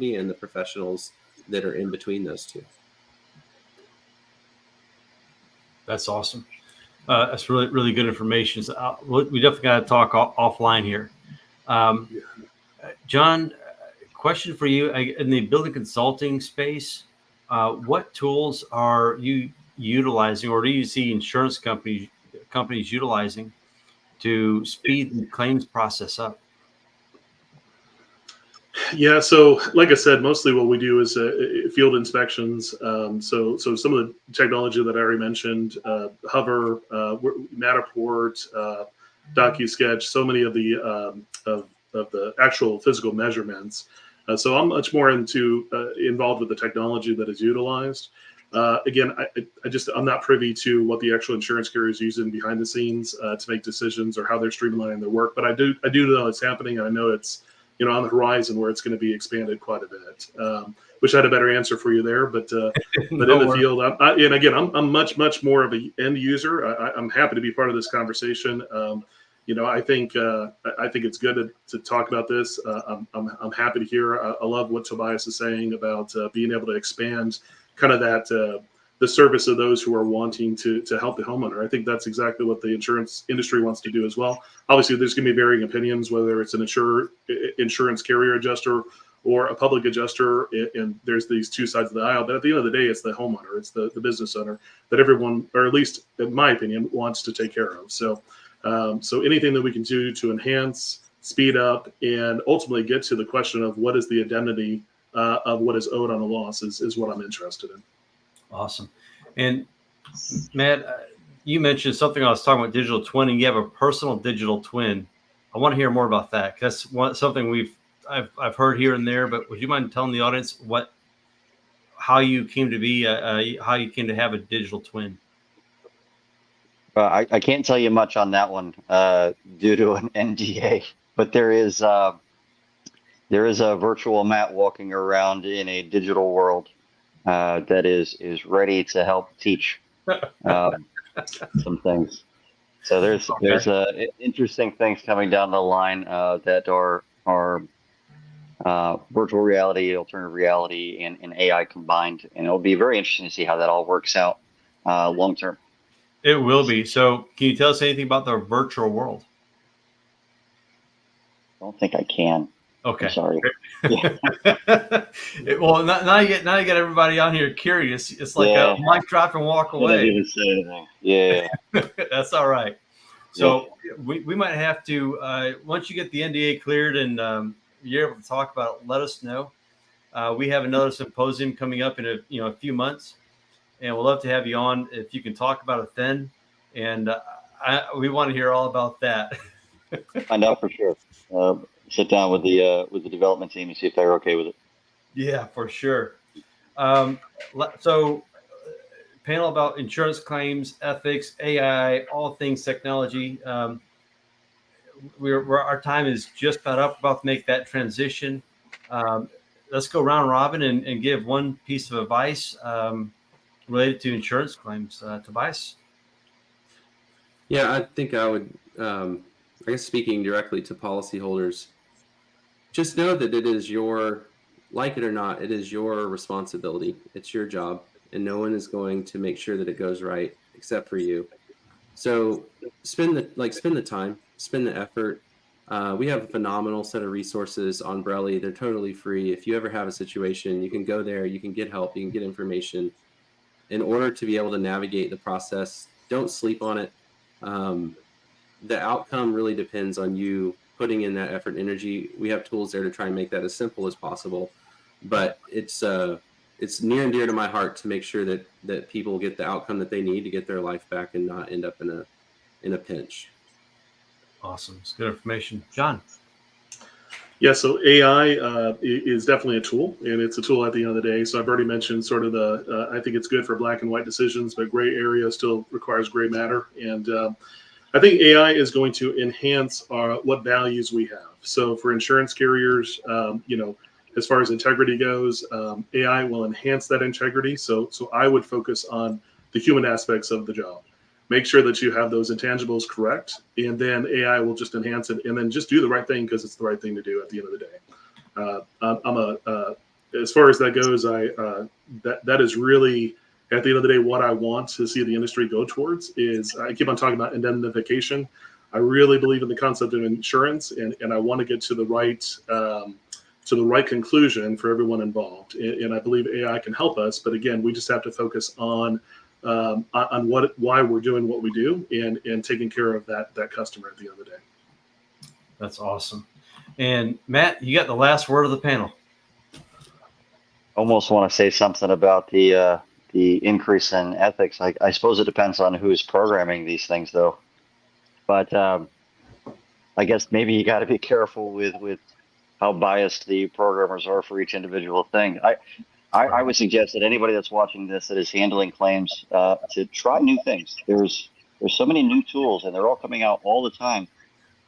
company and the professionals that are in between those two. That's awesome. That's really, really good information. So we definitely got to talk offline here. John, question for you. In the building consulting space, what tools are you utilizing, or do you see insurance companies utilizing to speed the claims process up? Yeah, so like I said, mostly what we do is field inspections. So some of the technology that I already mentioned, Hover, Matterport, DocuSketch, so many of the actual physical measurements. So I'm much more involved with the technology that is utilized. Again, I'm not privy to what the actual insurance carrier is using behind the scenes to make decisions or how they're streamlining their work. But I do know it's happening, and I know it's on the horizon where it's going to be expanded quite a bit. Wish I had a better answer for you there, but in the field, and again, I'm much more of an end user. I'm happy to be part of this conversation. I think it's good to talk about this. I'm happy to hear. I love what Tobias is saying about being able to expand kind of that the service of those who are wanting to help the homeowner. I think that's exactly what the insurance industry wants to do as well. Obviously, there's going to be varying opinions, whether it's an insurance carrier adjuster or a public adjuster, and there's these two sides of the aisle. But at the end of the day, it's the homeowner, it's the business owner that everyone, or at least in my opinion, wants to take care of. So anything that we can do to enhance, speed up, and ultimately get to the question of what is the indemnity of what is owed on a loss is what I'm interested in. Awesome. And Matt, you mentioned something I was talking about, digital twinning. You have a personal digital twin. I want to hear more about that. That's something I've heard here and there, but would you mind telling the audience how you came to have a digital twin? I can't tell you much on that one due to an NDA, but there is a virtual Matt walking around in a digital world that is ready to help teach some things. So there's interesting things coming down the line that are virtual reality, alternative reality, and AI combined, and it'll be very interesting to see how that all works out long term. It will be. So can you tell us anything about the virtual world? I don't think I can. Okay. I'm sorry. Well, now you get everybody on here curious. It's like a mic drop and walk away. Didn't even say anything. Yeah. That's all right. So we might have to once you get the NDA cleared and you're able to talk about it, let us know. We have another symposium coming up in a few months, and we'll love to have you on if you can talk about it then. And we want to hear all about that. Find out for sure. Sit down with the development team and see if they're okay with it. Yeah, for sure. So panel about insurance claims, ethics, AI, all things technology. Our time is just about to make that transition. Let's go round robin and give one piece of advice related to insurance claims. Tobias? Yeah, I think I would, I guess speaking directly to policyholders, just know that it is like it or not, it is your responsibility. It's your job, and no one is going to make sure that it goes right except for you. So spend the time, spend the effort. We have a phenomenal set of resources on Brelly. They're totally free. If you ever have a situation, you can go there, you can get help, you can get information. In order to be able to navigate the process, don't sleep on it. The outcome really depends on you putting in that effort and energy. We have tools there to try and make that as simple as possible, but it's near and dear to my heart to make sure that people get the outcome that they need to get their life back and not end up in a pinch. Awesome. It's good information. John? Yeah, so AI is definitely a tool, and it's a tool at the end of the day. So I've already mentioned sort of I think it's good for black and white decisions, but gray area still requires gray matter. And I think AI is going to enhance what values we have. So for insurance carriers, as far as integrity goes, AI will enhance that integrity. So I would focus on the human aspects of the job. Make sure that you have those intangibles correct, and then AI will just enhance it, and then just do the right thing because it's the right thing to do at the end of the day. I'm as far as that goes, that is really, at the end of the day, what I want to see the industry go towards. Is I keep on talking about indemnification. I really believe in the concept of insurance, and I want to get to the right conclusion for everyone involved. And I believe AI can help us, but again, we just have to focus on why we're doing what we do, and taking care of that customer at the end of the day. That's awesome. And Matt, you got the last word of the panel. Almost want to say something about the increase in ethics. I suppose it depends on who's programming these things, though. But I guess maybe you got to be careful with how biased the programmers are for each individual thing. I would suggest that anybody that's watching this that is handling claims to try new things. There's so many new tools, and they're all coming out all the time.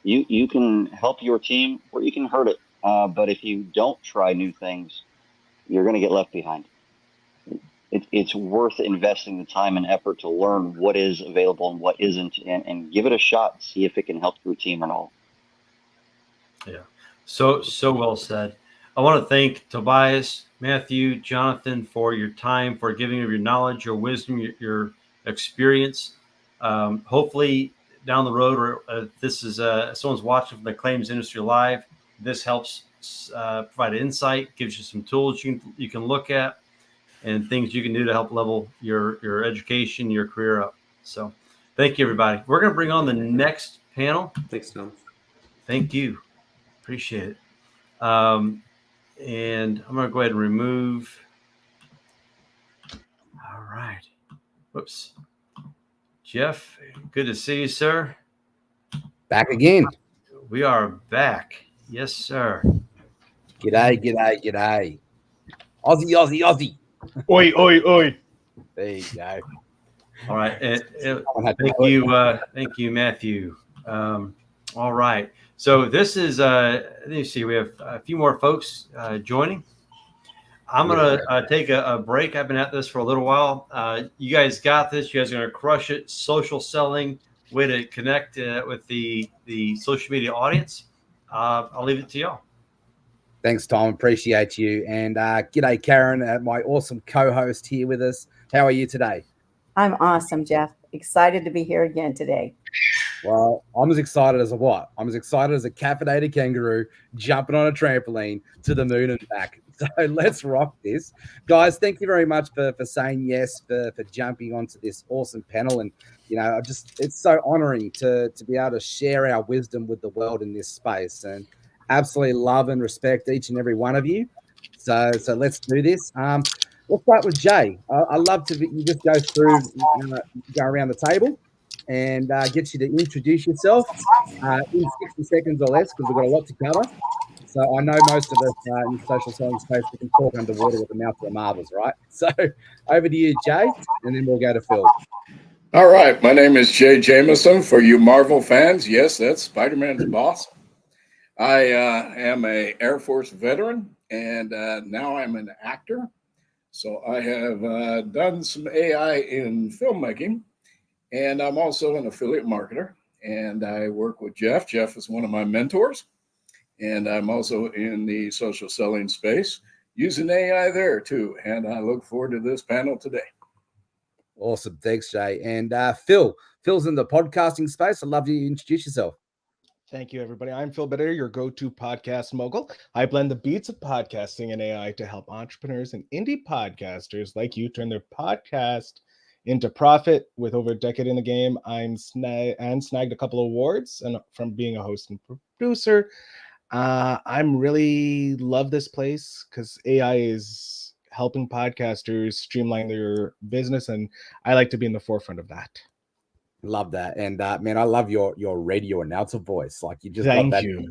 You can help your team or you can hurt it. But if you don't try new things, you're going to get left behind. It's worth investing the time and effort to learn what is available and what isn't, and give it a shot. See if it can help your team or not. Yeah, so well said. I want to thank Tobias, Matthew, Jonathan for your time, for giving of your knowledge, your wisdom, your experience. Hopefully down the road, or if this is someone's watching from the claims industry live, this helps provide insight, gives you some tools you can look at, and things you can do to help level your education, your career up. So thank you, everybody. We're going to bring on the next panel. Thanks, Tom. Thank you. Appreciate it. And I'm going to go ahead and remove. All right. Whoops. Jeff, good to see you, sir. Back again. We are back. Yes, sir. G'day, g'day, g'day. Aussie, Aussie, Aussie. Oi, oi, oi. There you go. All right. Thank you, Matthew. All right. So this is, let me see, we have a few more folks joining. I'm going to take a break. I've been at this for a little while. You guys got this. You guys are going to crush it. Social selling, way to connect with the social media audience. I'll leave it to y'all. Thanks, Tom. Appreciate you. And g'day, Karen, my awesome co-host here with us. How are you today? I'm awesome, Jeff. Excited to be here again today. Well, I'm as excited as a what? I'm as excited as a caffeinated kangaroo jumping on a trampoline to the moon and back. So let's rock this. Guys, thank you very much for saying yes, for jumping onto this awesome panel. And, you know, it's so honoring to be able to share our wisdom with the world in this space. And absolutely love and respect each and every one of you. So let's do this. We'll start with Jay. I love to you just go through, go around the table and get you to introduce yourself in 60 seconds or less, because we've got a lot to cover. So I know most of us in the social selling space, we can talk underwater with the mouth of the marbles, right? So over to you, Jay, and then we'll go to Phil. All right. My name is Jay Jameson. For you Marvel fans, yes, that's Spider-Man's boss. I am an Air Force veteran, and now I'm an actor. So I have done some AI in filmmaking, and I'm also an affiliate marketer, and I work with Jeff. Jeff is one of my mentors, and I'm also in the social selling space using AI there too. And I look forward to this panel today. Awesome. Thanks, Jay. And Phil's in the podcasting space. I'd love you to introduce yourself. Thank you, everybody. I'm Phil Bitter, your go-to podcast mogul. I blend the beats of podcasting and AI to help entrepreneurs and indie podcasters like you turn their podcast into profit. With over a decade in the game, I'm snagged a couple of awards and from being a host and producer. I'm really love this place because AI is helping podcasters streamline their business, and I like to be in the forefront of that. Love that. And man, I love your radio announcer voice. Like you just Thank love that. you.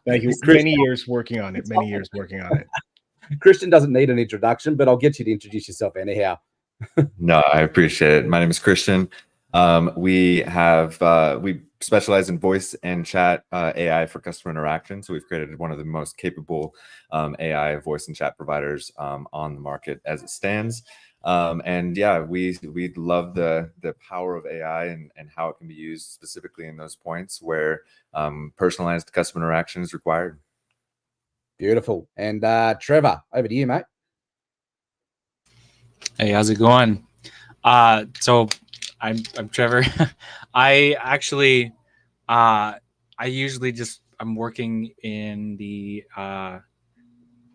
Thank you. Many years working on it. Christian doesn't need an introduction, but I'll get you to introduce yourself anyhow. No, I appreciate it. My name is Christian. We specialize in voice and chat AI for customer interaction. So we've created one of the most capable AI voice and chat providers on the market as it stands. And yeah, we love the power of AI and how it can be used specifically in those points where personalized customer interaction is required. Beautiful. And Trevor, over to you, mate. Hey, how's it going? So I'm Trevor. I actually I usually I'm working in the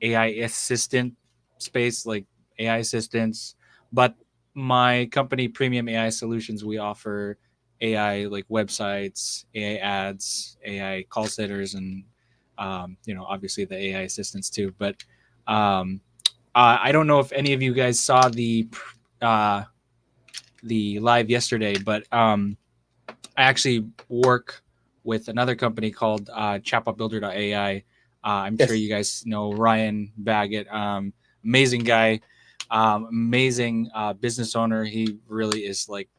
AI assistant space, like AI assistants, but my company Premium AI Solutions, we offer AI like websites, AI ads, AI call centers, and obviously the AI assistants too. But um, I don't know if any of you guys saw uh, the live yesterday, but I actually work with another company called chatbotbuilder.ai. I'm sure you guys know Ryan Baggett, amazing guy, amazing business owner. He really is like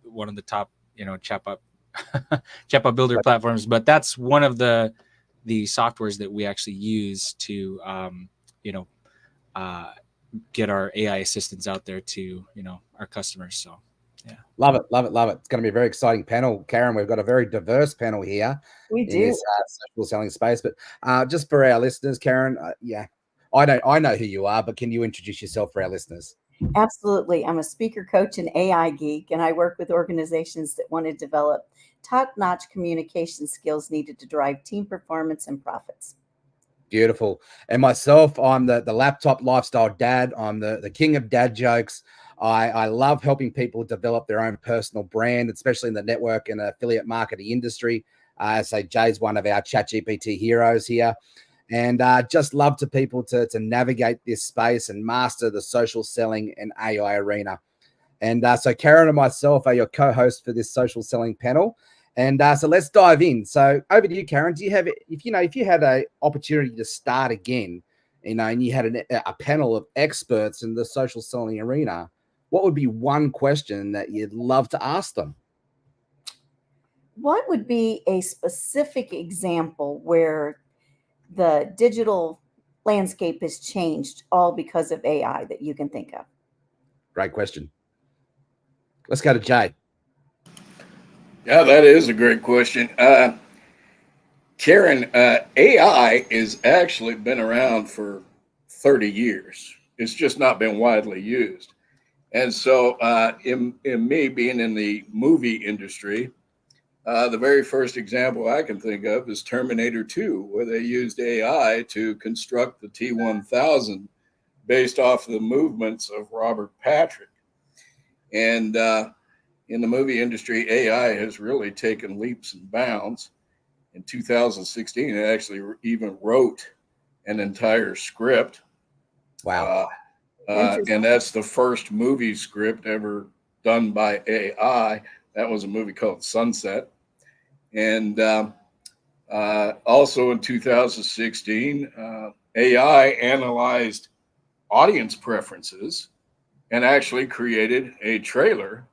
one of the top, chatbot chatbot builder platforms. But that's one of the softwares that we actually use to, uh, get our AI assistants out there to our customers. So yeah, love it. It's going to be a very exciting panel, Karen. We've got a very diverse panel here We in do. this social selling space. But just for our listeners, Karen, I know who you are, but can you introduce yourself for our listeners? Absolutely. I'm a speaker coach and AI geek, and I work with organizations that want to develop top-notch communication skills needed to drive team performance and profits. Beautiful. And myself, I'm the laptop lifestyle dad. I'm the king of dad jokes. I love helping people develop their own personal brand, especially in the network and affiliate marketing industry. I say Jay's one of our ChatGPT heroes here. And just love to people to navigate this space and master the social selling and AI arena. And so Karen and myself are your co-hosts for this social selling panel. And so let's dive in. So over to you, Karen. Do you have, if you had an opportunity to start again, and you had a panel of experts in the social selling arena, what would be one question that you'd love to ask them? What would be a specific example where the digital landscape has changed all because of AI that you can think of? Great question. Let's go to Jay. Yeah, that is a great question. Karen, AI has actually been around for 30 years. It's just not been widely used. And so in me being in the movie industry, the very first example I can think of is Terminator 2, where they used AI to construct the T-1000 based off of the movements of Robert Patrick. And in the movie industry, AI has really taken leaps and bounds. In 2016, it actually even wrote an entire script. Wow. And that's the first movie script ever done by AI. That was a movie called Sunset. And also in 2016, AI analyzed audience preferences and actually created a trailer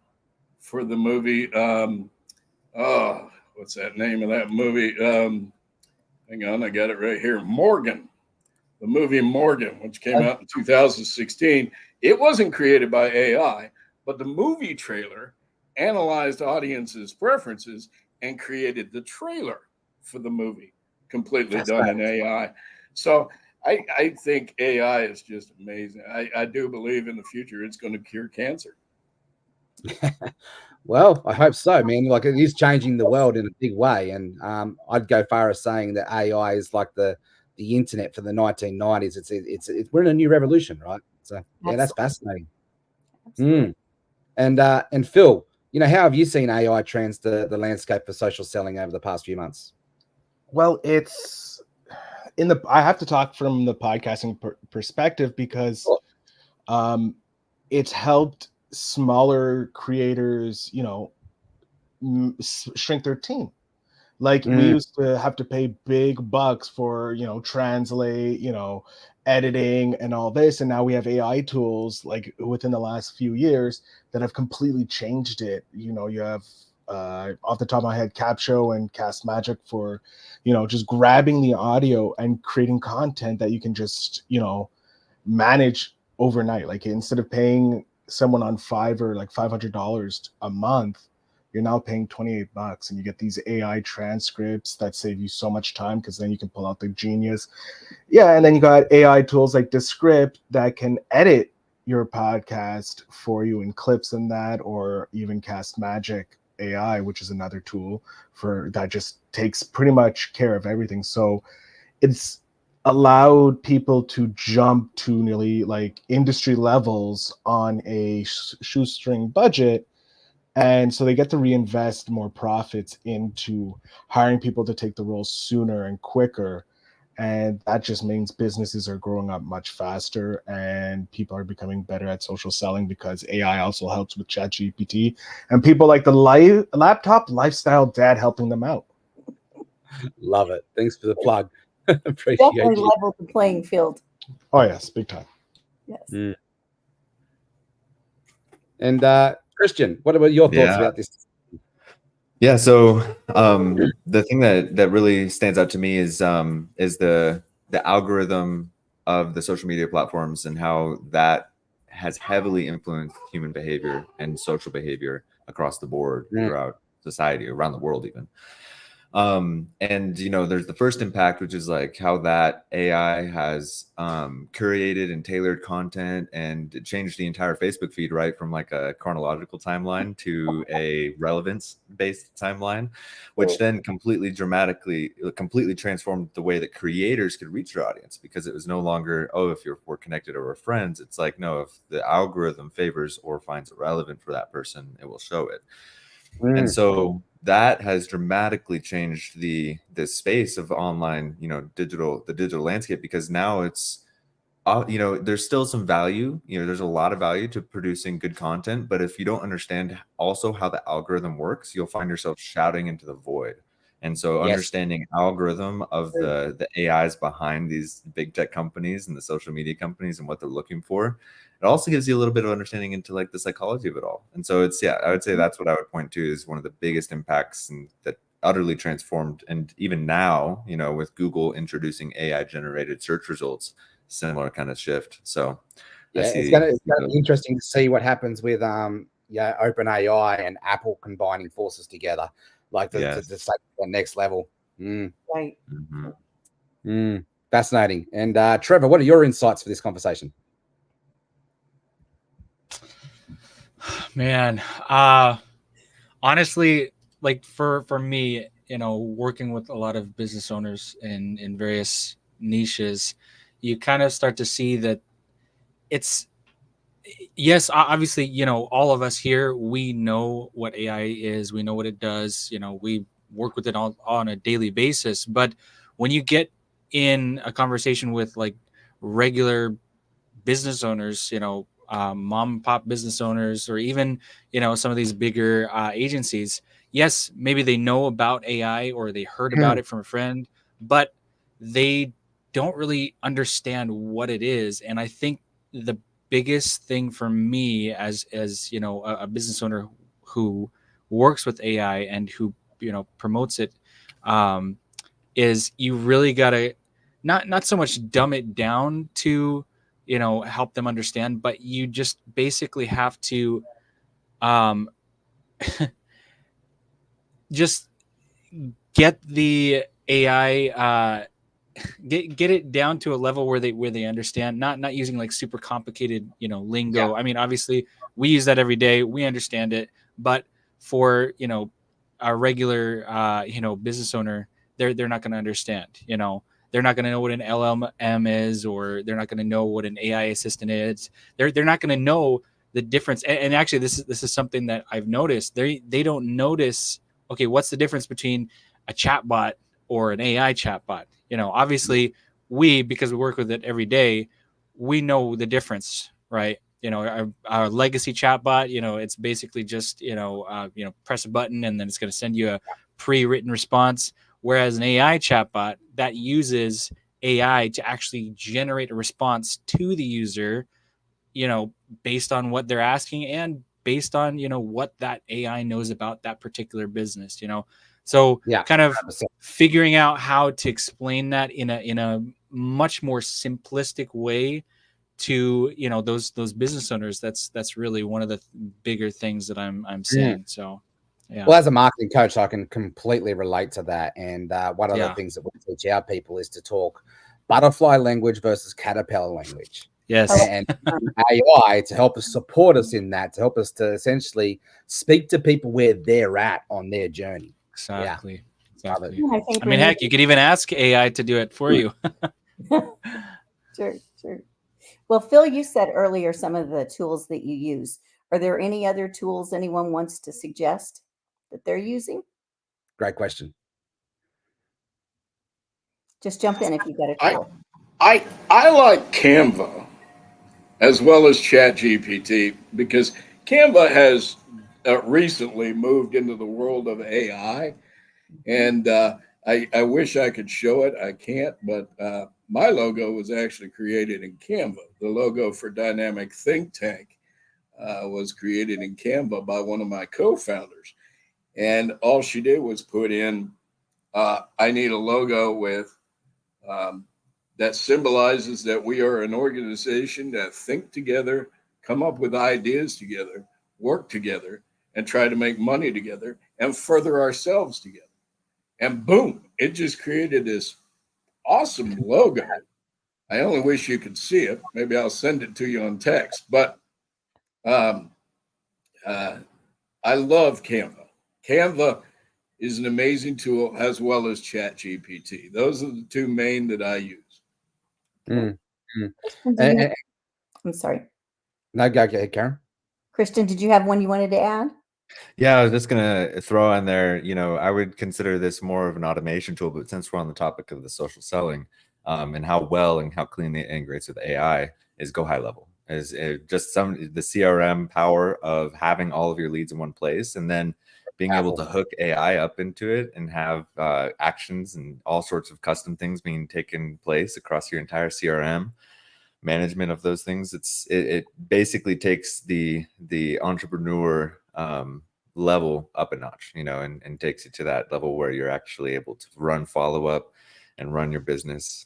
for the movie. What's that name of that movie? Hang on, I got it right here. Morgan, the movie Morgan, which came out in 2016. It wasn't created by AI, but the movie trailer analyzed audiences' preferences and created the trailer for the movie, completely done in AI. So I think AI is just amazing. I do believe in the future it's going to cure cancer. Well, I hope so, man. Like, it is changing the world in a big way, and I'd go far as saying that AI is like the internet for the 1990s. It's we're in a new revolution, right? So yeah, that's fascinating. And Phil, how have you seen AI trends the landscape for social selling over the past few months? Well, it's I have to talk from the podcasting perspective because it's helped smaller creators, shrink their team. Like we used to have to pay big bucks for, translate, editing and all this. And now we have AI tools like within the last few years that have completely changed it. You have off the top of my head, Capsho and Cast Magic for, just grabbing the audio and creating content that you can just, manage overnight. Like instead of paying someone on Fiverr like $500 a month you're now paying $28 and you get these AI transcripts that save you so much time because then you can pull out the genius. Yeah, and then you got AI tools like Descript that can edit your podcast for you in clips and that, or even Cast Magic AI, which is another tool for that just takes pretty much care of everything. So it's allowed people to jump to nearly like industry levels on a shoestring budget. And so they get to reinvest more profits into hiring people to take the roles sooner and quicker. And that just means businesses are growing up much faster and people are becoming better at social selling because AI also helps with ChatGPT and people like the laptop lifestyle dad helping them out. Love it. Thanks for the plug. Appreciate Definitely you. leveled the playing field. Oh, yes, big time. Yes. And Christian, what about your thoughts Yeah. about this? Yeah, so the thing that really stands out to me is the algorithm of the social media platforms and how that has heavily influenced human behavior and social behavior across the board throughout society, around the world even. And you know, there's the first impact, which is like how that AI has curated and tailored content, and it changed the entire Facebook feed, right, from like a chronological timeline to a relevance based timeline, which then completely transformed the way that creators could reach their audience, because it was no longer, oh, if we're connected or we're friends. It's like, no, if the algorithm favors or finds it relevant for that person, it will show it. And so that has dramatically changed the space of online, you know, the digital landscape, because now it's, you know, there's still some value, you know, there's a lot of value to producing good content, but if you don't understand also how the algorithm works, you'll find yourself shouting into the void. And so understanding algorithm of the AIs behind these big tech companies and the social media companies and what they're looking for, it also gives you a little bit of understanding into like the psychology of it all. And so it's, I would say that's what I would point to is one of the biggest impacts, and that utterly transformed. And even now, you know, with Google introducing AI generated search results, similar kind of shift. So it's gonna be interesting to see what happens with OpenAI and Apple combining forces together, like to take the next level. Right. Fascinating. And Trevor, what are your insights for this conversation? Man, honestly, like for me, you know, working with a lot of business owners in various niches, you kind of start to see that it's, yes, obviously, you know, all of us here, we know what AI is, we know what it does, you know, we work with it on a daily basis. But when you get in a conversation with like regular business owners, you know, mom and pop business owners, or even, you know, some of these bigger agencies, yes, maybe they know about AI or they heard about it from a friend, but they don't really understand what it is. And I think the biggest thing for me as you know, a business owner who works with AI and who, you know, promotes it, is you really got to not so much dumb it down to, you know, help them understand, but you just basically have to just get the AI, get it down to a level where they understand, not using like super complicated, you know, lingo. I mean, obviously we use that every day, we understand it, but for, you know, a regular you know, business owner, they're not going to understand, you know, they're not going to know what an LLM is, or they're not going to know what an AI assistant is. They're not going to know the difference. And actually this is something that I've noticed. They don't notice, okay, what's the difference between a chatbot or an AI chatbot? You know, obviously because we work with it every day, we know the difference, right? You know, our legacy chatbot, you know, it's basically just, you know, press a button and then it's going to send you a pre-written response. Whereas an AI chatbot, that uses AI to actually generate a response to the user, you know, based on what they're asking and based on, you know, what that AI knows about that particular business, you know. So kind of 100%. figuring out how to explain that in a much more simplistic way to, you know, those business owners, that's really one of the bigger things that I'm seeing. So Yeah. Well, as a marketing coach, I can completely relate to that. And one of the Yeah. things that we teach our people is to talk butterfly language versus caterpillar language. Yes. And AI to help us support us in that, to help us to essentially speak to people where they're at on their journey. Exactly. Love it. Exactly. I think I mean, heck, you could even ask AI to do it for you. Sure, sure. Well, Phil, you said earlier some of the tools that you use. Are there any other tools anyone wants to suggest that they're using? Great question. Just jump in if you've got a I tool. I like Canva as well as ChatGPT because Canva has recently moved into the world of AI, and I wish I could show it. I can't, but my logo was actually created in Canva. The logo for Dynamic Think Tank was created in Canva by one of my co-founders, and all she did was put in, I need a logo with that symbolizes that we are an organization that think together, come up with ideas together, work together, and try to make money together and further ourselves together. And boom, it just created this awesome logo. I only wish you could see it. Maybe I'll send it to you on text. But um, I love Canva. Canva is an amazing tool as well as ChatGPT. Those are the two main that I use. Mm. I'm sorry. No, go ahead, Karen. Christian, did you have one you wanted to add? Yeah, I was just gonna throw in there, I would consider this more of an automation tool, but since we're on the topic of the social selling, and how well and how cleanly it integrates with AI, is go high level. Is just the CRM power of having all of your leads in one place, and then being able to hook AI up into it and have actions and all sorts of custom things being taken place across your entire CRM management of those things. It basically takes the entrepreneur level up a notch, and takes you to that level where you're actually able to run follow-up and run your business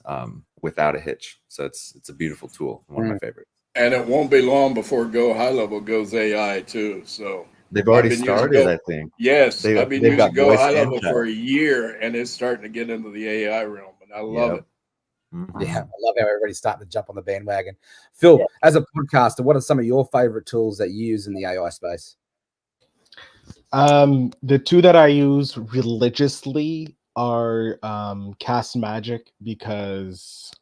without a hitch. So it's a beautiful tool, one of my favorites. And it won't be long before Go High Level goes AI too. So they've already started, I think. Yes, I've been they've using got Go voice High and Level chat. for a year, and it's starting to get into the AI realm, and I love it. Yeah, I love how everybody's starting to jump on the bandwagon. Phil, as a podcaster, what are some of your favorite tools that you use in the AI space? The two that I use religiously are Cast Magic, because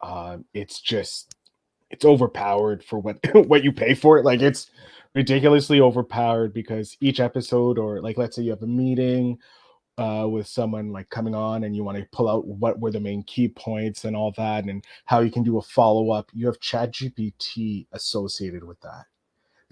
it's overpowered for what what you pay for it. Like, it's ridiculously overpowered, because each episode, or like, let's say you have a meeting with someone like coming on, and you want to pull out what were the main key points and all that, and how you can do a follow-up, you have ChatGPT associated with that.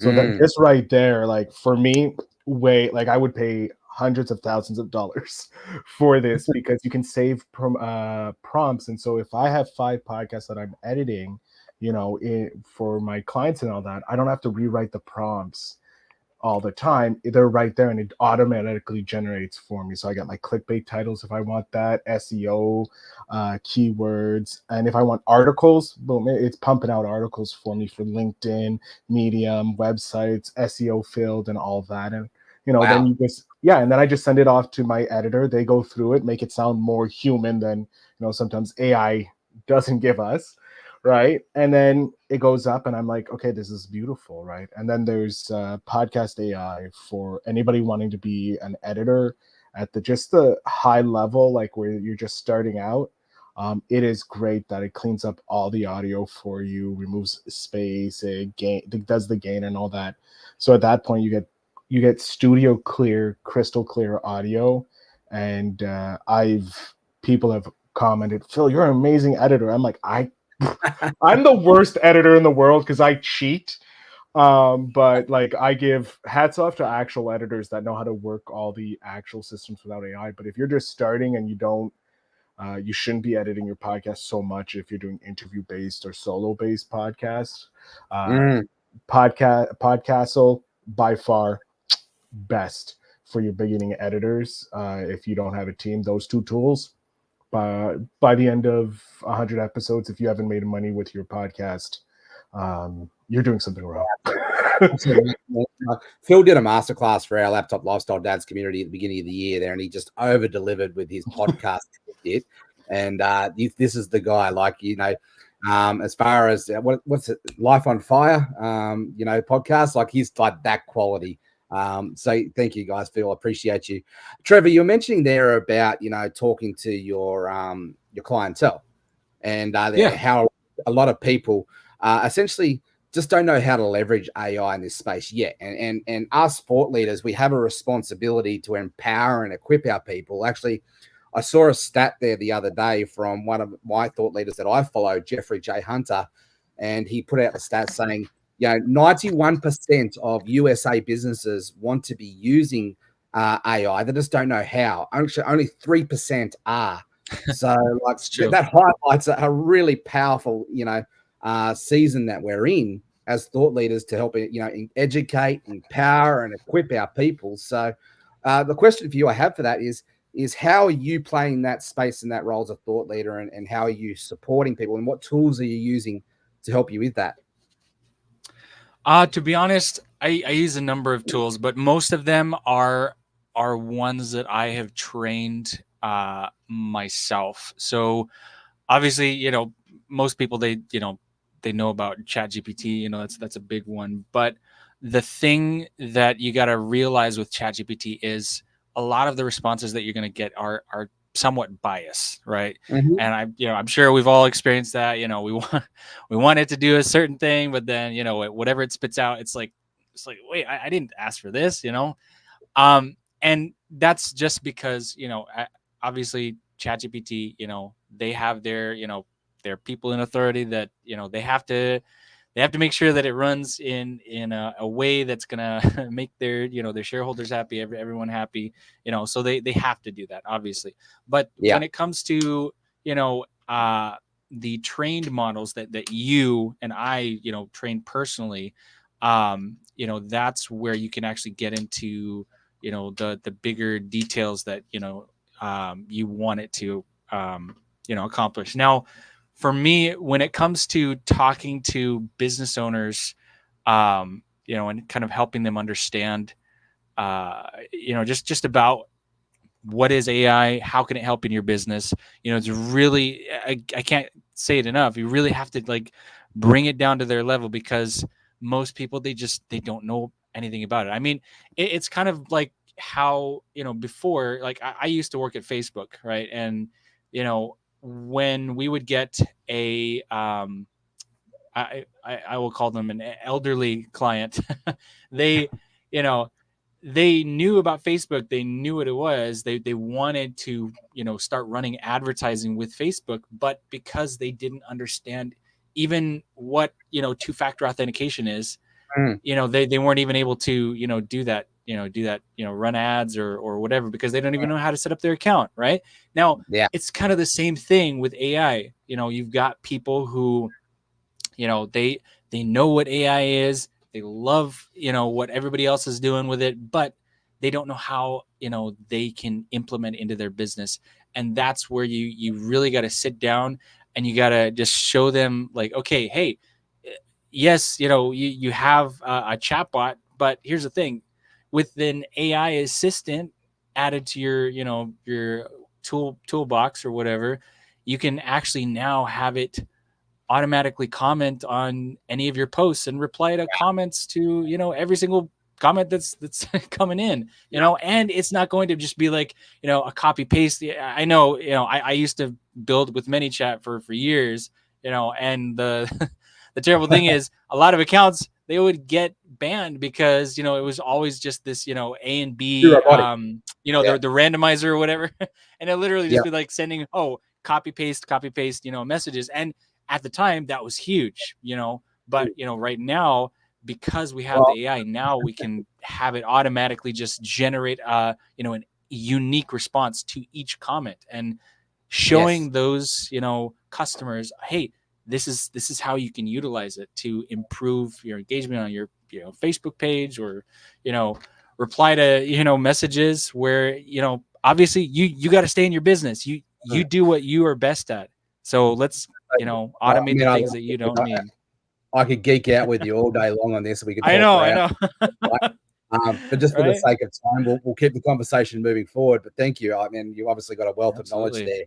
So that just right there, like, for me, I would pay hundreds of thousands of dollars for this, because you can save prompts. And so if I have 5 podcasts that I'm editing, for my clients and all that, I don't have to rewrite the prompts all the time. They're right there, and it automatically generates for me. So I got my clickbait titles if I want that, SEO, keywords, and if I want articles, boom, it's pumping out articles for me for LinkedIn, Medium, websites, SEO filled, and all that. And then you just and then I just send it off to my editor. They go through it, make it sound more human than sometimes AI doesn't give us. Right. And then it goes up, and I'm like, okay, this is beautiful. Right. And then there's podcast AI for anybody wanting to be an editor at the high level, like where you're just starting out. It is great that it cleans up all the audio for you, removes space, it does the gain and all that. So at that point, you get studio clear, crystal clear audio. And people have commented, Phil, you're an amazing editor. I'm like, I'm the worst editor in the world because I cheat. But like, I give hats off to actual editors that know how to work all the actual systems without AI. But if you're just starting and you shouldn't be editing your podcast so much if you're doing interview-based or solo-based podcasts. Podcastle, by far, best for your beginning editors. If you don't have a team, those 2 tools, by the end of 100 episodes, if you haven't made money with your podcast, you're doing something wrong. Phil did a masterclass for our Laptop Lifestyle Dads community at the beginning of the year there, and he just over delivered with his podcast. And this is the guy, like, you know, as far as what's it, Life on Fire, you know, podcast, like he's like that quality. So thank you guys, Phil. I appreciate you. Trevor, you're mentioning there about, you know, talking to your clientele, and how a lot of people essentially just don't know how to leverage AI in this space yet. And us thought leaders, we have a responsibility to empower and equip our people. Actually, I saw a stat there the other day from one of my thought leaders that I follow, Jeffrey J. Hunter, and he put out the stat saying, you know, 91% of USA businesses want to be using AI. They just don't know how. Actually, only 3% are. So, like, that highlights a really powerful, you know, season that we're in as thought leaders to help, you know, educate, empower, and equip our people. So, the question for you I have for that is how are you playing that space and that role as a thought leader, and how are you supporting people, and what tools are you using to help you with that? To be honest, I use a number of tools, but most of them are ones that I have trained myself. So obviously, you know, most people, they know about ChatGPT, you know, that's a big one. But the thing that you got to realize with ChatGPT is a lot of the responses that you're going to get are somewhat biased, right? And I'm sure we've all experienced that. You know, we want it to do a certain thing, but then, you know, whatever it spits out, it's like, wait, I didn't ask for this, you know? And that's just because, you know, obviously ChatGPT, you know, they have their, you know, their people in authority that, you know, they have to make sure that it runs in a way that's gonna make their, you know, their shareholders happy, everyone happy, you know. So they have to do that, obviously. But when it comes to, you know, the trained models that you and I, you know, train personally, you know, that's where you can actually get into, you know, the bigger details that, you know, you want it to, you know, accomplish. Now, for me, when it comes to talking to business owners, you know, and kind of helping them understand, you know, just about what is AI, how can it help in your business, you know, it's really, I can't say it enough. You really have to, like, bring it down to their level, because most people, they don't know anything about it. I mean, it's kind of like how, you know, before, like I used to work at Facebook, right? And, you know, when we would get a I will call them an elderly client, they, you know, they knew about Facebook, they knew what it was, they wanted to, you know, start running advertising with Facebook, but because they didn't understand even what, you know, two-factor authentication is, you know, they weren't even able to, you know, do that, run ads or whatever, because they don't even know how to set up their account. Right now, it's kind of the same thing with AI. You know, you've got people who, you know, they know what AI is, they love, you know, what everybody else is doing with it, but they don't know how, you know, they can implement into their business. And that's where you really got to sit down and you got to just show them, like, okay, hey, yes, you know, you have a chatbot, but here's the thing: with an AI assistant added to your, you know, your toolbox or whatever, you can actually now have it automatically comment on any of your posts and reply to comments to, you know, every single comment that's coming in, you know. And it's not going to just be like, you know, a copy paste. I know, you know, I used to build with ManyChat for years, you know, and the the terrible thing is a lot of accounts, they would get banned because, you know, it was always just this, you know, A and B, you know, the randomizer or whatever. And it literally just be like sending, copy paste, you know, messages. And at the time that was huge, you know, but, you know, right now, because we have the AI, now we can have it automatically just generate, you know, a unique response to each comment, and showing those, you know, customers, hey, this is how you can utilize it to improve your engagement on your, you know, Facebook page, or, you know, reply to, you know, messages where, you know, obviously you got to stay in your business. You do what you are best at. So let's, you know, automate the things that you don't need. I could geek out with you all day long on this. We could talk I know, for I hours, know. right? But just for the Right? sake of time, we'll keep the conversation moving forward. But thank you. I mean, you obviously got a wealth of knowledge Absolutely. there.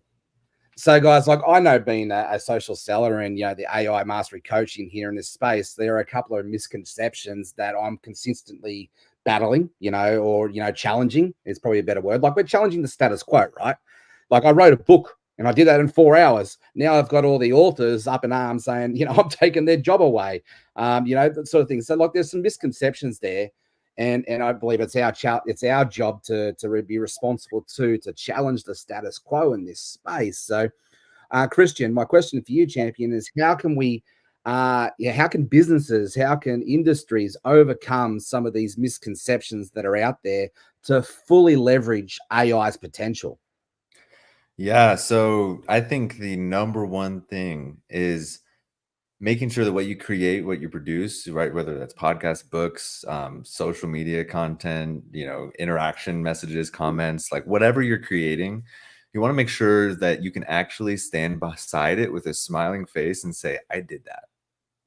So, guys, like I know being a social seller and the AI mastery coaching here in this space, there are a couple of misconceptions that I'm consistently battling, or challenging is probably a better word. Like we're challenging the status quo, right? Like I wrote a book and I did that in 4 hours. Now I've got all the authors up in arms saying, I'm taking their job away, that sort of thing. So like there's some misconceptions there. And I believe it's our job to be responsible to challenge the status quo in this space. So, Christian, my question for you, champion, is how can we, how can businesses, how can industries overcome some of these misconceptions that are out there to fully leverage AI's potential? Yeah, so I think the number one thing is making sure that what you create, what you produce, right, whether that's podcasts, books, social media content, interaction messages, comments, like whatever you're creating, you want to make sure that you can actually stand beside it with a smiling face and say, I did that,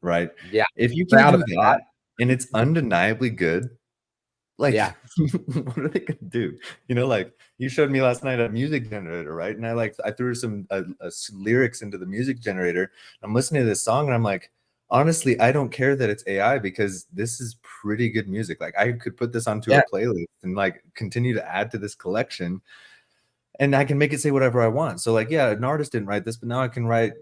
right? Yeah. If you can Proud do of it, that and it's undeniably good, like, Yeah. what are they gonna do? Like you showed me last night a music generator, right? And I threw some lyrics into the music generator. I'm listening to this song and I'm like, honestly, I don't care that it's AI because this is pretty good music. Like I could put this onto a playlist and like continue to add to this collection. And I can make it say whatever I want. So like, yeah, an artist didn't write this, but now I can write,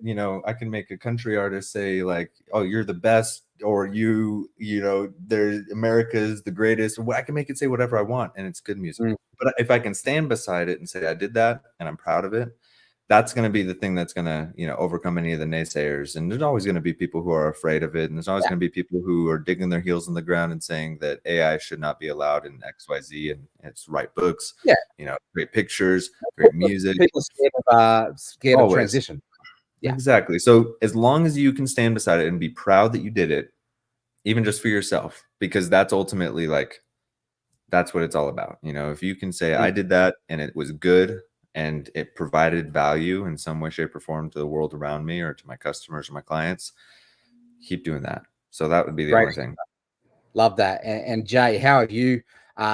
I can make a country artist say like, oh, you're the best, or there's America's the greatest. Or I can make it say whatever I want and it's good music. But if I can stand beside it and say I did that and I'm proud of it, that's going to be the thing that's going to, overcome any of the naysayers. And there's always going to be people who are afraid of it. And there's always going to be people who are digging their heels in the ground and saying that AI should not be allowed in XYZ and it's write books, great pictures, great music. People scared of transition. Yeah. Exactly. So as long as you can stand beside it and be proud that you did it, even just for yourself, because that's ultimately like, that's what it's all about. If you can say I did that and it was good, and it provided value in some way, shape, or form to the world around me or to my customers or my clients, keep doing that. So that would be the only thing. Love that. And Jay, how have you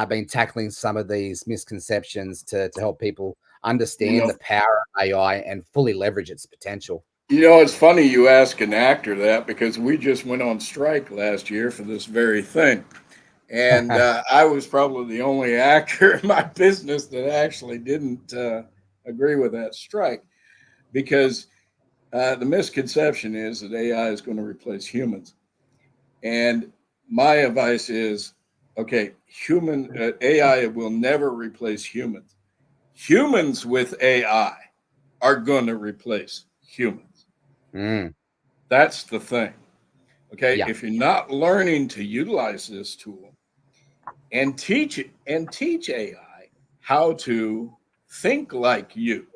been tackling some of these misconceptions to help people understand the power of AI and fully leverage its potential? It's funny you ask an actor that because we just went on strike last year for this very thing. And I was probably the only actor in my business that actually didn't agree with that strike, because the misconception is that AI is going to replace humans. And my advice is, okay, AI will never replace humans. Humans with AI are going to replace humans. That's the thing. Okay, if you're not learning to utilize this tool, and teach AI how to think like you.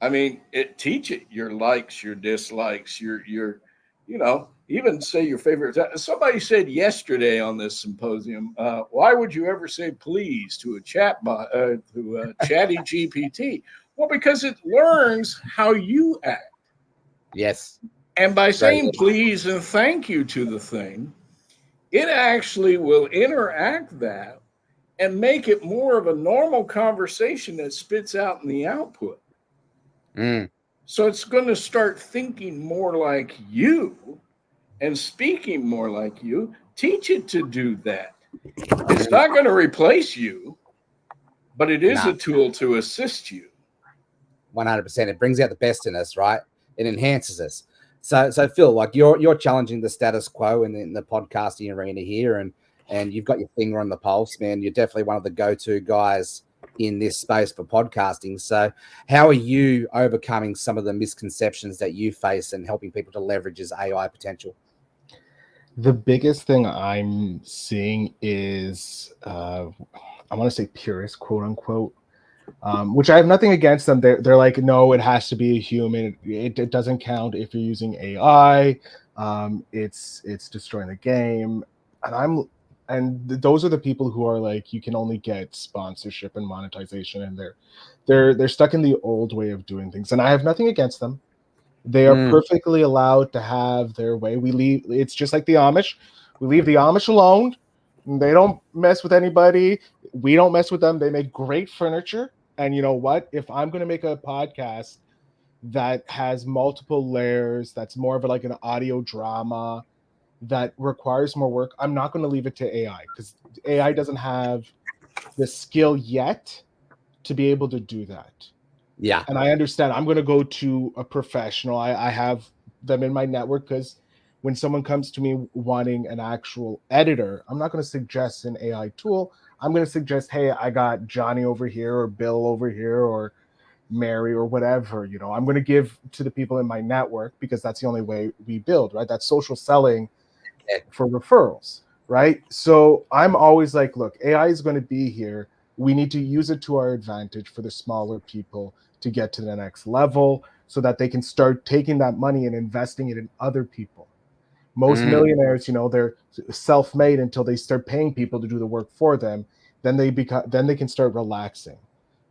I mean, teach it your likes, your dislikes, your even say your favorite. Somebody said yesterday on this symposium, why would you ever say please to a chatbot, to a chatty GPT? Well, because it learns how you act. Yes. And by saying please and thank you to the thing, it actually will interact that and make it more of a normal conversation that spits out in the output. So it's going to start thinking more like you and speaking more like you. Teach it to do that. It's not going to replace you, but it is a tool to assist you. 100%. It brings out the best in us, right? It enhances us. So Phil, like you're challenging the status quo in the podcasting arena here, and you've got your finger on the pulse, man. You're definitely one of the go-to guys in this space for podcasting. So how are you overcoming some of the misconceptions that you face and helping people to leverage his AI potential? The biggest thing I'm seeing is, I want to say purist, quote unquote, which I have nothing against them. They're like, no, it has to be a human. It doesn't count if you're using AI. It's destroying the game. And those are the people who are like, you can only get sponsorship and monetization, and they're stuck in the old way of doing things. And I have nothing against them. They are perfectly allowed to have their way. It's just like the Amish. We leave the Amish alone. They don't mess with anybody. We don't mess with them. They make great furniture. And you know what? If I'm going to make a podcast that has multiple layers, that's more of like an audio drama that requires more work, I'm not going to leave it to AI, because AI doesn't have the skill yet to be able to do that. Yeah. And I understand. I'm going to go to a professional. I have them in my network, because when someone comes to me wanting an actual editor, I'm not going to suggest an AI tool. I'm going to suggest, hey, I got Johnny over here, or Bill over here, or Mary, or whatever. You know, I'm going to give to the people in my network, because that's the only way we build, right? That's social selling for referrals, right? So I'm always like, look, AI is going to be here. We need to use it to our advantage for the smaller people to get to the next level, so that they can start taking that money and investing it in other people. Most millionaires, you know, they're self-made until they start paying people to do the work for them. Then they can start relaxing.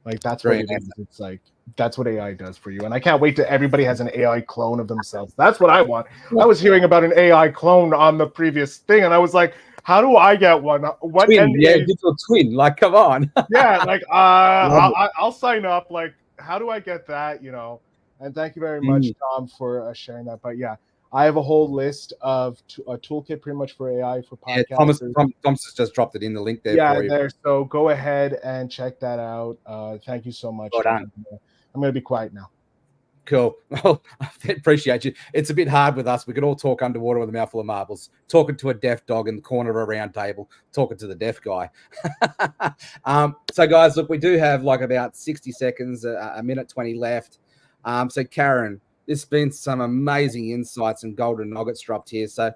Like, that's what it is. It's like, that's what AI does for you. And I can't wait till everybody has an AI clone of themselves. That's what I want. I was hearing about an AI clone on the previous thing, and I was like, how do I get one? What twin? Yeah, digital twin. Like, come on. Yeah, like I'll sign up. Like, how do I get that? You know. And thank you very much, Tom, for sharing that. But yeah, I have a whole list of a toolkit pretty much for AI for podcasters. Yeah, Thomas has just dropped it in the link there for you. There. So go ahead and check that out. Thank you so much. Well done. I'm going to be quiet now. Cool. Well, I appreciate you. It's a bit hard with us. We could all talk underwater with a mouthful of marbles, talking to a deaf dog in the corner of a round table, talking to the deaf guy. So, guys, look, we do have like about 60 seconds, a minute 20 left. So, Karen, there's been some amazing insights and golden nuggets dropped here. So,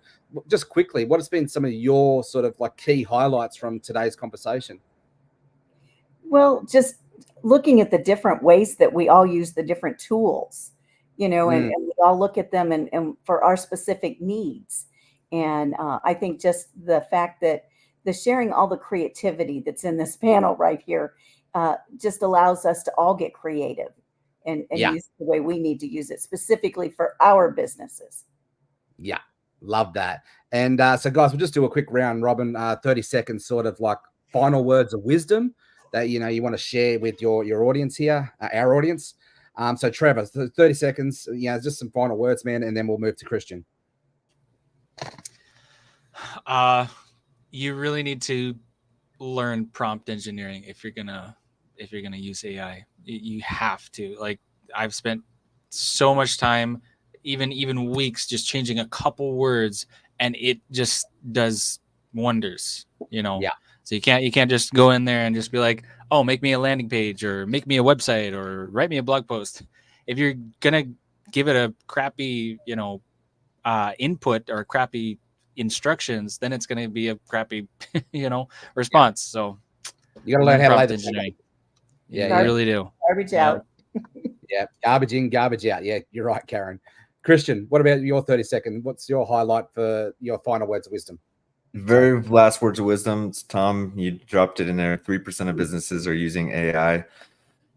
just quickly, what has been some of your sort of like key highlights from today's conversation? Well, just looking at the different ways that we all use the different tools, you know, and we all look at them and for our specific needs. And I think just the fact that the sharing all the creativity that's in this panel right here just allows us to all get creative and use the way we need to use it specifically for our businesses. Yeah. Love that. And so, guys, we'll just do a quick round robin, 30 seconds, sort of like final words of wisdom that, you know, you want to share with your audience here, our audience. So Trevor, 30 seconds, just some final words, man, and then we'll move to Christian. You really need to learn prompt engineering if you're gonna use AI. You have to. Like, I've spent so much time, even weeks, just changing a couple words, and it just does wonders, you know. Yeah. So you can't just go in there and just be like, oh, make me a landing page or make me a website or write me a blog post. If you're gonna give it a crappy, input or crappy instructions, then it's gonna be a crappy, response. So you gotta learn how to lay the engineering. Yeah, you really do. Garbage out. Yeah, garbage in, garbage out. Yeah, you're right, Karen. Christian, what about your 30 seconds? What's your highlight for your final words of wisdom? Very last words of wisdom, Tom. You dropped it in there. 3% of businesses are using AI.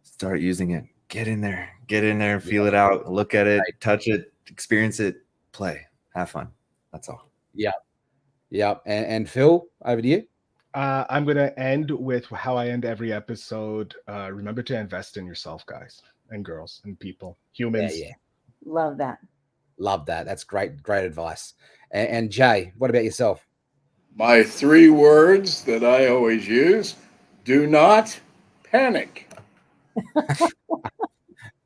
Start using it. Get in there, feel it out, look at it, touch it, experience it, play, have fun. That's all. Yeah. And Phil, over to you. I'm going to end with how I end every episode. Remember to invest in yourself, guys and girls and people, humans. Yeah. Love that. That's great advice. And Jay, what about yourself? My 3 words that I always use: do not panic.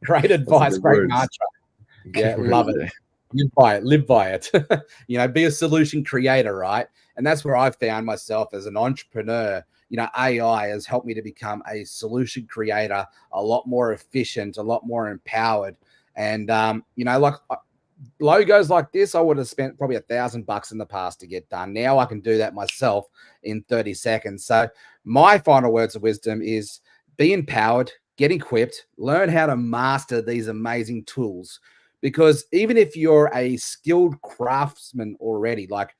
Great advice, great mantra. Yeah, love it. Live by it. Be a solution creator, right? And that's where I've found myself as an entrepreneur. AI has helped me to become a solution creator, a lot more efficient, a lot more empowered. And, like logos like this, I would have spent probably $1,000 in the past to get done. Now I can do that myself in 30 seconds. So my final words of wisdom is be empowered, get equipped, learn how to master these amazing tools. Because even if you're a skilled craftsman already, like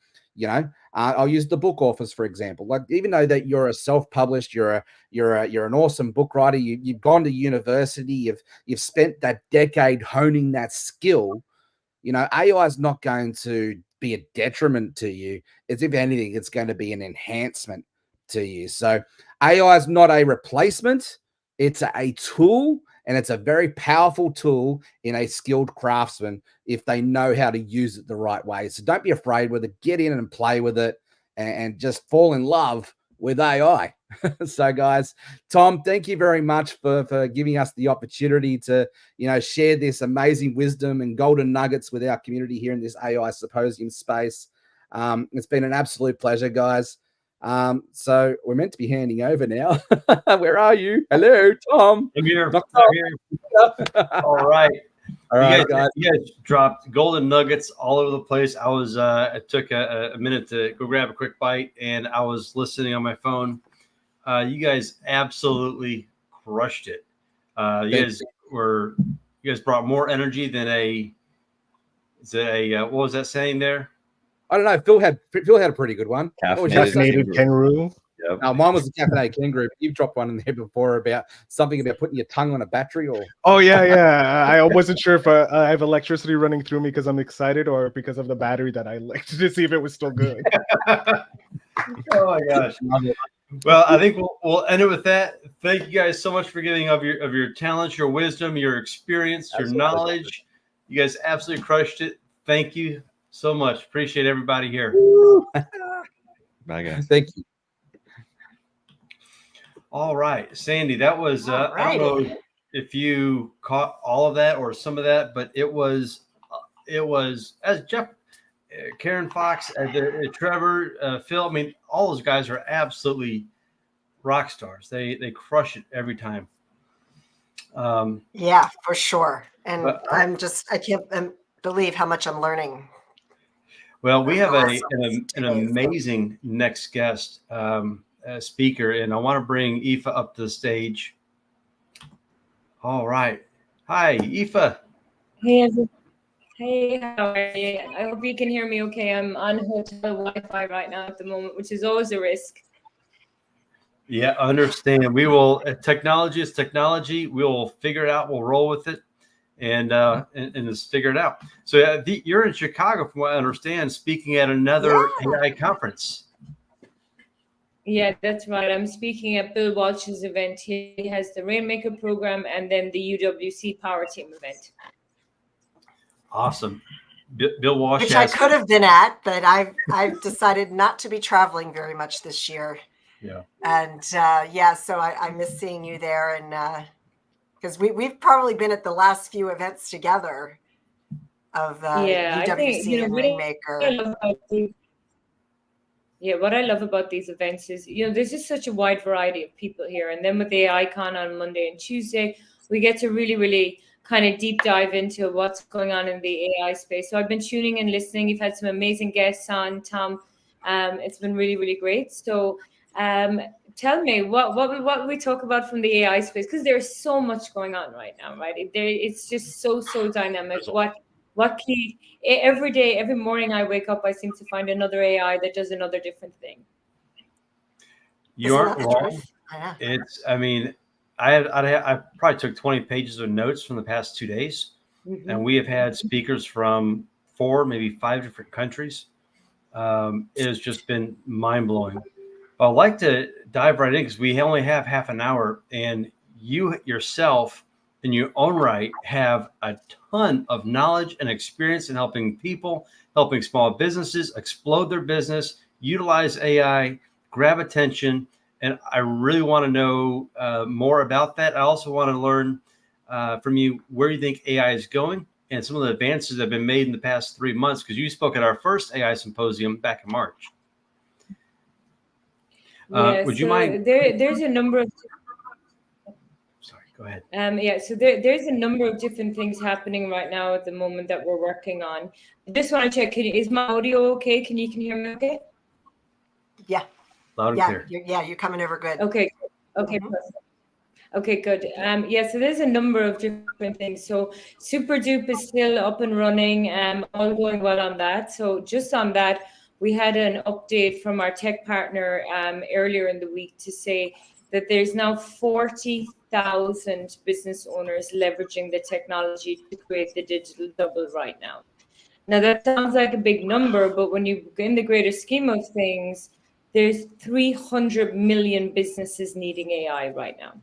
I'll use the book authors, for example. Like, even though that you're a self-published, you're an awesome book writer, you've gone to university, you've spent that decade honing that skill. AI is not going to be a detriment to you. It's, if anything, it's going to be an enhancement to you. So AI is not a replacement. It's a tool, and it's a very powerful tool in a skilled craftsman if they know how to use it the right way. So don't be afraid with it. Get in and play with it and just fall in love with AI. So, guys, Tom, thank you very much for giving us the opportunity to, share this amazing wisdom and golden nuggets with our community here in this AI symposium space. It's been an absolute pleasure, guys. So we're meant to be handing over now. Where are you? Hello, Tom. I'm here. All right. All right, guys. You guys dropped golden nuggets all over the place. I took a minute to go grab a quick bite, and I was listening on my phone. You guys absolutely crushed it. You guys brought more energy than what was that saying there? I don't know. Phil had a pretty good one. Caffeinated kangaroo. Yep. Mine was a caffeinated kangaroo. You've dropped one in there before about something about putting your tongue on a battery, or Oh yeah. I wasn't sure if I have electricity running through me because I'm excited or because of the battery that I licked to see if it was still good. Oh my gosh. Well, I think we'll end it with that. Thank you guys so much for giving of your talents, your wisdom, your experience, your knowledge. You guys absolutely crushed it. Thank you so much. Appreciate everybody here. Bye, guys. Thank you. All right, Sandy, that was I don't know if you caught all of that or some of that, but it was as Jeff, Karen Fox, Trevor, Phil. I mean, all those guys are absolutely rock stars. They crush it every time. Yeah, for sure. And I can't believe how much I'm learning. Well, we have an amazing next guest speaker, and I want to bring Aoife up to the stage. All right. Hi, Aoife. Hey, how are you? I hope you can hear me okay. I'm on hotel Wi-Fi right now at the moment, which is always a risk. Yeah, I understand. We will. Technology is technology. We will figure it out. We'll roll with it, and just figure it out. So you're in Chicago, from what I understand, speaking at another AI conference. Yeah, that's right. I'm speaking at Bill Walsh's event. He has the Rainmaker program and then the UWC Power Team event. Awesome. Bill Walsh, which I could have been at, but I've decided not to be traveling very much this year. Yeah. And so I miss seeing you there, and because we've probably been at the last few events together of UWC and Rainmaker. What I love about these events is, there's just such a wide variety of people here. And then with the AICon on Monday and Tuesday, we get to really, really kind of deep dive into what's going on in the AI space. So I've been tuning and listening. You've had some amazing guests on, Tom. It's been really, really great. So tell me, what we talk about from the AI space, because there's so much going on right now, right? It's just so dynamic. What key every day, every morning I wake up, I seem to find another AI that does another different thing. You aren't wrong. I probably took 20 pages of notes from the past 2 days, and we have had speakers from 4, maybe 5 different countries. It has just been mind blowing. I'd like to dive right in because we only have half an hour, and you yourself, in your own right, have a ton of knowledge and experience in helping people, helping small businesses explode their business, utilize AI, grab attention. And I really want to know more about that. I also want to learn from you where you think AI is going and some of the advances that have been made in the past 3 months, because you spoke at our first AI symposium back in March. Would you mind? There's a number of... Go ahead. So there's a number of different things happening right now at the moment that we're working on. I just want to check, is my audio okay? Can you hear me okay? Yeah. Loud and clear. You're coming over good. Okay. Okay. Okay, good. So there's a number of different things. So Super Dupe is still up and running, all going well on that. So just on that, we had an update from our tech partner earlier in the week to say that there's now 40,000 business owners leveraging the technology to create the digital double right now. Now, that sounds like a big number, but when you in the greater scheme of things, there's 300 million businesses needing AI right now.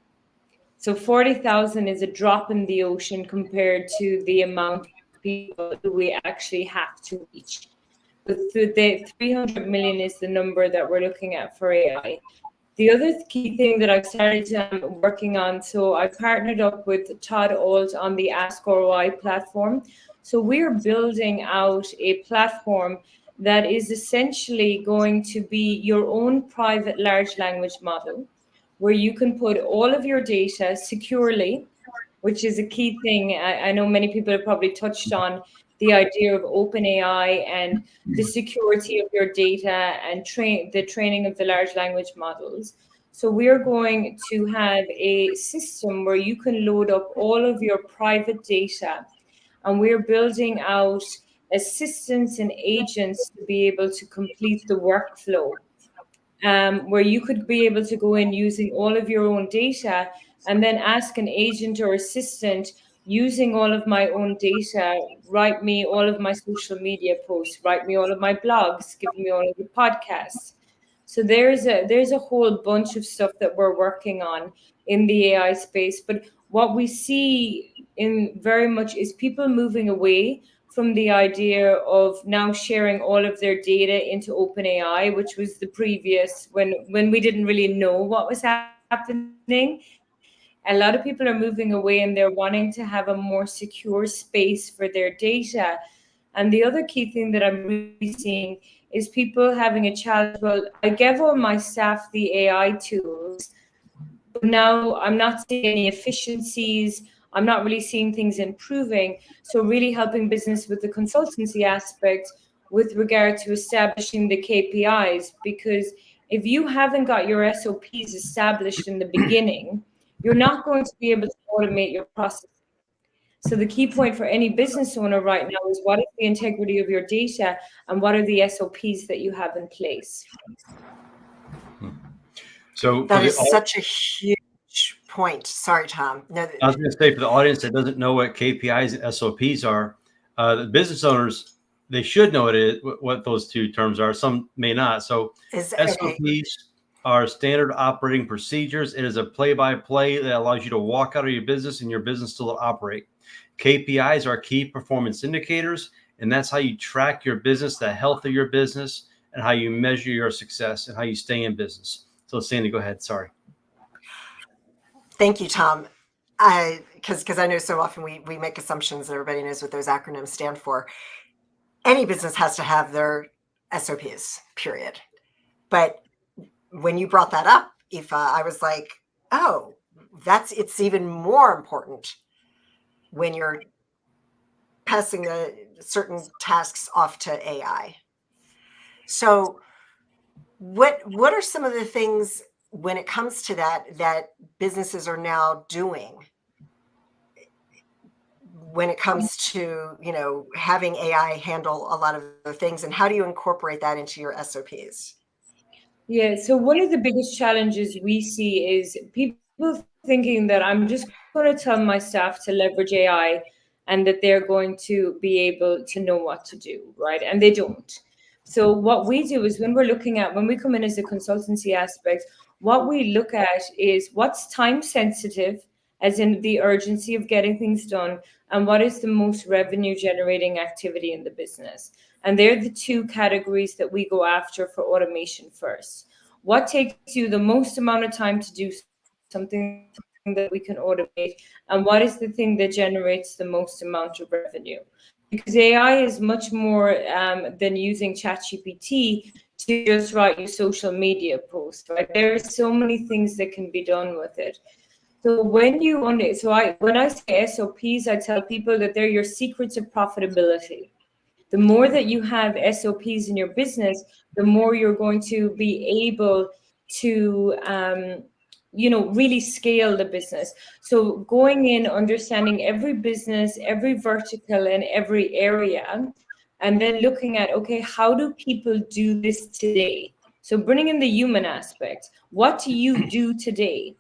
So 40,000 is a drop in the ocean compared to the amount of people who we actually have to reach. But the 300 million is the number that we're looking at for AI. The other key thing that I've started working on, so I partnered up with Todd Alt on the Ask ROI platform. So we're building out a platform that is essentially going to be your own private large language model, where you can put all of your data securely, which is a key thing. I know many people have probably touched on the idea of OpenAI and the security of your data and the training of the large language models. So we're going to have a system where you can load up all of your private data, and we're building out assistants and agents to be able to complete the workflow, where you could be able to go in using all of your own data and then ask an agent or assistant, using all of my own data, write me all of my social media posts, write me all of my blogs, give me all of the podcasts. So there's a whole bunch of stuff that we're working on in the AI space. But what we see in very much is people moving away from the idea of now sharing all of their data into OpenAI, which was the previous, when we didn't really know what was happening. A lot of people are moving away and they're wanting to have a more secure space for their data. And the other key thing that I'm really seeing is people having a challenge. Well, I gave all my staff the AI tools, but now I'm not seeing any efficiencies. I'm not really seeing things improving. So really helping business with the consultancy aspect with regard to establishing the KPIs, because if you haven't got your SOPs established in the beginning, you're not going to be able to automate your process. So the key point for any business owner right now is, what is the integrity of your data and what are the SOPs that you have in place? So that is such a huge point. Sorry, Tom. No, I was going to say, for the audience that doesn't know what KPIs and SOPs are, the business owners, they should know what those two terms are. Some may not. So SOPs are standard operating procedures. It is a play-by-play that allows you to walk out of your business and your business still operate. KPIs are key performance indicators, and that's how you track your business, the health of your business, and how you measure your success and how you stay in business. So Sandy, go ahead. Sorry. Thank you, Tom. Because I know so often we make assumptions that everybody knows what those acronyms stand for. Any business has to have their SOPs, period. But when you brought that up, Aoife, I was like, oh, it's even more important when you're passing the certain tasks off to AI. So what are some of the things when it comes to that businesses are now doing when it comes to, having AI handle a lot of the things, and how do you incorporate that into your SOPs? Yeah, so one of the biggest challenges we see is people thinking that I'm just going to tell my staff to leverage AI and that they're going to be able to know what to do, right? And they don't. So what we do is when we come in as a consultancy aspect, what we look at is what's time sensitive, as in the urgency of getting things done, and what is the most revenue generating activity in the business. And they're the two categories that we go after for automation first. What takes you the most amount of time to do something that we can automate, and what is the thing that generates the most amount of revenue? Because AI is much more than using ChatGPT to just write your social media post, right? There are so many things that can be done with it. So when I say SOPs, I tell people that they're your secrets of profitability. The more that you have SOPs in your business, the more you're going to be able to, really scale the business. So going in, understanding every business, every vertical, and every area, and then looking at, okay, how do people do this today? So bringing in the human aspect. What do you do today?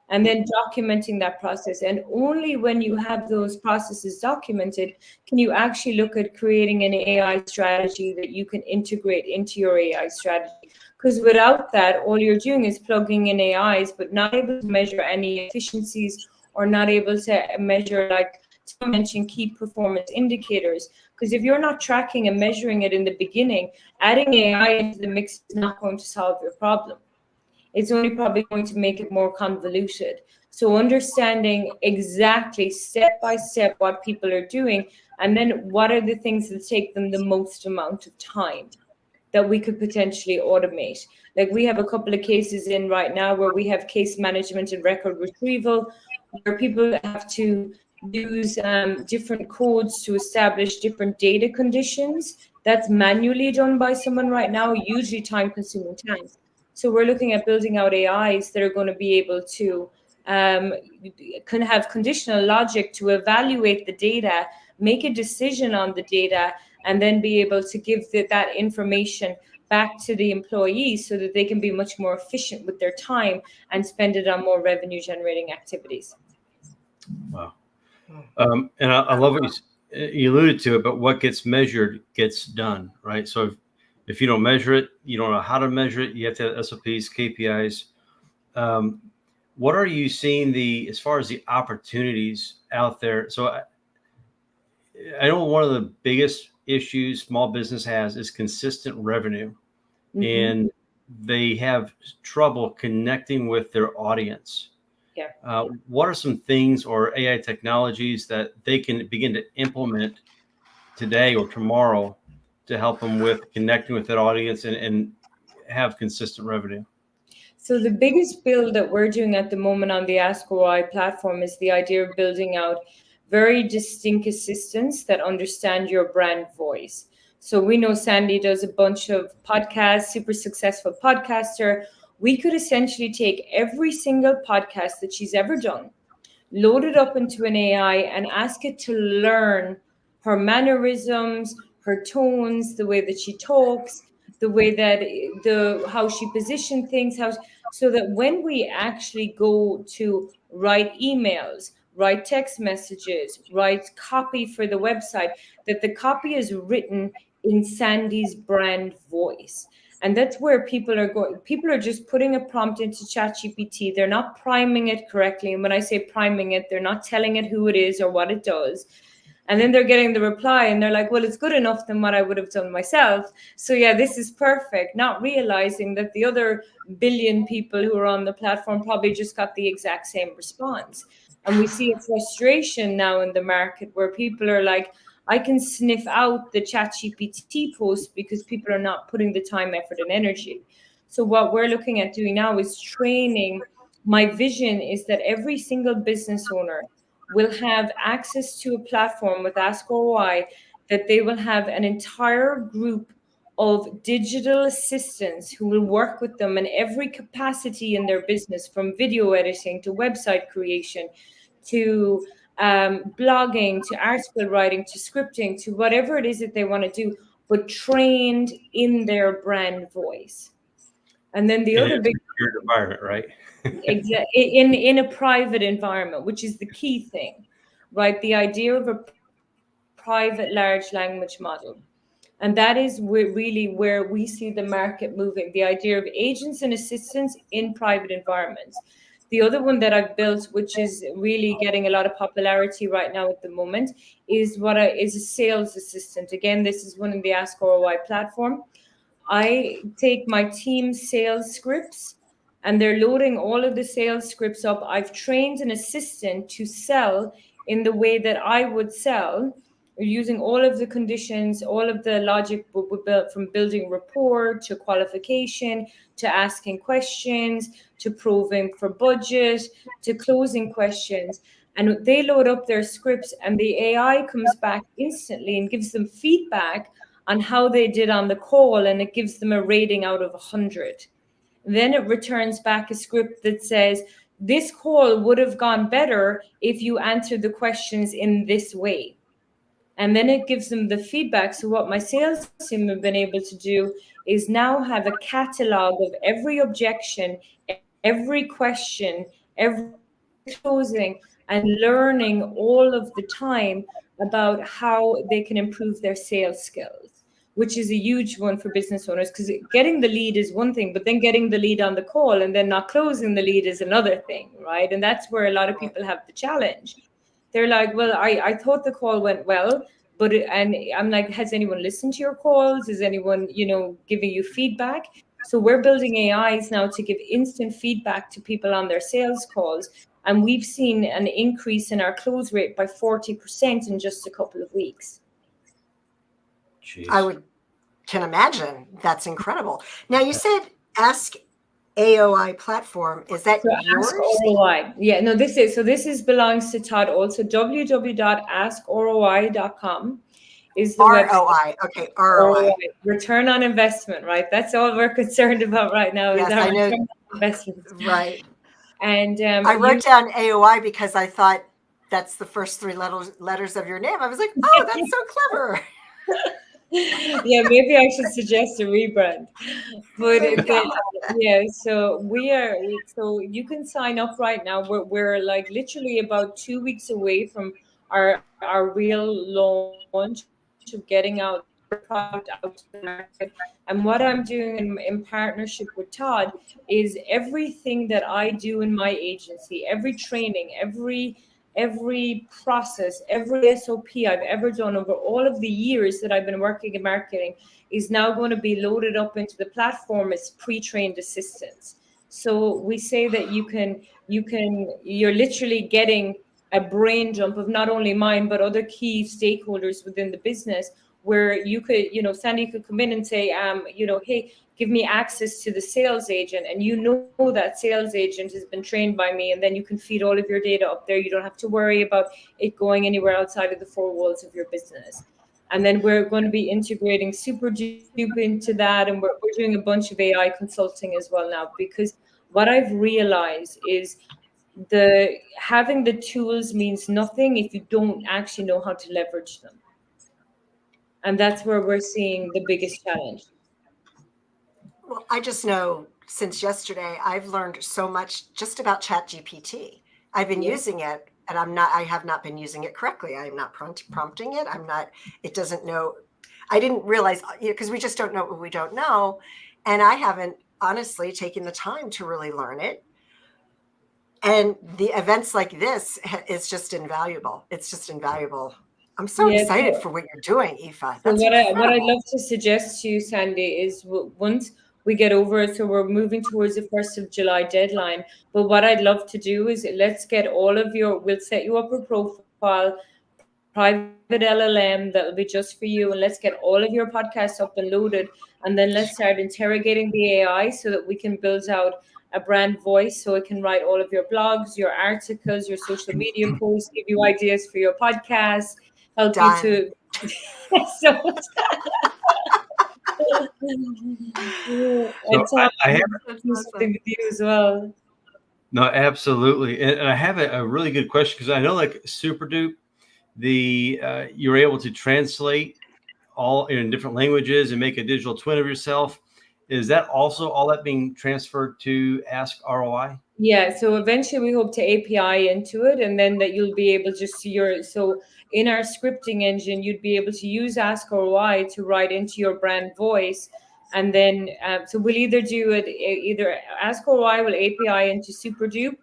And then documenting that process. And only when you have those processes documented can you actually look at creating an AI strategy that you can integrate into your AI strategy. Because without that, all you're doing is plugging in AIs, but not able to measure any efficiencies, or not able to measure, like Tom mentioned, key performance indicators. Because if you're not tracking and measuring it in the beginning, adding AI into the mix is not going to solve your problem. It's only probably going to make it more convoluted. So understanding exactly step by step what people are doing, and then what are the things that take them the most amount of time that we could potentially automate. Like we have a couple of cases in right now where we have case management and record retrieval, where people have to use different codes to establish different data conditions. That's manually done by someone right now, usually time-consuming times. So we're looking at building out AIs that are going to be able to can have conditional logic to evaluate the data, make a decision on the data, and then be able to give that information back to the employees so that they can be much more efficient with their time and spend it on more revenue-generating activities. Wow. And I love what you alluded to it, but what gets measured gets done, right? So if you don't measure it, you don't know how to measure it. You have to have SOPs, KPIs. What are you seeing as far as the opportunities out there? So I know one of the biggest issues small business has is consistent revenue, and they have trouble connecting with their audience. Yeah. What are some things or AI technologies that they can begin to implement today or tomorrow to help them with connecting with that audience and have consistent revenue? So the biggest build that we're doing at the moment on the Ask ROI platform is the idea of building out very distinct assistants that understand your brand voice. So we know Sandy does a bunch of podcasts, super successful podcaster. We could essentially take every single podcast that she's ever done, load it up into an AI, and ask it to learn her mannerisms, her tones, the way that she talks, the way that how she positions things, so that when we actually go to write emails, write text messages, write copy for the website, that the copy is written in Sandy's brand voice. And that's where people are going. People are just putting a prompt into ChatGPT. They're not priming it correctly. And when I say priming it, they're not telling it who it is or what it does. And then they're getting the reply and they're like, well, it's good enough than what I would have done myself. So yeah, this is perfect. Not realizing that the other billion people who are on the platform probably just got the exact same response. And we see a frustration now in the market where people are like, I can sniff out the ChatGPT post because people are not putting the time, effort, and energy. So what we're looking at doing now is training. My vision is that every single business owner will have access to a platform with Ask ROI, that they will have an entire group of digital assistants who will work with them in every capacity in their business, from video editing to website creation to blogging to article writing to scripting to whatever it is that they want to do, but trained in their brand voice. And then the other big environment, right? Exactly, in a private environment, which is the key thing, right? The idea of a private large language model. And that is really where we see the market moving, the idea of agents and assistants in private environments. The other one that I've built, which is really getting a lot of popularity right now at the moment, is is a sales assistant. Again, this is one in the Ask ROI platform. I take my team's sales scripts and they're loading all of the sales scripts up. I've trained an assistant to sell in the way that I would sell, using all of the conditions, all of the logic we built, from building rapport to qualification, to asking questions, to proving for budget, to closing questions. And they load up their scripts and the AI comes back instantly and gives them feedback on how they did on the call, and it gives them a rating out of 100. Then it returns back a script that says, this call would have gone better if you answered the questions in this way. and then it gives them the feedback. So what my sales team have been able to do is now have a catalog of every objection, every question, every closing, and learning all of the time about how they can improve their sales skills, which is a huge one for business owners, because getting the lead is one thing, but then getting the lead on the call and then not closing the lead is another thing, right? And that's where a lot of people have the challenge. They're like, well, I thought the call went well, but and I'm like, has anyone listened to your calls? Is anyone, giving you feedback? So we're building AIs now to give instant feedback to people on their sales calls. And we've seen an increase in our close rate by 40% in just a couple of weeks. Jeez. Can imagine. That's incredible. Now you said Ask AOI platform. Is that yours? Ask ROI. Yeah, no, this is belongs to Todd also. www.askroi.com is the ROI. website. Okay, ROI. Return on investment, right? That's all we're concerned about right now. Yes, is our I know. return on investment. Right. And I wrote down AOI because I thought that's the first three letters of your name. I was like, oh, that's so clever. Yeah, maybe I should suggest a rebrand. But so you can sign up right now. We're like literally about 2 weeks away from our real launch of getting out the product out to the market. And what I'm doing in partnership with Todd is everything that I do in my agency, every training, every process, every SOP I've ever done over all of the years that I've been working in marketing is now going to be loaded up into the platform as pre-trained assistants. So we say that you're literally getting a brain jump of not only mine, but other key stakeholders within the business, where you could, Sandy could come in and say, hey, give me access to the sales agent, and that sales agent has been trained by me, and then you can feed all of your data up there. You don't have to worry about it going anywhere outside of the four walls of your business. And then we're going to be integrating SuperDupe into that, and we're doing a bunch of AI consulting as well now, because what I've realized is having the tools means nothing if you don't actually know how to leverage them. And that's where we're seeing the biggest challenge. Well, I just know since yesterday, I've learned so much just about ChatGPT. I've been using it, and I have not been using it correctly. I'm not prompting it. It doesn't know. I didn't realize, because we just don't know what we don't know. And I haven't honestly taken the time to really learn it. And the events like this is just invaluable. It's just invaluable. I'm so excited for what you're doing, Aoife. So what I'd love to suggest to you, Sandy, is once we get over it, so we're moving towards the 1st of July deadline. But what I'd love to do is let's get we'll set you up a profile, private LLM that'll be just for you, and let's get all of your podcasts up and loaded, and then let's start interrogating the AI so that we can build out a brand voice, so it can write all of your blogs, your articles, your social media posts, give you ideas for your podcast, help you to I have something with you as well. No, absolutely. And I have a really good question, because I know like SuperDupe, you're able to translate all in different languages and make a digital twin of yourself. Is that also all that being transferred to Ask ROI? Yeah, so eventually we hope to API into it, and then that you'll be able to see so in our scripting engine, you'd be able to use Ask ROI to write into your brand voice. And then, so we'll either do it, either Ask ROI will API into SuperDupe,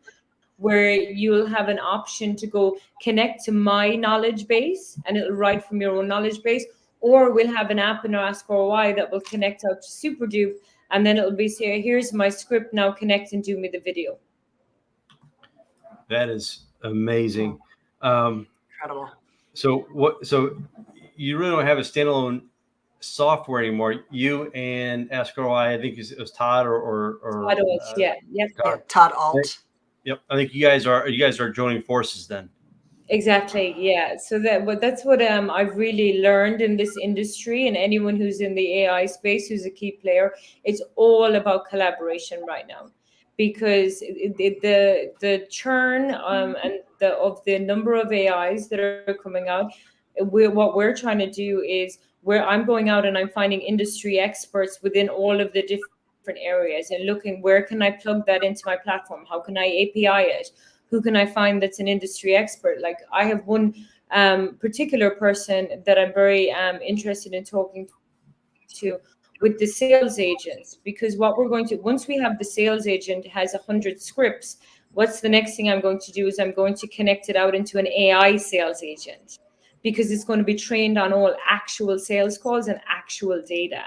where you'll have an option to go connect to my knowledge base, and it'll write from your own knowledge base, or we'll have an app in Ask ROI that will connect out to SuperDupe, and then it'll be say, here's my script, now connect and do me the video. That is amazing. Incredible. So you really don't have a standalone software anymore. You and Ask ROI, I think it was Todd or Todd Alt, Todd Alt. Yep. I think you guys are joining forces then. Exactly. Yeah. So that's what I've really learned in this industry, and anyone who's in the AI space who's a key player, it's all about collaboration right now, because the churn of the number of AIs that are coming out, what we're trying to do is where I'm going out and I'm finding industry experts within all of the different areas and looking where can I plug that into my platform? How can I API it? Who can I find that's an industry expert? Like I have one particular person that I'm very interested in talking to with the sales agents, because what we're going to, once we have the sales agent has 100 scripts, what's the next thing I'm going to do is I'm going to connect it out into an AI sales agent, because it's going to be trained on all actual sales calls and actual data.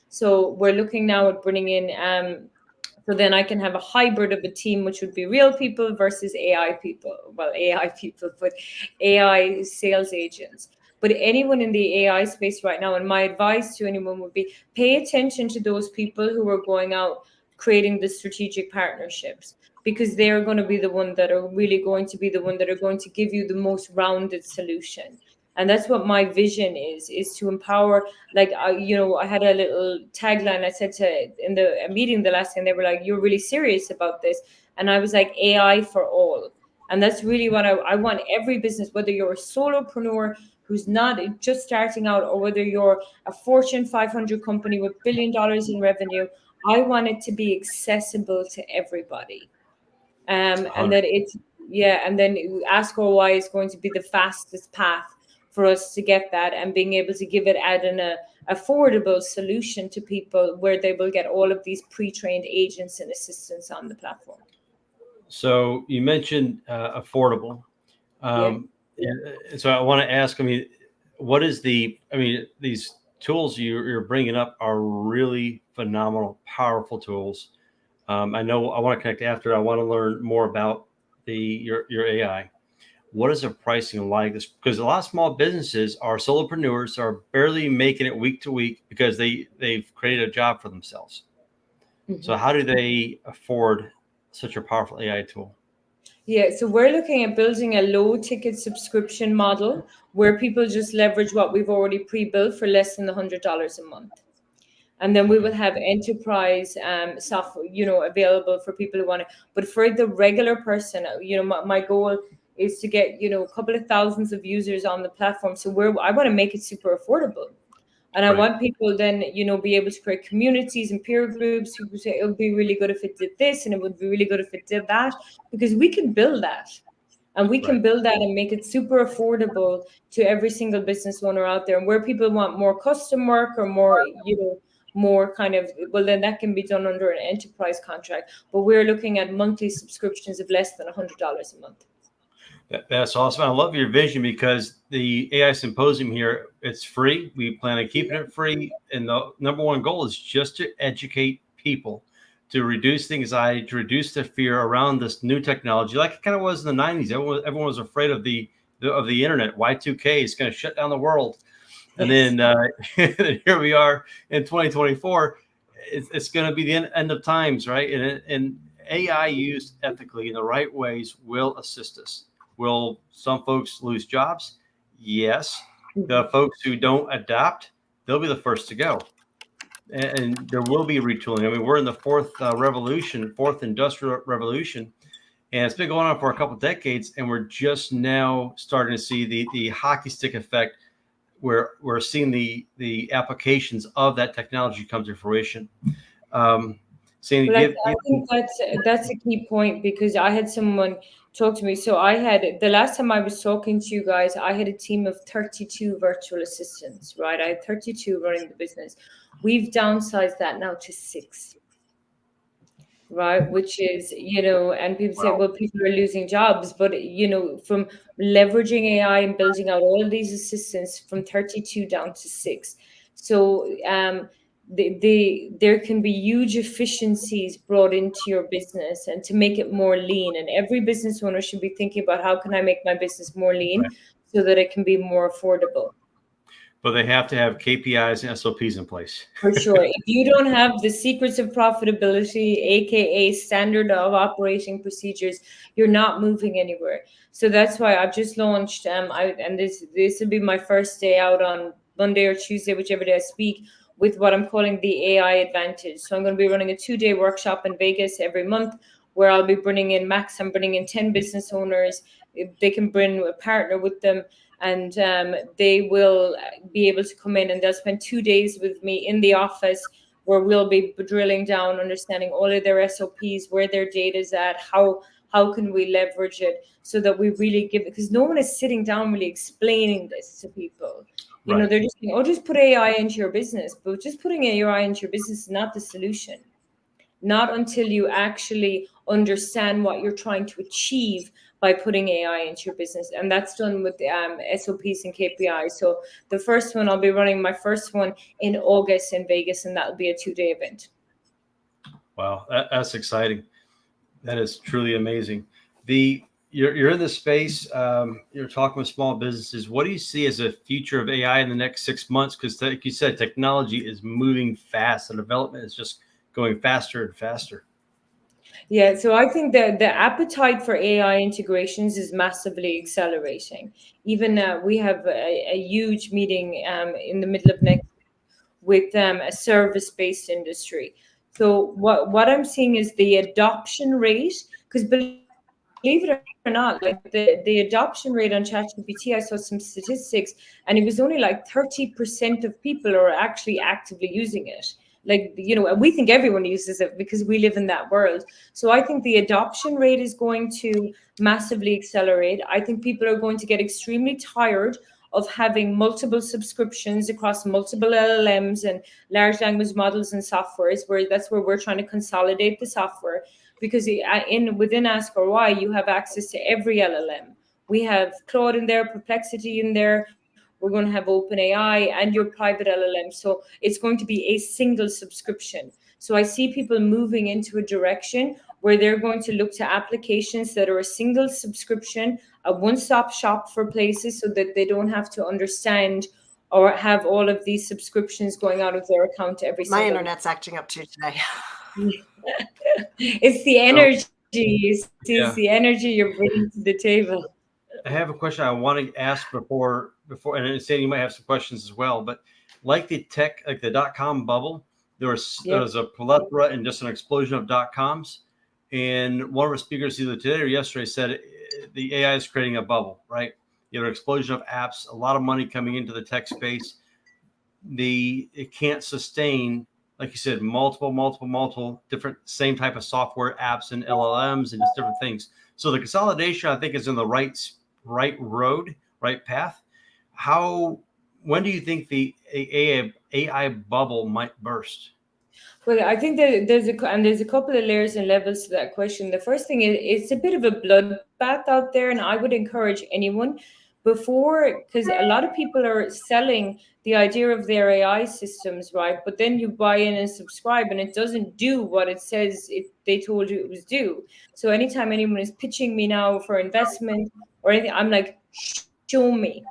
So we're looking now at bringing in so then I can have a hybrid of a team, which would be real people versus AI people. Well, AI people, but AI sales agents. But anyone in the AI space right now, and my advice to anyone would be pay attention to those people who are going out creating the strategic partnerships, because they are going to be the one that are really going to be the one that are going to give you the most rounded solution. And that's what my vision is to empower. Like, I had a little tagline I said in the meeting the last time. They were like, you're really serious about this. And I was like, AI for all. And that's really what I want every business, whether you're a solopreneur who's not just starting out, or whether you're a Fortune 500 company with $1 billion in revenue, I want it to be accessible to everybody. And that it's, and then Ask ROI is going to be the fastest path for us to get that, and being able to give it at an affordable solution to people where they will get all of these pre-trained agents and assistants on the platform. So you mentioned affordable. So I want to ask, what is these tools you're bringing up are really phenomenal, powerful tools. I know I want to connect after. I want to learn more about your AI. What is the pricing like? This, because a lot of small businesses are solopreneurs, are barely making it week to week because they've created a job for themselves. Mm-hmm. So how do they afford such a powerful AI tool? Yeah, so we're looking at building a low ticket subscription model where people just leverage what we've already pre-built for less than $100 a month. And then we will have enterprise software, available for people who want it. But for the regular person, my goal is to get, a couple of thousands of users on the platform. So I want to make it super affordable. And I want people then, be able to create communities and peer groups. People say it would be really good if it did this, and it would be really good if it did that, because we can build that. And we can build that and make it super affordable to every single business owner out there. And where people want more custom work or more, more kind of, well, then that can be done under an enterprise contract. But we're looking at monthly subscriptions of less than $100 a month. That's awesome. I love your vision, because the AI symposium here, it's free. We plan on keeping it free. And the number one goal is just to educate people, to reduce the anxiety, to reduce the fear around this new technology, like it kind of was in the 90s. Everyone was afraid of the internet. Y2K is going to shut down the world. And then here we are in 2024. It's going to be the end of times, right? And AI used ethically in the right ways will assist us. Will some folks lose jobs? Yes. The folks who don't adapt, they'll be the first to go. And there will be retooling. We're in the fourth industrial revolution, and it's been going on for a couple of decades. And we're just now starting to see the hockey stick effect, where we're seeing the applications of that technology come to fruition. Sandy, I think that's a key point, because I had someone talk to me. So the last time I was talking to you guys, I had a team of 32 virtual assistants, right? I had 32 running the business. We've downsized that now to 6, right? Which is, and people say, well, people are losing jobs, but, from leveraging AI and building out all of these assistants from 32 down to 6. So, there can be huge efficiencies brought into your business, and to make it more lean. And every business owner should be thinking about, how can I make my business more lean so that it can be more affordable? But they have to have KPIs and SOPs in place. For sure. If you don't have the secrets of profitability, aka standard of operating procedures, you're not moving anywhere. So that's why I've just launched, and this will be my first day out on Monday or Tuesday, whichever day I speak, with what I'm calling the AI Advantage. So I'm going to be running a 2-day workshop in Vegas every month, where I'll be bringing in 10 business owners. They can bring a partner with them. and they will be able to come in and they'll spend 2 days with me in the office, where we'll be drilling down, understanding all of their SOPs, where their data is at, how can we leverage it, so that we really give it, because no one is sitting down really explaining this to people. You know, Right. they're just saying, oh, just put AI into your business. But just putting AI into your business is not the solution. Not until you actually understand what you're trying to achieve by putting AI into your business. And that's done with SOPs and KPIs. So the first one, I'll be running my first one in August in Vegas, and that'll be a 2-day event. Wow, that's exciting. That is truly amazing. You're in the space. You're talking with small businesses. What do you see as a future of AI in the next 6 months? Because, like you said, technology is moving fast. The development is just going faster and faster. Yeah, so I think that the appetite for AI integrations is massively accelerating. Even we have a huge meeting in the middle of next with a service-based industry. So what I'm seeing is the adoption rate, because believe it or not, like the adoption rate on ChatGPT, I saw some statistics, and it was only like 30% of people are actually actively using it. Like, you know, we think everyone uses it because we live in that world. So I think the adoption rate is going to massively accelerate. I think people are going to get extremely tired of having multiple subscriptions across multiple LLMs and large language models and softwares, where that's where we're trying to consolidate the software. Because within Ask or Why, you have access to every LLM. We have Claude in there, Perplexity in there. We're going to have OpenAI and your private LLM. So it's going to be a single subscription. So I see people moving into a direction where they're going to look to applications that are a single subscription, a one-stop shop for places, so that they don't have to understand or have all of these subscriptions going out of their account every My single internet's acting up too today. It's the energy. It's Yeah. the energy you're bringing to the table. I have a question I want to ask before, and Sandy, you might have some questions as well. But like the .com bubble, there was a plethora and just an explosion of .coms. And one of our speakers either today or yesterday said the AI is creating a bubble, right? You have an explosion of apps, a lot of money coming into the tech space. It can't sustain, like you said, multiple different same type of software apps and LLMs and just different things. So the consolidation, I think, is in the right road, right path. When do you think the AI bubble might burst? Well, I think that there's a couple of layers and levels to that question. The first thing is, it's a bit of a bloodbath out there, and I would encourage anyone because a lot of people are selling the idea of their AI systems, right? But then you buy in and subscribe, and it doesn't do what it says they told you it was due. So anytime anyone is pitching me now for investment or anything, I'm like, show me.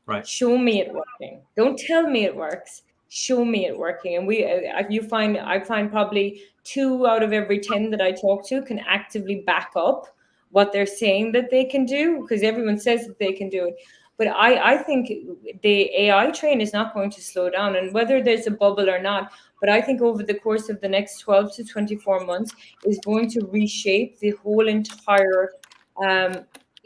Right. Show me it working. Don't tell me it works. Show me it working. And I find probably 2 out of every 10 that I talk to can actively back up what they're saying that they can do, because everyone says that they can do it. But I think the AI train is not going to slow down, and whether there's a bubble or not, but I think over the course of the next 12 to 24 months is going to reshape the whole entire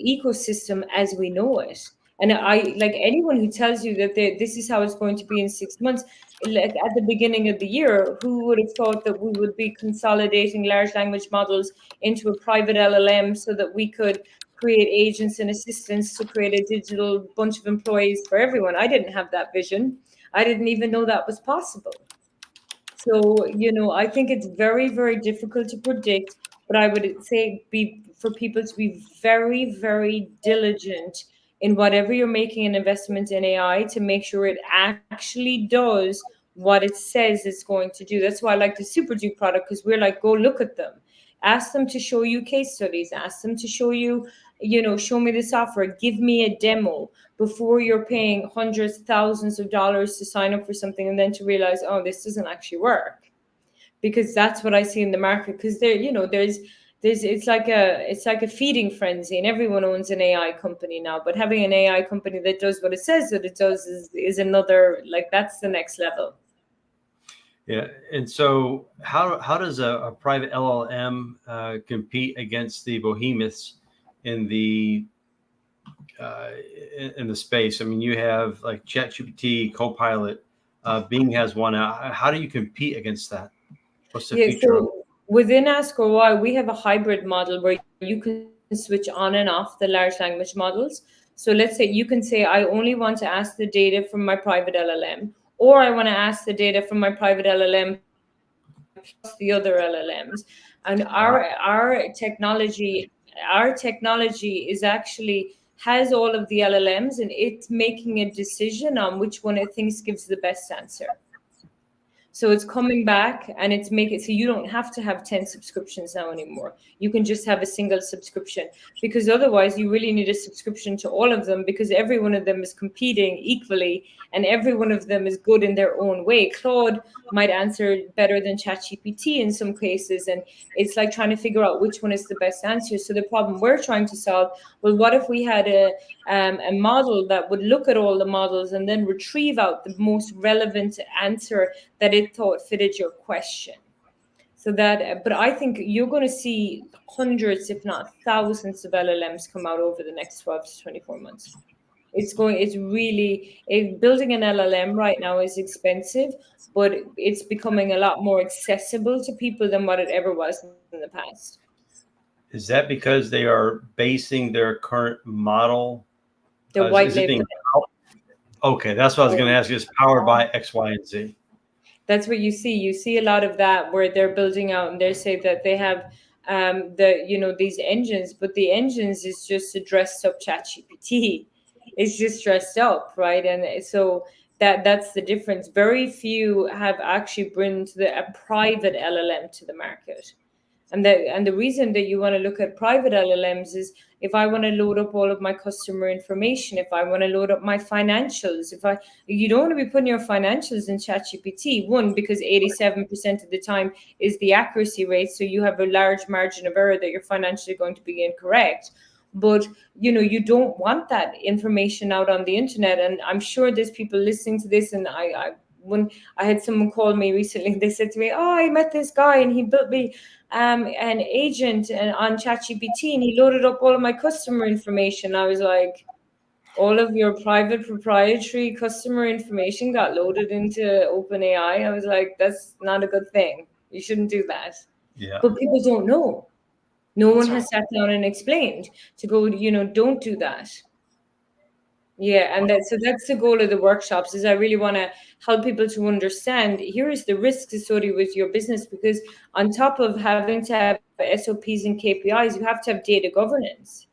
ecosystem as we know it. And I like anyone who tells you that this is how it's going to be in 6 months. Like at the beginning of the year, who would have thought that we would be consolidating large language models into a private LLM so that we could create agents and assistants to create a digital bunch of employees for everyone? I didn't have that vision. I didn't even know that was possible. So, I think it's very, very difficult to predict, but I would say for people to be very, very diligent in whatever you're making an investment in AI to make sure it actually does what it says it's going to do. That's why I like the Super Duke product, because we're like, go look at them. Ask them to show you case studies. Ask them to show you, show me the software. Give me a demo before you're paying hundreds, thousands of dollars to sign up for something and then to realize, oh, this doesn't actually work. Because that's what I see in the market. Because it's like a feeding frenzy, and everyone owns an AI company now. But having an AI company that does what it says that it does is another, like, that's the next level. Yeah, and so how does a private LLM compete against the behemoths in the in the space. I mean, you have like ChatGPT, Copilot, Bing has one. How do you compete against that? What's the future of it? So within Ask or Why, we have a hybrid model where you can switch on and off the large language models. So let's say you can say, I only want to ask the data from my private LLM, or I want to ask the data from my private LLM plus the other LLMs. And our technology is actually has all of the LLMs, and it's making a decision on which one it thinks gives the best answer. So it's coming back and it's making it so you don't have to have 10 subscriptions now anymore. You can just have a single subscription, because otherwise you really need a subscription to all of them, because every one of them is competing equally and every one of them is good in their own way. Claude might answer better than ChatGPT in some cases, and it's like trying to figure out which one is the best answer. So the problem we're trying to solve, well, what if we had a model that would look at all the models and then retrieve out the most relevant answer that it thought fitted your question? So that, but I think you're going to see hundreds, if not thousands, of LLMs come out over the next 12 to 24 months. Building an LLM right now is expensive, but it's becoming a lot more accessible to people than what it ever was in the past. Is that because they are basing their current model? They're white labeling. Okay, that's what I was going to ask you. Is powered by X, Y, and Z? That's what you see. You see a lot of that where they're building out and they say that they have these engines, but the engines is just a dressed up ChatGPT. It's just dressed up, right? And so that's the difference. Very few have actually brought a private LLM to the market. And the reason that you want to look at private LLMs is if I want to load up all of my customer information, if I want to load up my financials, you don't want to be putting your financials in ChatGPT, one, because 87% of the time is the accuracy rate. So you have a large margin of error that you're financially going to be incorrect. But, you don't want that information out on the internet. And I'm sure there's people listening to this, and when I had someone call me recently, they said to me, oh, I met this guy and he built me an agent on ChatGPT and he loaded up all of my customer information. I was like, all of your private proprietary customer information got loaded into OpenAI? I was like, that's not a good thing. You shouldn't do that. Yeah. But people don't know. No one has sat down and explained to go, don't do that. Yeah, and that's the goal of the workshops, is I really want to help people to understand here is the risks associated with your business, because on top of having to have SOPs and KPIs, you have to have data governance.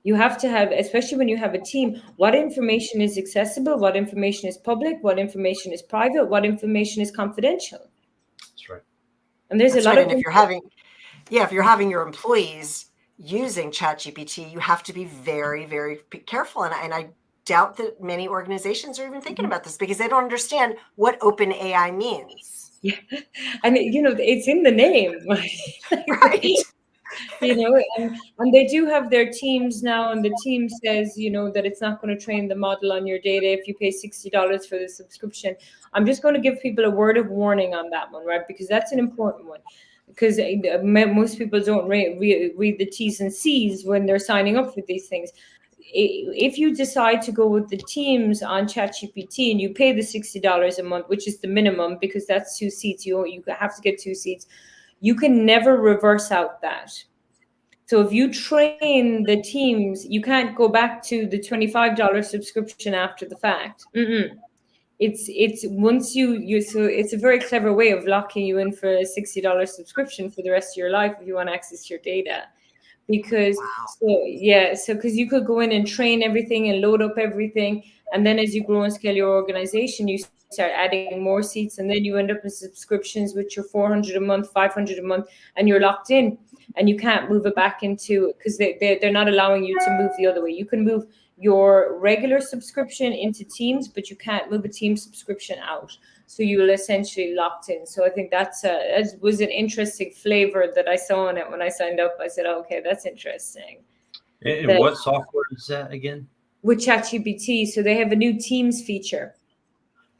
You have to have, especially when you have a team, what information is accessible, what information is public, what information is private, what information is confidential. That's right. And there's a lot of, and if you're having your employees using ChatGPT, you have to be very, very careful. And I doubt that many organizations are even thinking about this because they don't understand what OpenAI means. Yeah, and it's in the name, right? And they do have their teams now, and the team says, that it's not going to train the model on your data if you pay $60 for the subscription. I'm just going to give people a word of warning on that one, right? Because that's an important one. Because most people don't read the T's and C's when they're signing up for these things. If you decide to go with the teams on ChatGPT and you pay the $60 a month, which is the minimum, because that's 2 seats, you have to get 2 seats, you can never reverse out that. So if you train the teams, you can't go back to the $25 subscription after the fact. It's once so it's a very clever way of locking you in for a $60 subscription for the rest of your life if you want access to your data. Because because you could go in and train everything and load up everything, and then as you grow and scale your organization, you start adding more seats, and then you end up in subscriptions which are $400 a month, $500 a month, and you're locked in, and you can't move it back into, because they're not allowing you to move the other way. You can move your regular subscription into Teams, but you can't move a Team subscription out. So you will essentially locked in. So I think that was an interesting flavor that I saw in it when I signed up. I said, okay, that's interesting. And what software is that again? With ChatGPT. So they have a new Teams feature.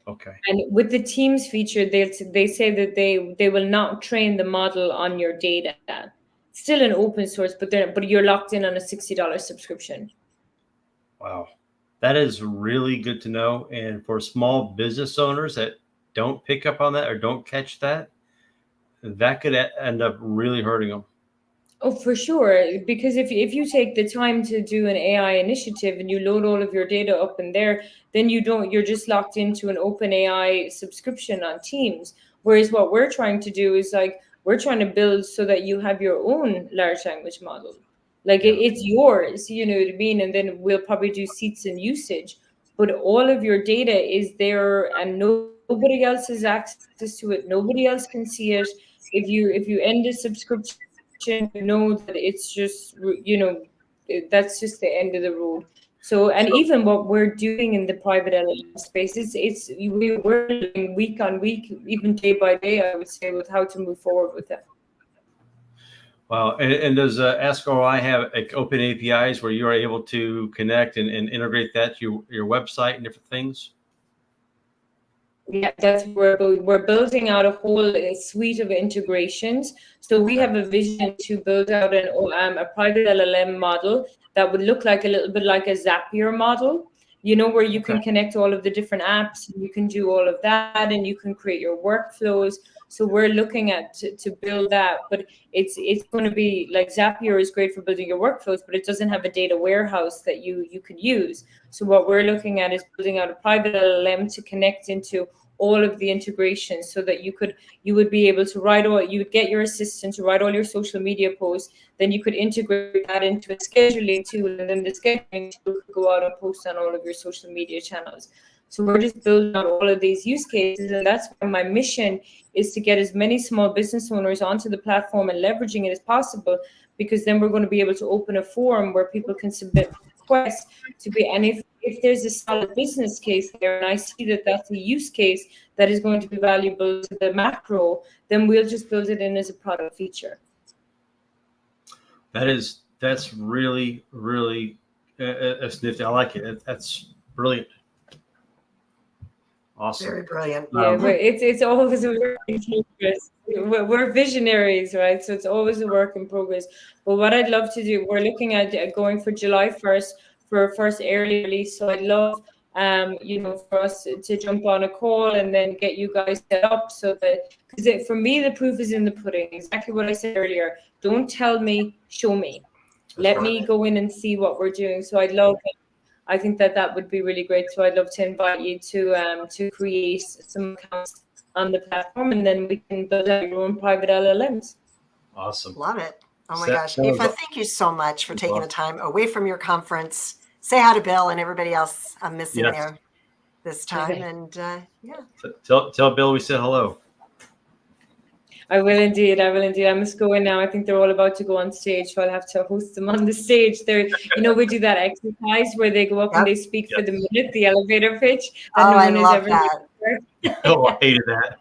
Okay. And with the Teams feature, they say that they will not train the model on your data. Still an open source, but you're locked in on a $60 subscription. Wow. That is really good to know. And for small business owners that don't pick up on that or don't catch that, that could end up really hurting them. Oh, for sure. Because if you take the time to do an AI initiative and you load all of your data up in there, then you're just locked into an open AI subscription on Teams. Whereas what we're trying to do is like we're trying to build so that you have your own large language model. Like it's yours, you know what I mean? And then we'll probably do seats and usage, but all of your data is there and nobody else has access to it. Nobody else can see it. If you end a subscription, you know that it's just that's just the end of the road. So, and even what we're doing in the private LLM space, we're doing week on week, even day by day, I would say, with how to move forward with that. Wow. And does Ask ROI have like open APIs where you are able to connect and integrate that to your website and different things? Yeah, that's where we're building out a whole suite of integrations. So we have a vision to build out a private LLM model that would look like a little bit like a Zapier model, where you can connect all of the different apps, and you can do all of that, and you can create your workflows. So we're looking at to build that, but it's going to be like Zapier is great for building your workflows, but it doesn't have a data warehouse that you could use. So what we're looking at is building out a private LLM to connect into all of the integrations so that you would be able to you would get your assistant to write all your social media posts, then you could integrate that into a scheduling tool, and then the scheduling tool could go out and post on all of your social media channels. So we're just building out all of these use cases, and that's why my mission is to get as many small business owners onto the platform and leveraging it as possible, because then we're going to be able to open a forum where people can submit requests to be, and if there's a solid business case there, and I see that that's a use case that is going to be valuable to the macro, then we'll just build it in as a product feature. That's really, really nifty. I like it. That's brilliant. Awesome. Very brilliant. Yeah, but it's always a work in progress. We're visionaries, right? So it's always a work in progress. But what I'd love to do, we're looking at going for July 1st for our first early release. So I'd love, for us to jump on a call and then get you guys set up so that, because for me, the proof is in the pudding. Exactly what I said earlier. Don't tell me, show me. Let me go in and see what we're doing. So I think that would be really great. So I'd love to invite you to create some accounts on the platform, and then we can build out your own private LLMs. Awesome. Love it. Oh my gosh. Aoife, thank you so much for taking the time away from your conference. Say hi to Bill and everybody else I'm missing there this time. And Tell Bill we said hello. I will indeed. I must go in now. I think they're all about to go on stage, so I'll have to host them on the stage. We do that exercise where they go up and they speak for the minute, the elevator pitch. That I love that. Oh, I hated that.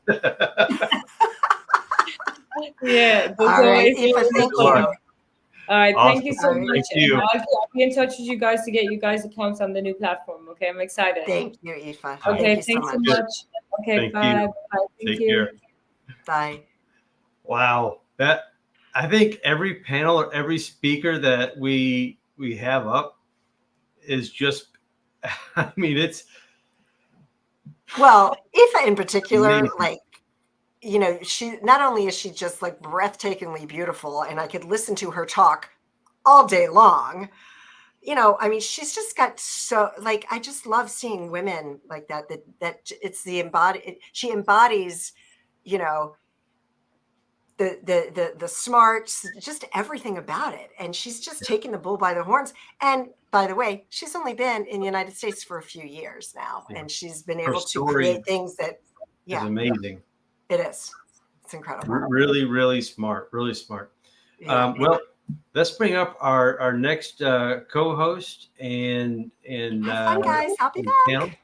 Yeah. All right, Aoife, thank you. All right, awesome. thank you so much. Thank you. I'll be in touch with you guys to get you guys accounts on the new platform. Okay, I'm excited. Thank you, Aoife. Okay, thank you thanks so much. Okay, thank bye. you. Bye. Thank you. Care. Bye. Wow, I think every panel or every speaker that we have up is just, I mean, it's. Well, Aoife in particular, like, she not only is she just like breathtakingly beautiful, and I could listen to her talk all day long. I mean, she's just got I just love seeing women like that it's she embodies, the smarts, just everything about it. And she's just taking the bull by the horns. And by the way, she's only been in the United States for a few years now, and she's been able to create things that, is amazing. It is. It's incredible. Really, really smart. Really smart. Yeah. Well, let's bring up our next co-host and fun, guys. I'll be back.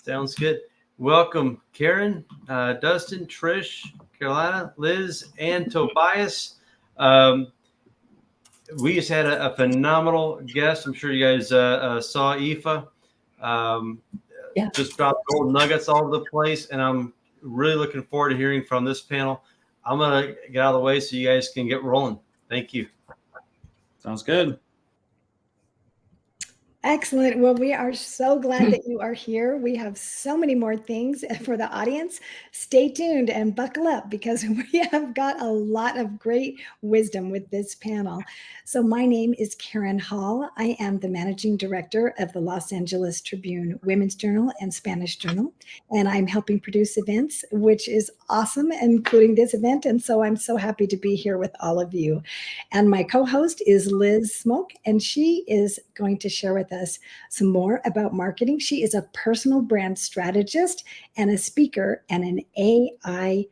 Sounds good. Welcome, Karen, Dustin, Trish, Carolina, Liz, and Tobias. We just had a phenomenal guest. I'm sure you guys saw Aoife. Just dropped gold nuggets all over the place, and I'm really looking forward to hearing from this panel. I'm going to get out of the way so you guys can get rolling. Thank you. Sounds good. Excellent. Well, we are so glad that you are here. We have so many more things for the audience. Stay tuned and buckle up because we have got a lot of great wisdom with this panel. So my name is Karen Hall. I am the managing director of the Los Angeles Tribune Women's Journal and Spanish Journal, and I'm helping produce events, which is awesome, including this event. And so I'm so happy to be here with all of you. And my co-host is Liz Smoke, and she is going to share with us some more about marketing. She is a personal brand strategist and a speaker and an AI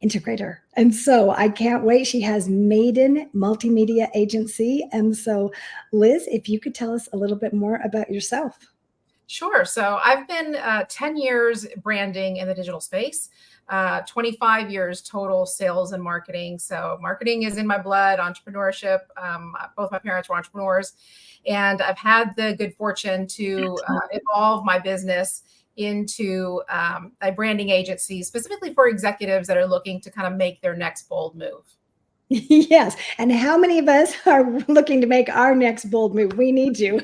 integrator. And so I can't wait. She has Maiden Multimedia Agency. And so Liz, if you could tell us a little bit more about yourself. Sure. So I've been 10 years branding in the digital space, 25 years total sales and marketing. So marketing is in my blood, entrepreneurship. Both my parents were entrepreneurs. And I've had the good fortune to evolve my business into a branding agency, specifically for executives that are looking to kind of make their next bold move. Yes. And how many of us are looking to make our next bold move? We need you.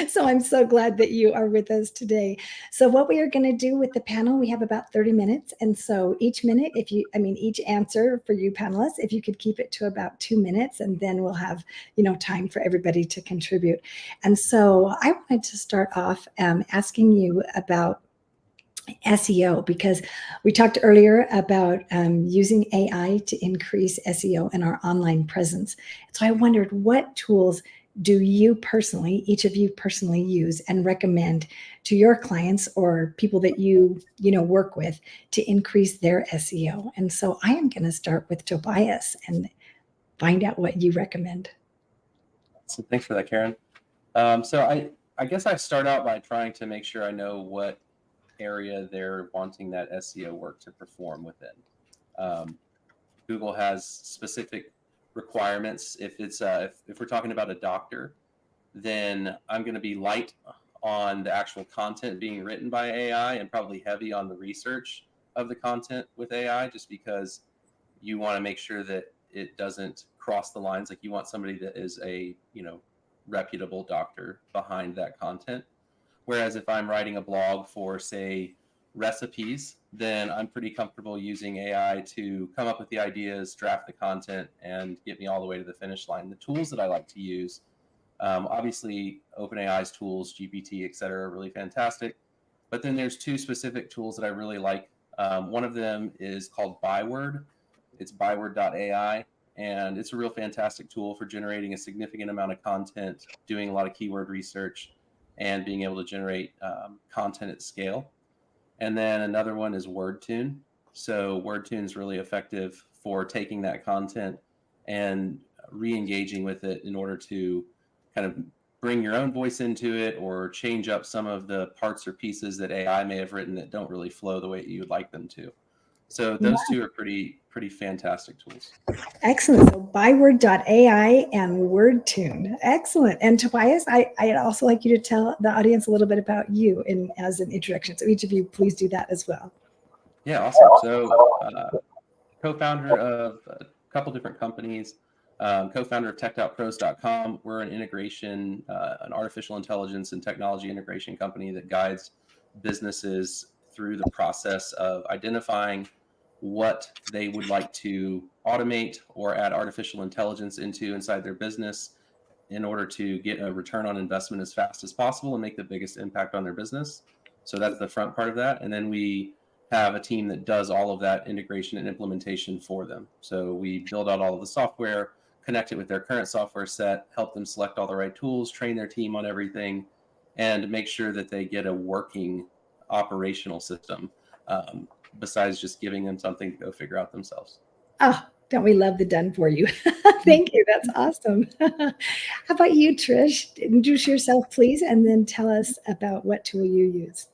So I'm so glad that you are with us today. So what we are going to do with the panel, we have about 30 minutes. And so each minute, each answer for you panelists, if you could keep it to about 2 minutes, and then we'll have, time for everybody to contribute. And so I wanted to start off asking you about SEO, because we talked earlier about using AI to increase SEO in our online presence. So I wondered, what tools do you personally, each of you personally use and recommend to your clients or people that you work with to increase their SEO? And so I am going to start with Tobias and find out what you recommend. So thanks for that, Karen. So I guess I start out by trying to make sure I know what area they're wanting that SEO work to perform within. Google has specific requirements. If it's if we're talking about a doctor, then I'm going to be light on the actual content being written by AI and probably heavy on the research of the content with AI, just because you want to make sure that it doesn't cross the lines. Like, you want somebody that is a reputable doctor behind that content. Whereas if I'm writing a blog for, say, recipes, then I'm pretty comfortable using AI to come up with the ideas, draft the content, and get me all the way to the finish line. The tools that I like to use, obviously OpenAI's tools, GPT, et cetera, are really fantastic. But then there's two specific tools that I really like. One of them is called Byword. It's byword.ai, and it's a real fantastic tool for generating a significant amount of content, doing a lot of keyword research, and being able to generate content at scale. And then another one is WordTune. So WordTune is really effective for taking that content and re-engaging with it in order to kind of bring your own voice into it, or change up some of the parts or pieces that AI may have written that don't really flow the way you would like them to. So those two are pretty fantastic tools. Excellent. So Byword.ai and WordTune. Excellent. And Tobias, I'd also like you to tell the audience a little bit about you as an introduction. So each of you, please do that as well. Yeah, awesome. So co-founder of a couple different companies, co-founder of TechOutPros.com. We're an integration, an artificial intelligence and technology integration company that guides businesses through the process of identifying what they would like to automate or add artificial intelligence into inside their business in order to get a return on investment as fast as possible and make the biggest impact on their business. So that's the front part of that. And then we have a team that does all of that integration and implementation for them. So we build out all of the software, connect it with their current software set, help them select all the right tools, train their team on everything, and make sure that they get a working operational system, besides just giving them something to go figure out themselves. Oh, don't we love the done for you? Thank you. That's awesome. How about you, Trish? Introduce yourself, please, and then tell us about what tool you use.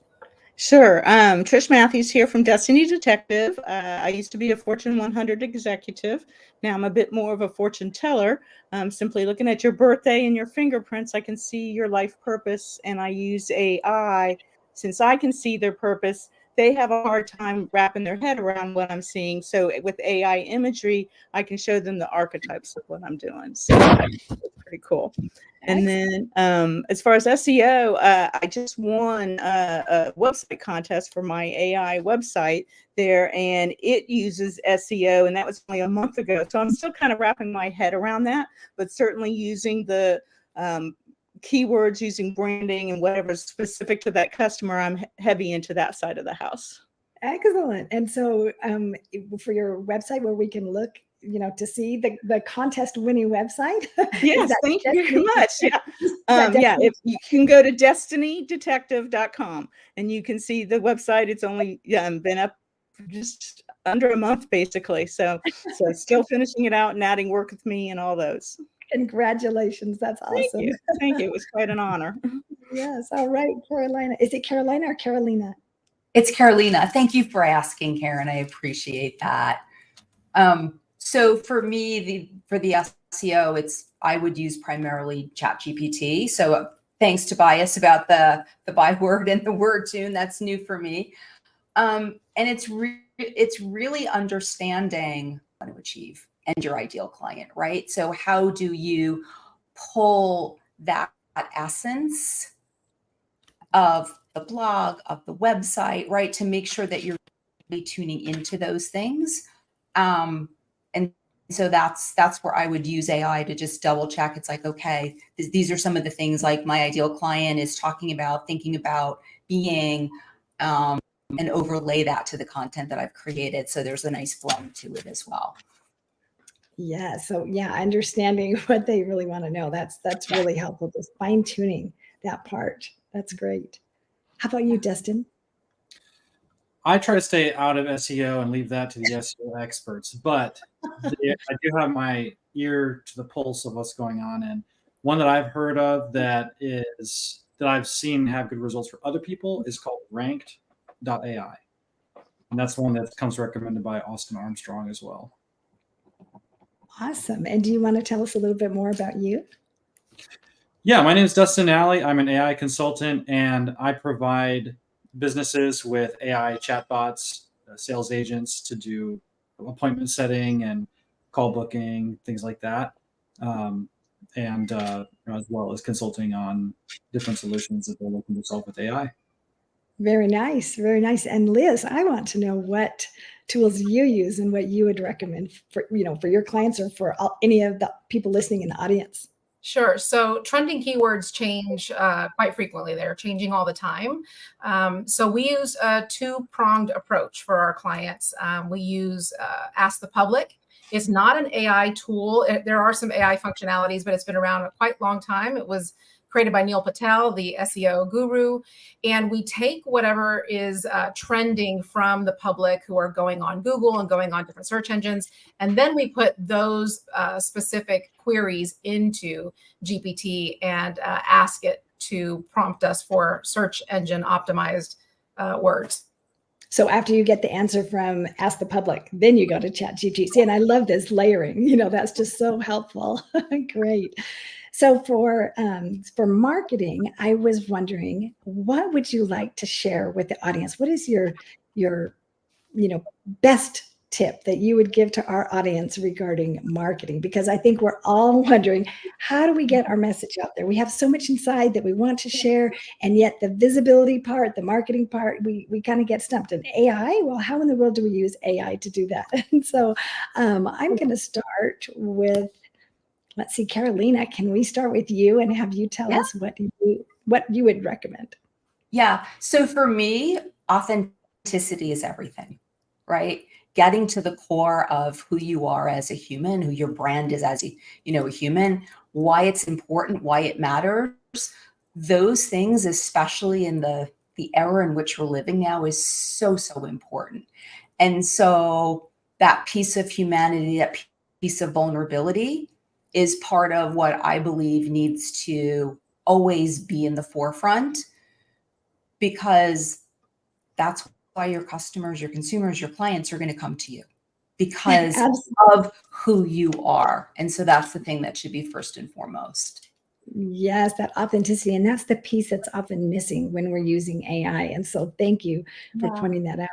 Sure. Trish Matthews here from Destiny Detective. I used to be a Fortune 100 executive. Now I'm a bit more of a fortune teller. Simply looking at your birthday and your fingerprints, I can see your life purpose, and I use AI. Since I can see their purpose, they have a hard time wrapping their head around what I'm seeing. So with AI imagery, I can show them the archetypes of what I'm doing. So it's pretty cool. And then as far as SEO, I just won a website contest for my AI website there, and it uses SEO, and that was only a month ago. So I'm still kind of wrapping my head around that, but certainly using the keywords, using branding and whatever's specific to that customer, I'm heavy into that side of the house. Excellent. And so for your website where we can look, to see the contest winning website. Yes, thank you very much. Yeah. If you can go to destinydetective.com and you can see the website. It's only been up just under a month basically. So still finishing it out and adding work with me and all those. Congratulations. That's awesome. Thank you. It was quite an honor. Yes. All right, Carolina. Is it Carolina or Carolina? It's Carolina. Thank you for asking, Karen. I appreciate that. So for me, for the SEO, I would use primarily ChatGPT. So thanks to Bias about the byword and the word tune. That's new for me. And it's really understanding what to achieve and your ideal client, right? So how do you pull that essence of the blog, of the website, right, to make sure that you're really tuning into those things. And so that's where I would use AI to just double check. It's like, okay, these are some of the things like my ideal client is talking about, thinking about, being, and overlay that to the content that I've created. So there's a nice blend to it as well. Yeah. So understanding what they really want to know. That's really helpful. Just fine tuning that part. That's great. How about you, Dustin? I try to stay out of SEO and leave that to the SEO experts, but I do have my ear to the pulse of what's going on. And one that I've heard of that I've seen have good results for other people is called ranked.ai. And that's the one that comes recommended by Austin Armstrong as well. Awesome. And do you want to tell us a little bit more about you? Yeah, my name is Dustin Alley. I'm an AI consultant, and I provide businesses with AI chatbots, sales agents to do appointment setting and call booking, things like that, and as well as consulting on different solutions that they're looking to solve with AI. Very nice, very nice. And Liz, I want to know what tools you use and what you would recommend for your clients or for any of the people listening in the audience. Sure. So trending keywords change quite frequently. They're changing all the time. So we use a two-pronged approach for our clients. We use Ask the Public. It's not an AI tool. There are some AI functionalities, but it's been around a quite long time. It was created by Neil Patel, the SEO guru. And we take whatever is trending from the public who are going on Google and going on different search engines. And then we put those specific queries into GPT and ask it to prompt us for search engine optimized words. So after you get the answer from Ask the Public, then you go to ChatGPT. And I love this layering. That's just so helpful. Great. So for marketing, I was wondering, what would you like to share with the audience? What is your best tip that you would give to our audience regarding marketing? Because I think we're all wondering, how do we get our message out there? We have so much inside that we want to share, and yet the visibility part, the marketing part, we kind of get stumped. And AI, well, how in the world do we use AI to do that? And so I'm going to start with, let's see, Carolina, can we start with you and have you tell us what you would recommend? Yeah. So for me, authenticity is everything, right? Getting to the core of who you are as a human, who your brand is as a human, why it's important, why it matters. Those things, especially in the era in which we're living now, is so, so important. And so that piece of humanity, that piece of vulnerability is part of what I believe needs to always be in the forefront, because that's why your customers, your consumers, your clients are going to come to you because of who you are. And so that's the thing that should be first and foremost. Yes, that authenticity. And that's the piece that's often missing when we're using AI. And so thank you for pointing that out.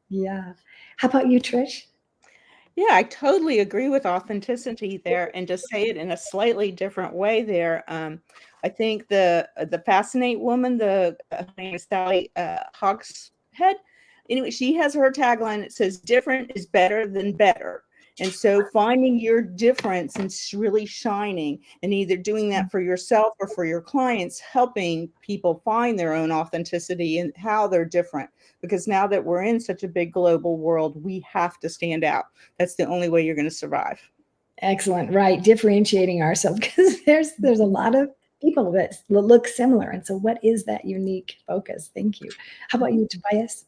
Yeah. How about you, Trish? Yeah, I totally agree with authenticity there, and to say it in a slightly different way there. I think the Fascinate woman, her name is Sally Hogshead. Anyway, she has her tagline that says "Different is better than better." And so finding your difference and really shining, and either doing that for yourself or for your clients, helping people find their own authenticity and how they're different. Because now that we're in such a big global world, we have to stand out. That's the only way you're going to survive. Excellent. Right. Differentiating ourselves, because there's a lot of people that look similar. And so what is that unique focus? Thank you. How about you, Tobias?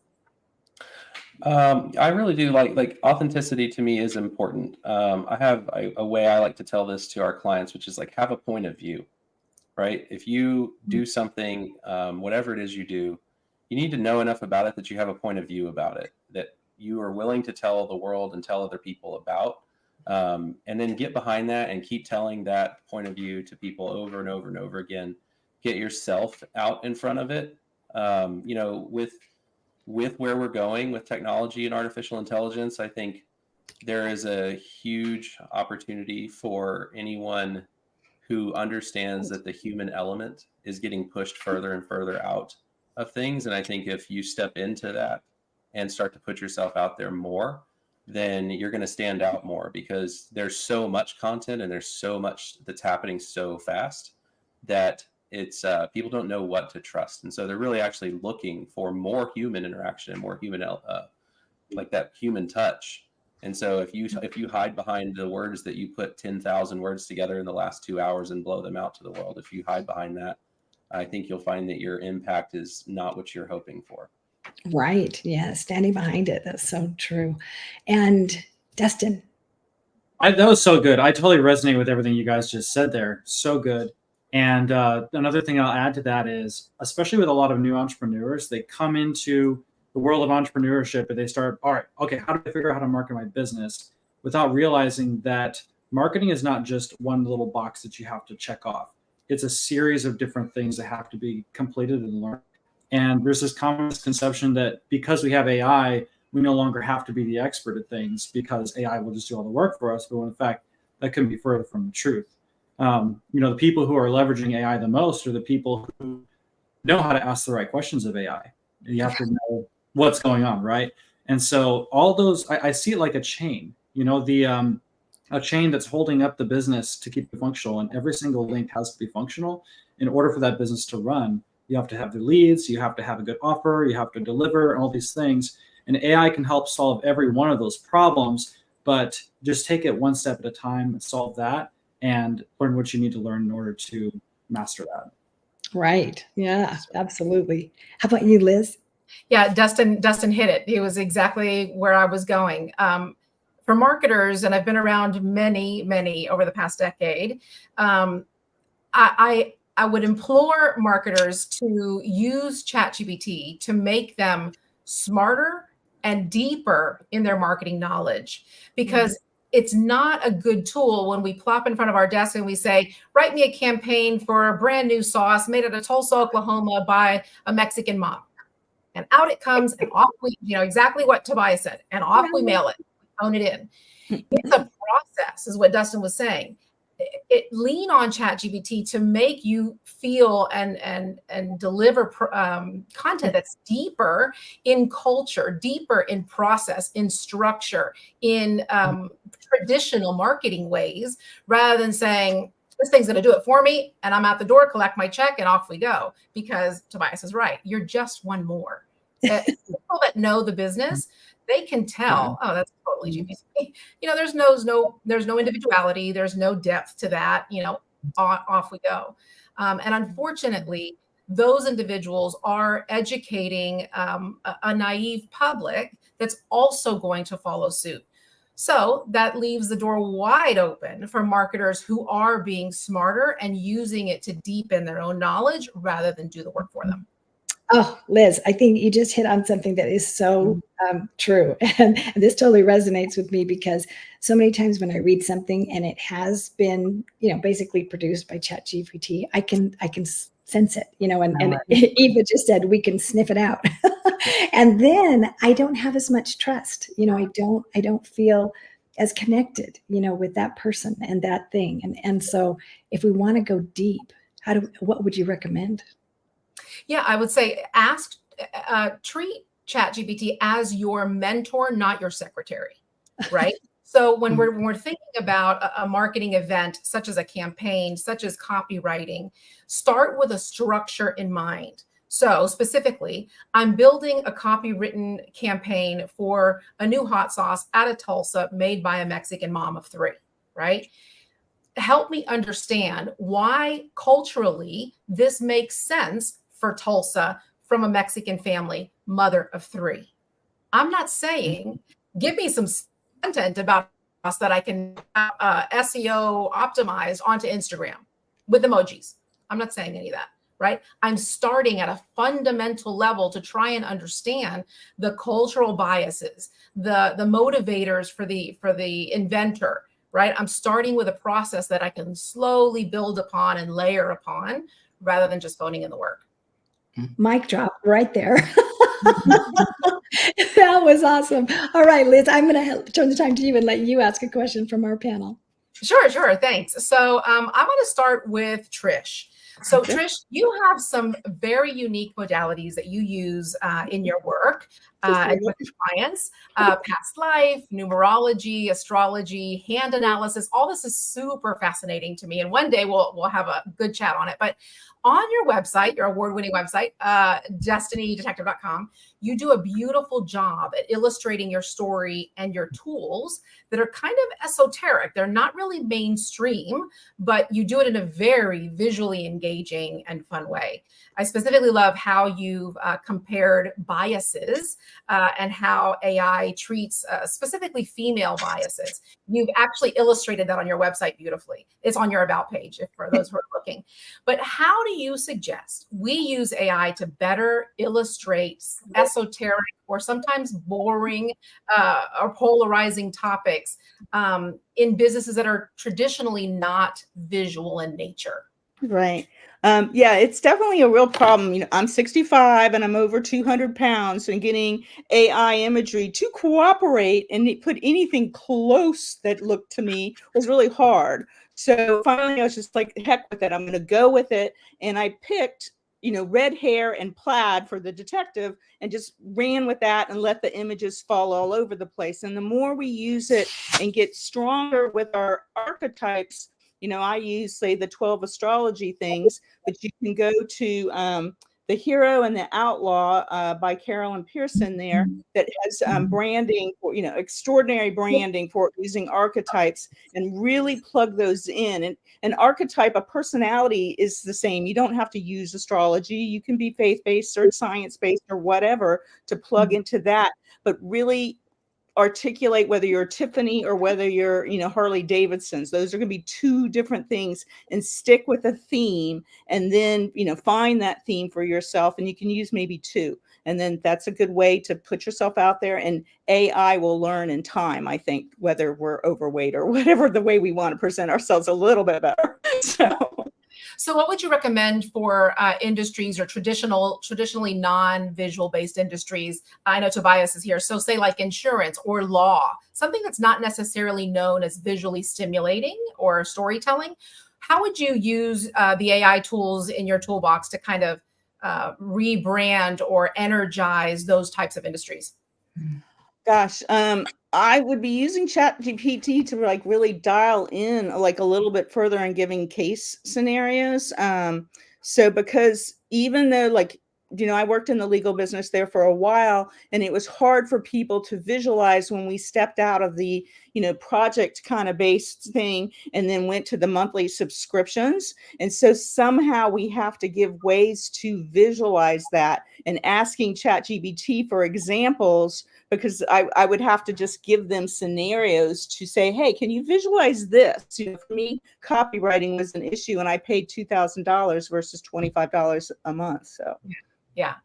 I really do like authenticity to me is important. I have a way I like to tell this to our clients, which is like have a point of view, right? If you do something, whatever it is you do, you need to know enough about it that you have a point of view about it, that you are willing to tell the world and tell other people about, and then get behind that and keep telling that point of view to people over and over and over again. Get yourself out in front of it. With where we're going with technology and artificial intelligence, I think there is a huge opportunity for anyone who understands that the human element is getting pushed further and further out of things. And I think if you step into that and start to put yourself out there more, then you're going to stand out more, because there's so much content and there's so much that's happening so fast that it's people don't know what to trust. And so they're really actually looking for more human interaction and more human, like that human touch. And so if you hide behind the words that you put 10,000 words together in the last 2 hours and blow them out to the world, if you hide behind that, I think you'll find that your impact is not what you're hoping for. Right. Yeah. Standing behind it. That's so true. And Dustin. That was so good. I totally resonate with everything you guys just said there. So good. And another thing I'll add to that is, especially with a lot of new entrepreneurs, they come into the world of entrepreneurship and they start, all right, okay, how do I figure out how to market my business, without realizing that marketing is not just one little box that you have to check off. It's a series of different things that have to be completed and learned. And there's this common misconception that because we have AI, we no longer have to be the expert at things because AI will just do all the work for us. But when in fact, that couldn't be further from the truth. The people who are leveraging AI the most are the people who know how to ask the right questions of AI. You have to know what's going on, right? And so all those, I see it like a chain, a chain that's holding up the business to keep it functional, and every single link has to be functional. In order for that business to run, you have to have the leads, you have to have a good offer, you have to deliver, and all these things. And AI can help solve every one of those problems, but just take it one step at a time and solve that, and learn what you need to learn in order to master that. Right. Yeah, absolutely. How about you, Liz? Yeah, Dustin hit it. He was exactly where I was going. For marketers, and I've been around many over the past decade, I would implore marketers to use ChatGPT to make them smarter and deeper in their marketing knowledge, because it's not a good tool when we plop in front of our desk and we say, write me a campaign for a brand new sauce made out of Tulsa, Oklahoma by a Mexican mom. And out it comes, and off we, exactly what Tobias said, and off we mail it, phone it in. It's a process, is what Dustin was saying. Lean on ChatGPT to make you feel and deliver content that's deeper in culture, deeper in process, in structure, in traditional marketing ways, rather than saying, this thing's going to do it for me, and I'm out the door, collect my check, and off we go. Because Tobias is right. You're just one more. People that know the business, they can tell, oh, that's totally GPT. There's no individuality. There's no depth to that. Off we go. And unfortunately, those individuals are educating a naive public that's also going to follow suit. So that leaves the door wide open for marketers who are being smarter and using it to deepen their own knowledge rather than do the work for them. Oh, Liz, I think you just hit on something that is so true. And this totally resonates with me, because so many times when I read something and it has been, basically produced by ChatGPT, I can sense it, and Eva just said, we can sniff it out. And then I don't have as much trust. I don't feel as connected, with that person and that thing. And so if we want to go deep, what would you recommend? Yeah, I would say treat ChatGPT as your mentor, not your secretary, right? So when we're thinking about a marketing event, such as a campaign, such as copywriting, start with a structure in mind. So specifically, I'm building a copywritten campaign for a new hot sauce out of Tulsa made by a Mexican mom of 3, right? Help me understand why culturally this makes sense for Tulsa from a Mexican family, mother of 3. I'm not saying give me some content about us that I can SEO optimize onto Instagram with emojis. I'm not saying any of that, right? I'm starting at a fundamental level to try and understand the cultural biases, the motivators for the inventor, right? I'm starting with a process that I can slowly build upon and layer upon rather than just phoning in the work. Mic drop right there. That was awesome. All right, Liz, I'm going to turn the time to you and let you ask a question from our panel. Sure. Thanks. So I want to start with Trish. So Trish, you have some very unique modalities that you use in your work and with your clients, past life, numerology, astrology, hand analysis. All this is super fascinating to me. And one day we'll have a good chat on it. But on your website, your award-winning website, destinydetective.com, you do a beautiful job at illustrating your story and your tools that are kind of esoteric. They're not really mainstream, but you do it in a very visually engaging and fun way. I specifically love how you've compared biases and how AI treats specifically female biases. You've actually illustrated that on your website beautifully. It's on your About page for those who are looking. But how do you suggest we use AI to better illustrate esoteric or sometimes boring or polarizing topics in businesses that are traditionally not visual in nature? Right. Yeah, it's definitely a real problem. I'm 65 and I'm over 200 pounds, and getting AI imagery to cooperate and put anything close that looked to me was really hard. So finally, I was just like, heck with it. I'm going to go with it. And I picked, red hair and plaid for the detective and just ran with that and let the images fall all over the place. And the more we use it and get stronger with our archetypes, I use, say, the 12 astrology things, but you can go to The Hero and the Outlaw by Carolyn Pearson there that has branding for, extraordinary branding for using archetypes, and really plug those in. And an archetype, a personality is the same. You don't have to use astrology. You can be faith-based or science-based or whatever to plug into that, but really articulate whether you're Tiffany or whether you're, Harley Davidson's. Those are going to be two different things, and stick with a theme, and then, find that theme for yourself. And you can use maybe 2. And then that's a good way to put yourself out there, and AI will learn in time, I think, whether we're overweight or whatever, the way we want to present ourselves a little bit better. So what would you recommend for industries or traditionally non-visual based industries? I know Tobias is here. So say like insurance or law, something that's not necessarily known as visually stimulating or storytelling. How would you use the AI tools in your toolbox to kind of rebrand or energize those types of industries? Gosh, I would be using ChatGPT to really dial in a little bit further and giving case scenarios. So because even though I worked in the legal business there for a while, and it was hard for people to visualize when we stepped out of the, project kind of based thing and then went to the monthly subscriptions. And so somehow we have to give ways to visualize that, and asking ChatGPT for examples, because I would have to just give them scenarios to say, hey, can you visualize this? For me, copywriting was an issue, and I paid $2,000 versus $25 a month. So yeah,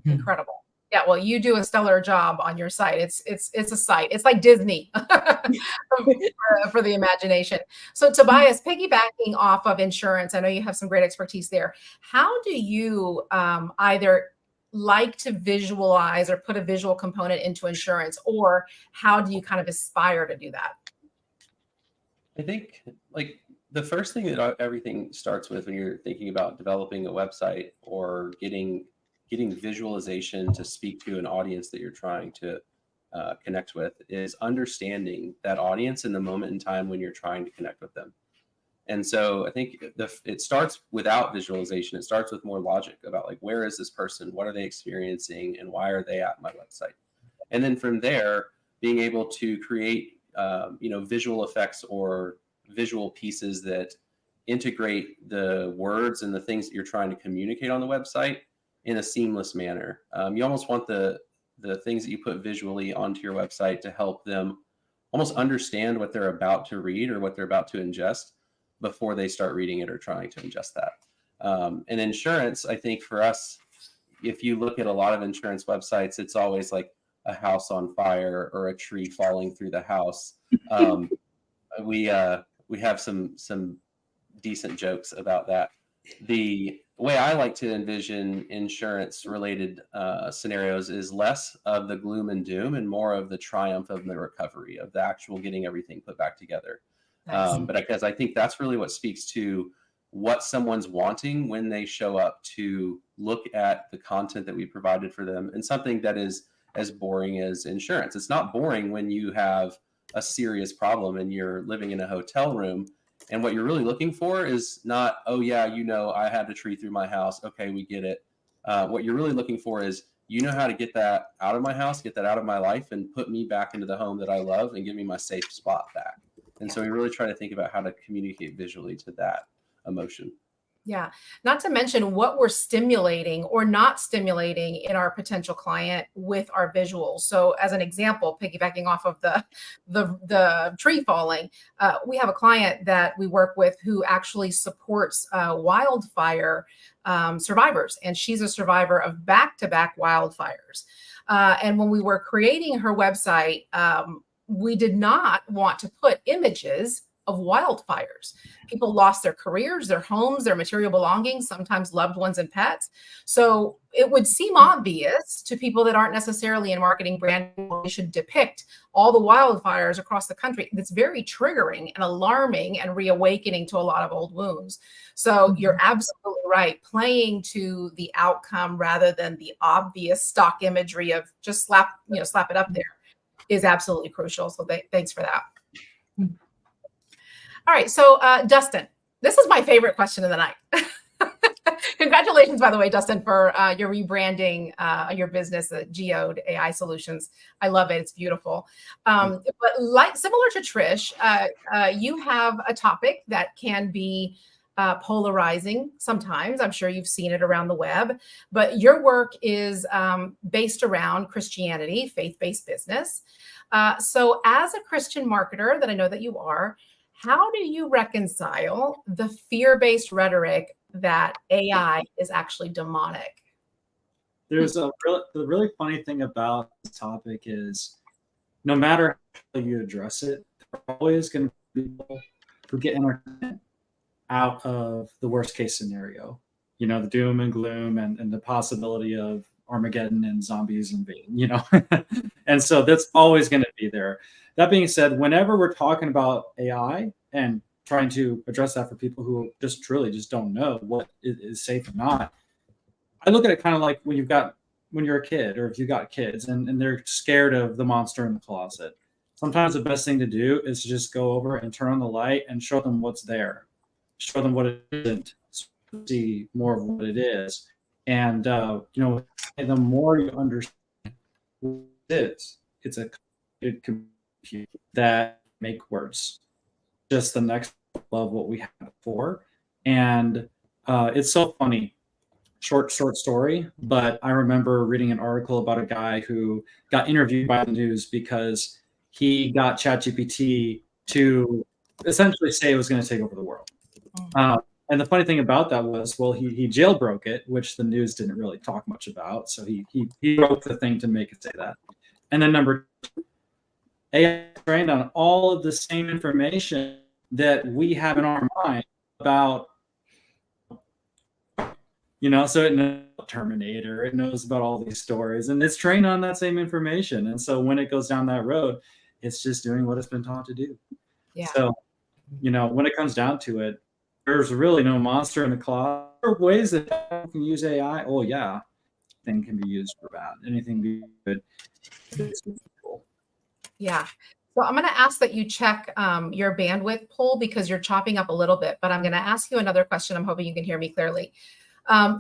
incredible. Yeah, well, you do a stellar job on your site. It's a site. It's like Disney for the imagination. So Tobias, piggybacking off of insurance, I know you have some great expertise there. How do you either like to visualize or put a visual component into insurance, or how do you kind of aspire to do that? I think like the first thing that everything starts with when you're thinking about developing a website or getting visualization to speak to an audience that you're trying to connect with is understanding that audience in the moment in time when you're trying to connect with them. And so I think it starts without visualization. It starts with more logic about like, where is this person? What are they experiencing? And why are they at my website? And then from there, being able to create, visual effects or visual pieces that integrate the words and the things that you're trying to communicate on the website in a seamless manner. You almost want the things that you put visually onto your website to help them almost understand what they're about to read or what they're about to ingest before they start reading it or trying to ingest that. And insurance, I think for us, if you look at a lot of insurance websites, it's always like a house on fire or a tree falling through the house. We have some decent jokes about that. The way I like to envision insurance related scenarios is less of the gloom and doom and more of the triumph of the recovery, of the actual getting everything put back together. Nice. But because I think that's really what speaks to what someone's wanting when they show up to look at the content that we provided for them, and something that is as boring as insurance. It's not boring when you have a serious problem and you're living in a hotel room. And what you're really looking for is not, oh yeah, I had a tree through my house. Okay, we get it. What you're really looking for is, how to get that out of my house, get that out of my life, and put me back into the home that I love and give me my safe spot back. And so we really try to think about how to communicate visually to that emotion. Yeah. Not to mention what we're stimulating or not stimulating in our potential client with our visuals. So as an example, piggybacking off of the tree falling, we have a client that we work with who actually supports wildfire survivors. And she's a survivor of back-to-back wildfires. And when we were creating her website, we did not want to put images of wildfires. People lost their careers, their homes, their material belongings, sometimes loved ones and pets. So it would seem obvious to people that aren't necessarily in marketing branding, we should depict all the wildfires across the country. That's very triggering and alarming and reawakening to a lot of old wounds. So you're absolutely right. Playing to the outcome rather than the obvious stock imagery of just slap it up there is absolutely crucial. So thanks for that. All right. So, Dustin, this is my favorite question of the night. Congratulations, by the way, Dustin, for your rebranding your business, Geode AI Solutions. I love it. It's beautiful. But similar to Trish, you have a topic that can be polarizing sometimes. I'm sure you've seen it around the web, but your work is based around Christianity, faith-based business. So as a Christian marketer that I know that you are, how do you reconcile the fear-based rhetoric that AI is actually demonic? There's the really funny thing about this topic is no matter how you address it, there are always going to be people who get entertainment out of the worst case scenario, the doom and gloom and the possibility of Armageddon and zombies invading, and so that's always going to be there. That being said, whenever we're talking about AI and trying to address that for people who truly don't know what is safe or not, I look at it kind of like when you're a kid, or if you got kids and they're scared of the monster in the closet. Sometimes the best thing to do is to just go over and turn on the light and show them what's there, show them what it isn't, see more of what it is. And, the more you understand what it is, it's a computer that make words, just the next level of what we had before. And it's so funny, short story, but I remember reading an article about a guy who got interviewed by the news because he got ChatGPT to essentially say it was going to take over the world. And the funny thing about that was, he jailbroke it, which the news didn't really talk much about. So he broke the thing to make it say that. And then number two, AI trained on all of the same information that we have in our mind about, so it knows about Terminator, it knows about all these stories, and it's trained on that same information. And so when it goes down that road, it's just doing what it's been taught to do. Yeah. So when it comes down to it, there's really no monster in the closet. There are ways that you can use AI. Oh yeah, anything can be used for bad. Anything be good. Yeah. So I'm going to ask that you check your bandwidth poll because you're chopping up a little bit, but I'm going to ask you another question. I'm hoping you can hear me clearly.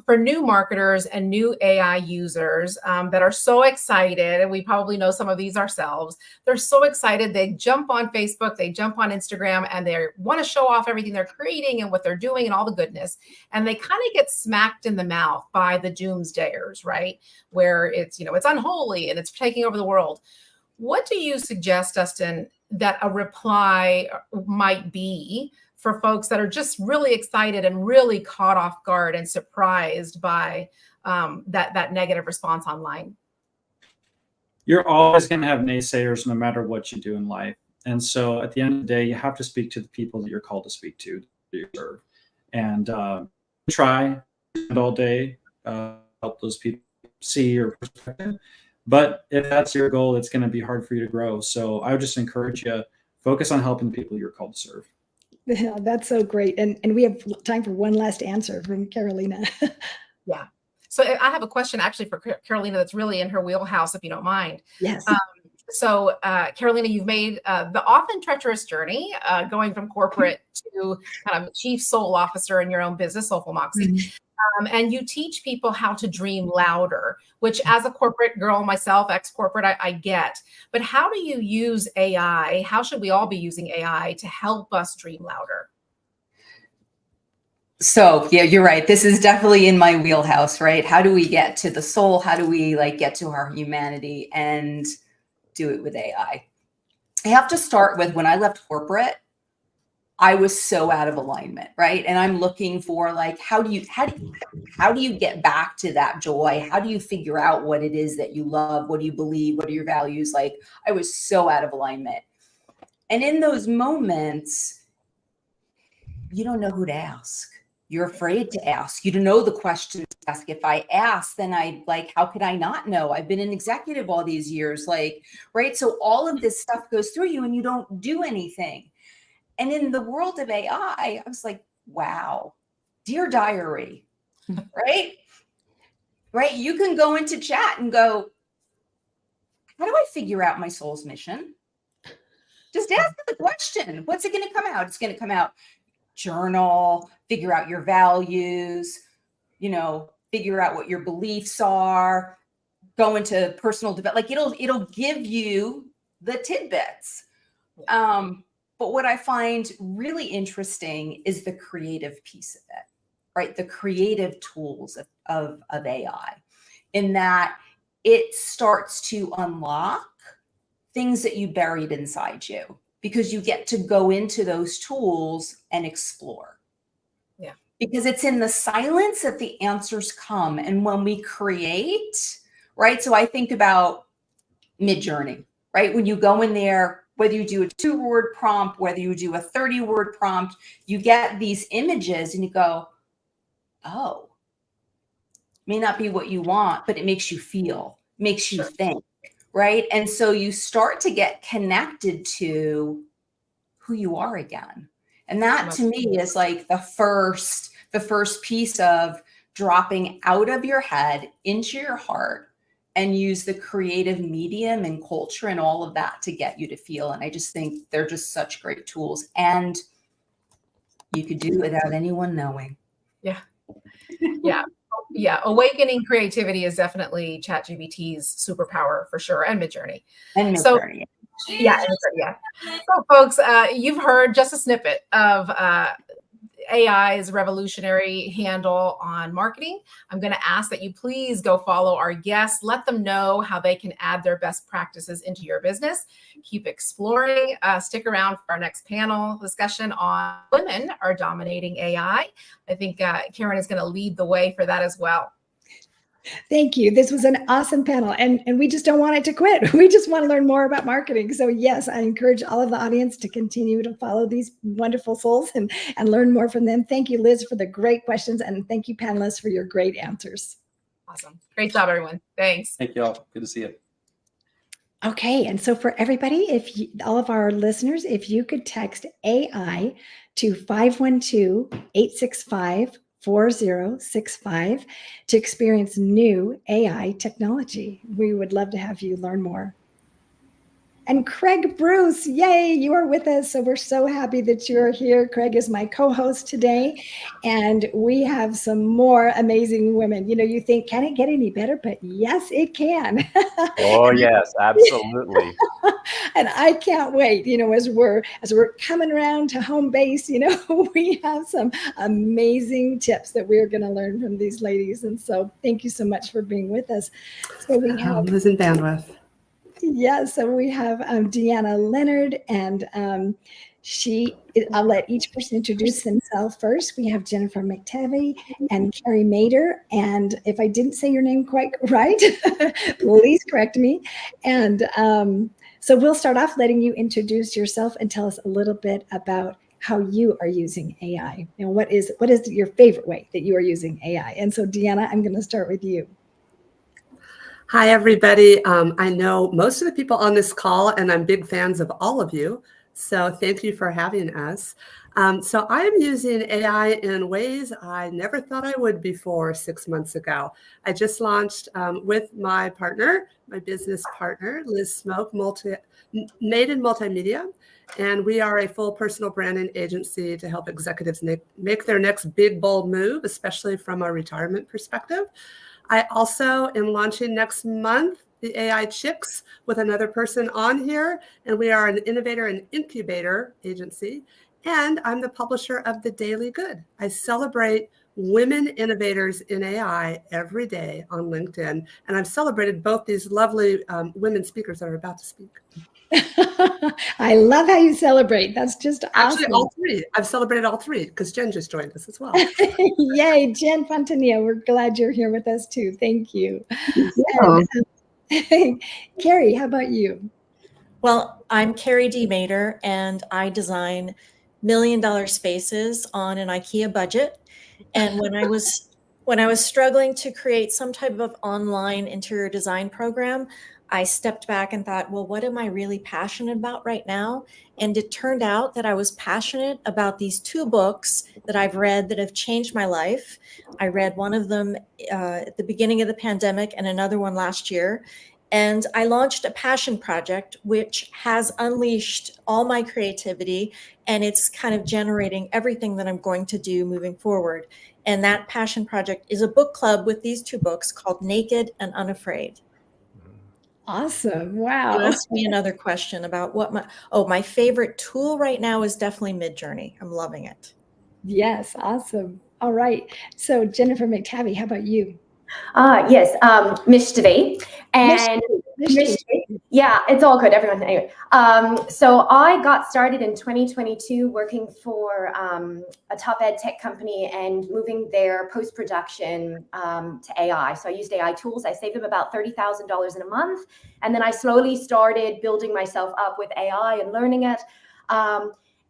For new marketers and new AI users that are so excited, and we probably know some of these ourselves, they're so excited. They jump on Facebook, they jump on Instagram, and they want to show off everything they're creating and what they're doing and all the goodness. And they kind of get smacked in the mouth by the doomsdayers, right? Where it's, it's unholy and it's taking over the world. What do you suggest, Dustin, that a reply might be for folks that are just really excited and really caught off guard and surprised by that negative response online? You're always going to have naysayers no matter what you do in life. And so at the end of the day, you have to speak to the people that you're called to speak to, that you serve. And try all day, help those people see your perspective. But if that's your goal, it's going to be hard for you to grow. So I would just encourage you, focus on helping the people you're called to serve. Yeah, that's so great. And we have time for one last answer from Carolina. Yeah. So I have a question actually for Carolina that's really in her wheelhouse, if you don't mind. Yes. So Carolina, you've made the often treacherous journey going from corporate to kind of chief soul officer in your own business, Soulful Moxie. Mm-hmm. And you teach people how to dream louder, which as a corporate girl myself, ex-corporate, I get. But how do you use AI? How should we all be using AI to help us dream louder? So yeah, you're right. This is definitely in my wheelhouse, right? How do we get to the soul? How do we get to our humanity and do it with AI? I have to start with when I left corporate, I was so out of alignment, right? And I'm looking for how do you get back to that joy? How do you figure out what it is that you love? What do you believe? What are your values? I was so out of alignment. And in those moments, you don't know who to ask. You're afraid to ask. You don't know the questions to ask. If I ask, then how could I not know? I've been an executive all these years, right? So all of this stuff goes through you and you don't do anything. And in the world of AI, I was like, wow, dear diary, right? Right? You can go into chat and go, how do I figure out my soul's mission? Just ask the question. What's it going to come out? It's going to come out journal, figure out your values, figure out what your beliefs are, go into personal development. It'll give you the tidbits. But what I find really interesting is the creative piece of it, right? The creative tools of AI, in that it starts to unlock things that you buried inside you because you get to go into those tools and explore. Yeah. Because it's in the silence that the answers come. And when we create, right? So I think about Midjourney, right? When you go in there, whether you do a 2-word prompt, whether you do a 30-word prompt, you get these images and you go, oh, may not be what you want, but it makes you feel, makes you think, right? And so you start to get connected to who you are again. And that to me is the first piece of dropping out of your head into your heart and use the creative medium and culture and all of that to get you to feel. And I just think they're just such great tools. And you could do it without anyone knowing. Yeah. Yeah. Yeah. Awakening creativity is definitely ChatGPT's superpower for sure. And Midjourney. So, yeah. So folks, you've heard just a snippet of AI's revolutionary handle on marketing. I'm going to ask that you please go follow our guests. Let them know how they can add their best practices into your business. Keep exploring. Stick around for our next panel discussion on women are dominating AI. I think Karen is going to lead the way for that as well. Thank you. This was an awesome panel, and we just don't want it to quit. We just want to learn more about marketing. So yes, I encourage all of the audience to continue to follow these wonderful souls and learn more from them. Thank you, Liz, for the great questions, and thank you, panelists, for your great answers. Awesome. Great job, everyone. Thanks. Thank you all. Good to see you. Okay, and so for everybody, all of our listeners, if you could text AI to 512-865-4065 to experience new AI technology, we would love to have you learn more. And Craig Bruce, yay, you are with us. So we're so happy that you're here. Craig is my co-host today, and we have some more amazing women. You know, you think, can it get any better? But yes, it can. Oh yes, absolutely. And I can't wait, you know, as we're coming around to home base, you know, we have some amazing tips that we're going to learn from these ladies. And so thank you so much for being with us. So we have losing bandwidth. Yeah, so we have Deanna Leonard, and I'll let each person introduce themselves first. We have Jennifer McTavie and Carrie Mader, and if I didn't say your name quite right, please correct me. And so we'll start off letting you introduce yourself and tell us a little bit about how you are using AI, and what is your favorite way that you are using AI. And so Deanna, I'm going to start with you. Hi, everybody. I know most of the people on this call, and I'm big fans of all of you. So thank you for having us. So I am using AI in ways I never thought I would before 6 months ago. I just launched with my partner, my business partner, Liz Smoke, Maiden Multimedia. And we are a full personal branding agency to help executives make their next big, bold move, especially from a retirement perspective. I also am launching next month the AI Chicks with another person on here, and we are an innovator and incubator agency, and I'm the publisher of The Daily Good. I celebrate women innovators in AI every day on LinkedIn, and I've celebrated both these lovely women speakers that are about to speak. I love how you celebrate. That's just Actually, awesome. all three. I've celebrated all three because Jen just joined us as well. Yay, Jen Fontanilla. We're glad you're here with us too. Thank you. And, Carrie, how about you? Well, I'm Carrie D. Mader, and I design $1 million spaces on an IKEA budget. And when I was struggling to create some type of online interior design program, I stepped back and thought, well, what am I really passionate about right now? And it turned out that I was passionate about these 2 books that I've read that have changed my life. I read one of them at the beginning of the pandemic and another one last year. And I launched a passion project, which has unleashed all my creativity, and it's kind of generating everything that I'm going to do moving forward. And that passion project is a book club with these 2 books called Naked and Unafraid. Awesome. You Wow. asked me another question about what my favorite tool right now is definitely Midjourney. I'm loving it. Yes, awesome. All right. So Jennifer McTavie, how about you? Yes, Mishtavy. And yeah, it's all good, everyone. Anyway, so I got started in 2022 working for a top ed tech company and moving their post-production to AI. So I used AI tools. I saved them about $30,000 in a month. And then I slowly started building myself up with AI and learning it.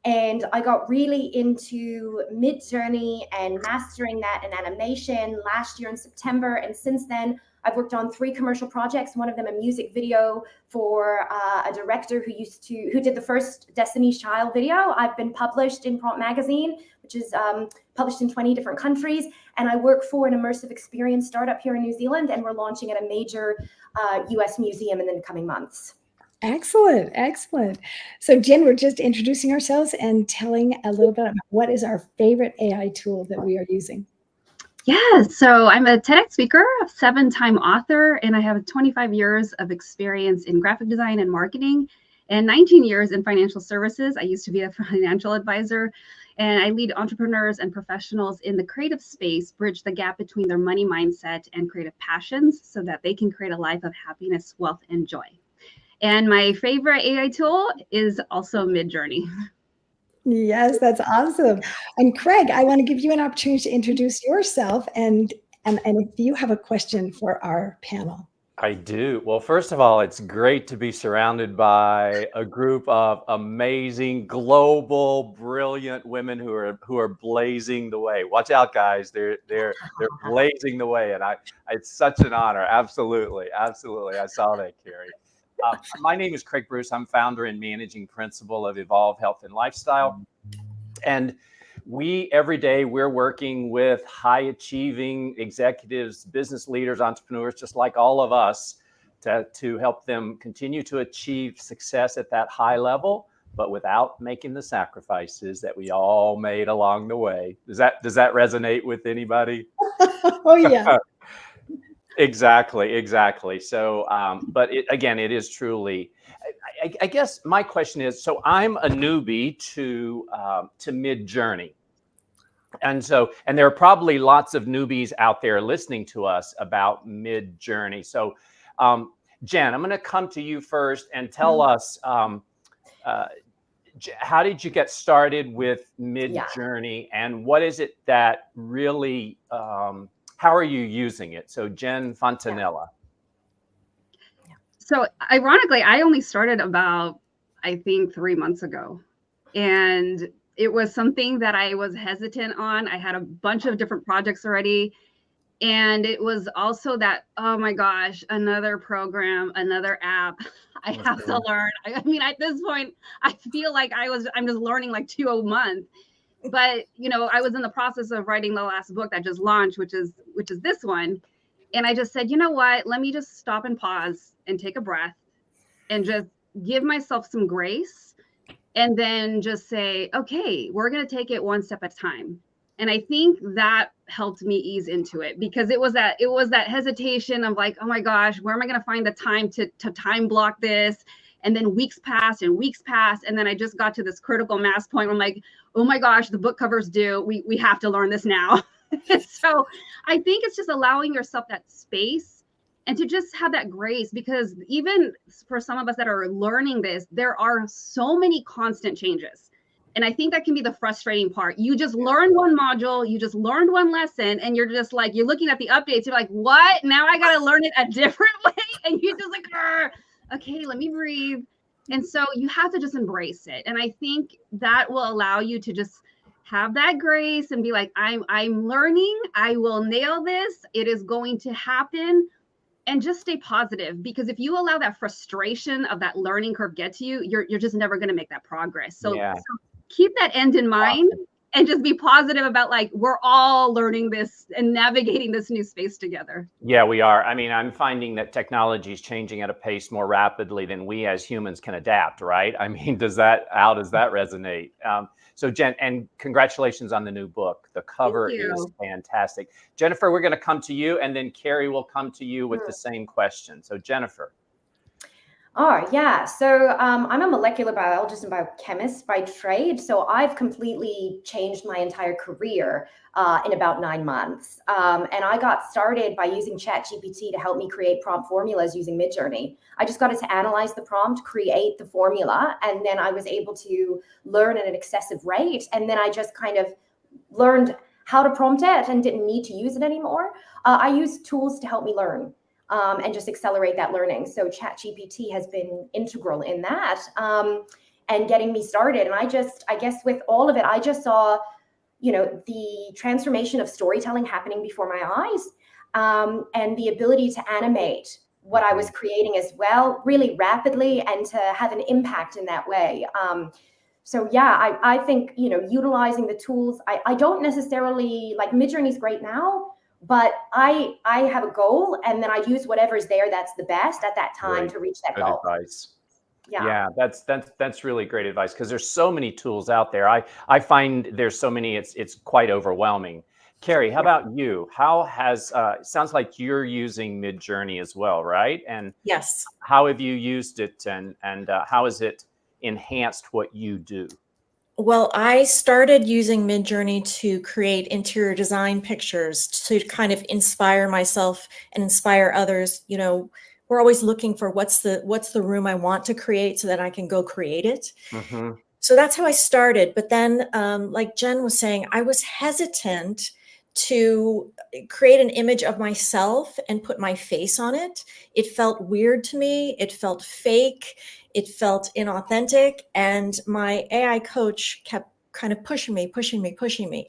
And I got really into Midjourney and mastering that in animation last year in September. And since then, I've worked on 3 commercial projects. One of them a music video for a director who did the first Destiny's Child video. I've been published in Prompt Magazine, which is published in 20 different countries. And I work for an immersive experience startup here in New Zealand, and we're launching at a major US museum in the coming months. Excellent, excellent. So Jen, we're just introducing ourselves and telling a little bit about what is our favorite AI tool that we are using. Yeah, so I'm a TEDx speaker, a 7-time author, and I have 25 years of experience in graphic design and marketing and 19 years in financial services. I used to be a financial advisor, and I lead entrepreneurs and professionals in the creative space, bridge the gap between their money mindset and creative passions so that they can create a life of happiness, wealth, and joy. And my favorite AI tool is also Midjourney. Yes, that's awesome. And Craig, I want to give you an opportunity to introduce yourself and if you have a question for our panel. I do. Well, first of all, it's great to be surrounded by a group of amazing, global, brilliant women who are blazing the way. Watch out, guys! They're blazing the way, and it's such an honor. Absolutely, absolutely. I saw that, Carrie. My name is Craig Bruce. I'm founder and managing principal of Evolve Health and Lifestyle. And every day, we're working with high achieving executives, business leaders, entrepreneurs, just like all of us, to help them continue to achieve success at that high level, but without making the sacrifices that we all made along the way. Does that resonate with anybody? Oh, yeah. Exactly. So, but it is truly, I guess my question is, so I'm a newbie to Midjourney. And there are probably lots of newbies out there listening to us about Midjourney. So, Jen, I'm going to come to you first and tell us, how did you get started with Midjourney, and what is it that really, how are you using it? So Jen Fontanella. So ironically, I only started about, I think, 3 months ago. And it was something that I was hesitant on. I had a bunch of different projects already. And it was also that, oh my gosh, another program, another app I have to learn. I mean, at this point, I feel like I'm just learning like 2 a month. But, I was in the process of writing the last book that just launched, which is this one. And I just said, you know what, let me just stop and pause and take a breath and just give myself some grace. And then just say, okay, we're going to take it one step at a time. And I think that helped me ease into it, because it was that hesitation of like, oh my gosh, where am I going to find the time to time block this? And then weeks passed. And then I just got to this critical mass point where I'm like, oh my gosh, the book cover's due. We have to learn this now. So I think it's just allowing yourself that space and to just have that grace, because even for some of us that are learning this, there are so many constant changes. And I think that can be the frustrating part. You just learned one module, you just learned one lesson, and you're just like, you're looking at the updates, you're like, what? Now I got to learn it a different way. And you're just like, okay, let me breathe. And so you have to just embrace it. And I think that will allow you to just have that grace and be like, I'm learning, I will nail this. It is going to happen. And just stay positive, because if you allow that frustration of that learning curve get to you, you're just never going to make that progress. So keep that end in mind and just be positive about like, we're all learning this and navigating this new space together. Yeah, we are. I mean, I'm finding that technology is changing at a pace more rapidly than we as humans can adapt, right? I mean, how does that resonate? So Jen, and congratulations on the new book. The cover is fantastic. Jennifer, we're going to come to you, and then Carrie will come to you with the same question. So Jennifer. Oh, yeah. So I'm a molecular biologist and biochemist by trade. So I've completely changed my entire career in about 9 months. And I got started by using ChatGPT to help me create prompt formulas using Midjourney. I just got it to analyze the prompt, create the formula, and then I was able to learn at an excessive rate. And then I just kind of learned how to prompt it and didn't need to use it anymore. I use tools to help me learn. And just accelerate that learning. So ChatGPT has been integral in that and getting me started. And I guess with all of it, I just saw, the transformation of storytelling happening before my eyes and the ability to animate what I was creating as well, really rapidly, and to have an impact in that way. So yeah, I think, utilizing the tools, I don't necessarily, like Midjourney's great now, but I have a goal, and then I use whatever's there that's the best at that time to reach that goal. Advice. Yeah, that's really great advice, because there's so many tools out there. I find there's so many, it's quite overwhelming. Carrie, how about you? How has sounds like you're using Midjourney as well, right? And yes, how have you used it, and how has it enhanced what you do? Well, I started using Midjourney to create interior design pictures to kind of inspire myself and inspire others. We're always looking for what's the room I want to create so that I can go create it. Mm-hmm. So that's how I started. But then, like Jen was saying, I was hesitant to create an image of myself and put my face on it. It felt weird to me. It felt fake. It felt inauthentic. And my AI coach kept kind of pushing me.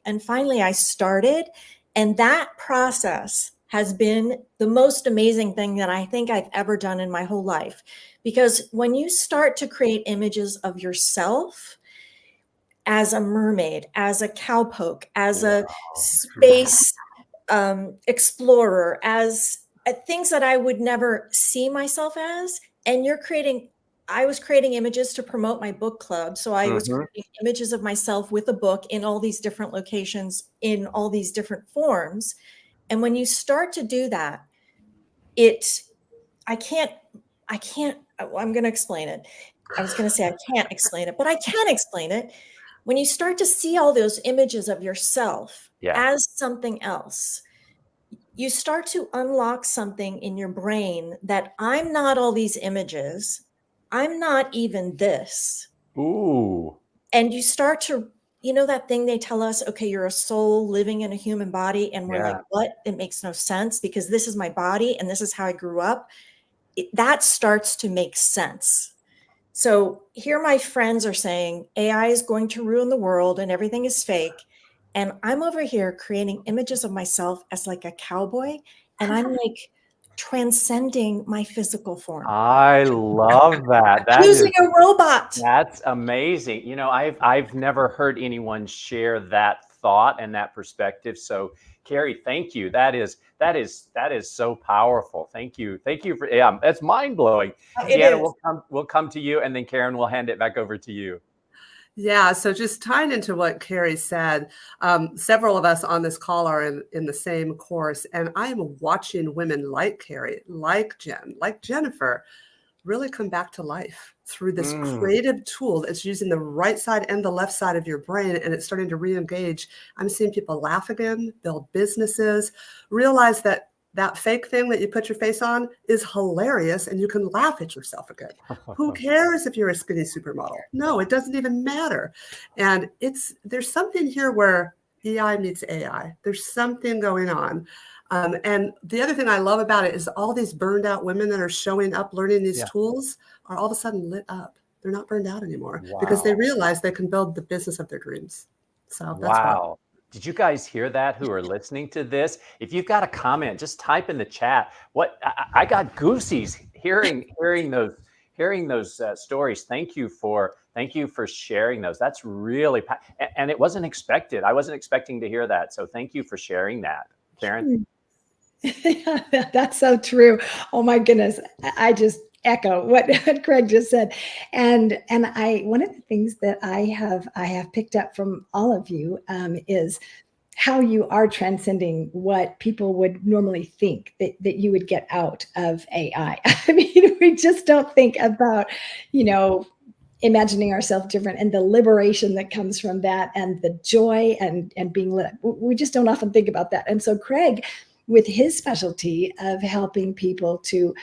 And finally I started. And that process has been the most amazing thing that I think I've ever done in my whole life. Because when you start to create images of yourself as a mermaid, as a cowpoke, as a space explorer, as things that I would never see myself as, and I was creating images to promote my book club. So I was creating images of myself with a book in all these different locations, in all these different forms. And when you start to do that, I'm going to explain it. I was going to say I can't explain it, but I can explain it. When you start to see all those images of yourself as something else, you start to unlock something in your brain that I'm not all these images. I'm not even this. Ooh. And you start to, that thing they tell us, okay, you're a soul living in a human body. And we're like, what? It makes no sense because this is my body and this is how I grew up. That starts to make sense. So here my friends are saying AI is going to ruin the world and everything is fake. And I'm over here creating images of myself as like a cowboy. And I'm like transcending my physical form. I love that. Using a robot. That's amazing. You know, I've never heard anyone share that thought and that perspective. So Carrie, thank you. That is so powerful. Thank you. Thank you for that's mind blowing. Deanna, we'll come to you, and then Karen will hand it back over to you. Yeah, so just tying into what Carrie said, several of us on this call are in the same course, and I am watching women like Carrie, like Jen, like Jennifer, really come back to life through this creative tool that's using the right side and the left side of your brain, and it's starting to re-engage. I'm seeing people laugh again, build businesses, realize that that fake thing that you put your face on is hilarious and you can laugh at yourself again. Who cares if you're a skinny supermodel? No, it doesn't even matter. And there's something here where EI meets AI. There's something going on. And the other thing I love about it is all these burned out women that are showing up, learning these tools are all of a sudden lit up. They're not burned out anymore because they realize they can build the business of their dreams. So that's why. Did you guys hear that who are listening to this? If you've got a comment, just type in the chat. I got goosies hearing those stories. Thank you for sharing those. That's really, and it wasn't expected. I wasn't expecting to hear that. So thank you for sharing that, Karen. That's so true. Oh my goodness. I just echo what Craig just said. And one of the things that I have picked up from all of you is how you are transcending what people would normally think that you would get out of AI. I mean, we just don't think about, imagining ourselves different and the liberation that comes from that and the joy and being lit. We just don't often think about that. And so Craig, with his specialty of helping people to,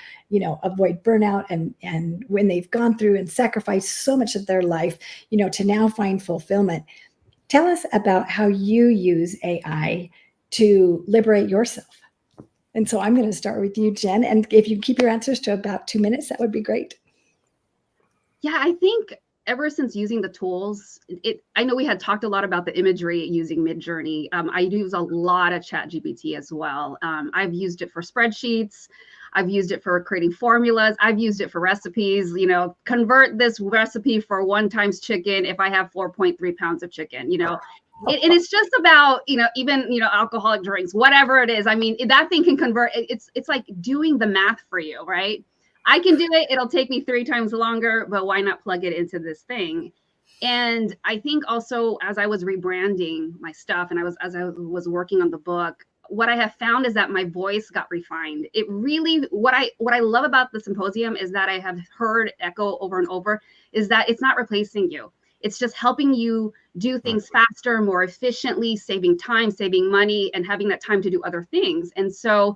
avoid burnout and when they've gone through and sacrificed so much of their life, to now find fulfillment. Tell us about how you use AI to liberate yourself. And so I'm going to start with you, Jen. And if you keep your answers to about 2 minutes, that would be great. Yeah, I think ever since using the tools, I know we had talked a lot about the imagery using Midjourney. I use a lot of ChatGPT as well. I've used it for spreadsheets. I've used it for creating formulas. I've used it for recipes. Convert this recipe for 1 times chicken if I have 4.3 pounds of chicken. And it's just about even alcoholic drinks, whatever it is. I mean, that thing can convert. It's like doing the math for you, right? I can do it. It'll take me 3 times longer, but why not plug it into this thing? And I think also as I was rebranding my stuff and as I was working on the book, what I have found is that my voice got refined. It really, what I love about the symposium is that I have heard echo over and over is that it's not replacing you. It's just helping you do things faster, more efficiently, saving time, saving money, and having that time to do other things. And so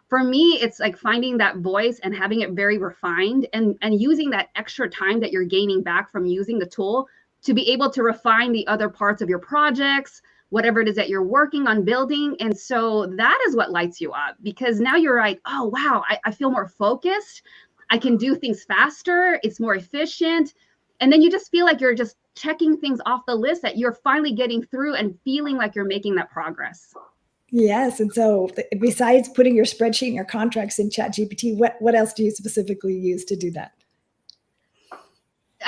for me, it's like finding that voice and having it very refined and using that extra time that you're gaining back from using the tool to be able to refine the other parts of your projects, whatever it is that you're working on building. And so that is what lights you up, because now you're like, oh, wow, I feel more focused. I can do things faster. It's more efficient. And then you just feel like you're just checking things off the list that you're finally getting through and feeling like you're making that progress. Yes. And so besides putting your spreadsheet and your contracts in ChatGPT, what else do you specifically use to do that?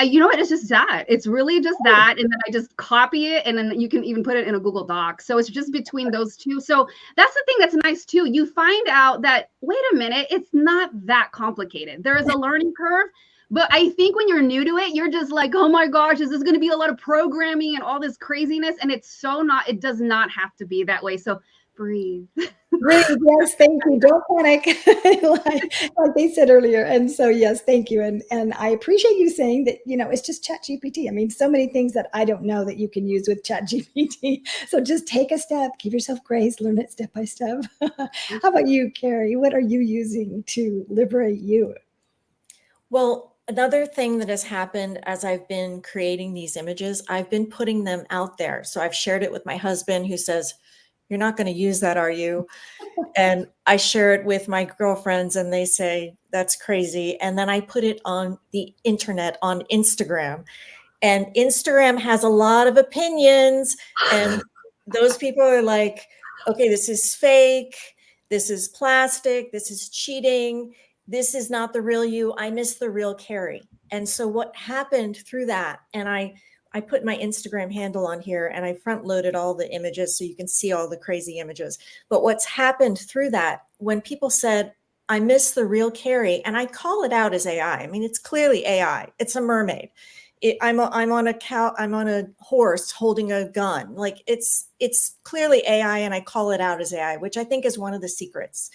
You know what? It's just that. It's really just that. And then I just copy it, and then you can even put it in a Google Doc. So it's just between those two. So that's the thing that's nice too. You find out that, wait a minute, it's not that complicated. There is a learning curve. But I think when you're new to it, you're just like, oh my gosh, is this going to be a lot of programming and all this craziness? And it's so not, it does not have to be that way. So breathe. Breathe. Yes, thank you. Don't panic, like they said earlier. And so, yes, thank you. And I appreciate you saying that, it's just ChatGPT. I mean, so many things that I don't know that you can use with ChatGPT. So just take a step, give yourself grace, learn it step by step. How about you, Carrie? What are you using to liberate you? Well, another thing that has happened as I've been creating these images, I've been putting them out there. So I've shared it with my husband, who says, "You're not going to use that, are you?" And I share it with my girlfriends and they say, "That's crazy." And then I put it on the internet, on Instagram. And Instagram has a lot of opinions. And those people are like, okay, this is fake. This is plastic. This is cheating. This is not the real you. I miss the real Carrie. And so what happened through that, and I put my Instagram handle on here and I front loaded all the images so you can see all the crazy images. But what's happened through that, when people said, "I miss the real Carrie," and I call it out as AI. I mean, it's clearly AI. It's a mermaid. I'm on a horse holding a gun. Like it's clearly AI, and I call it out as AI, which I think is one of the secrets.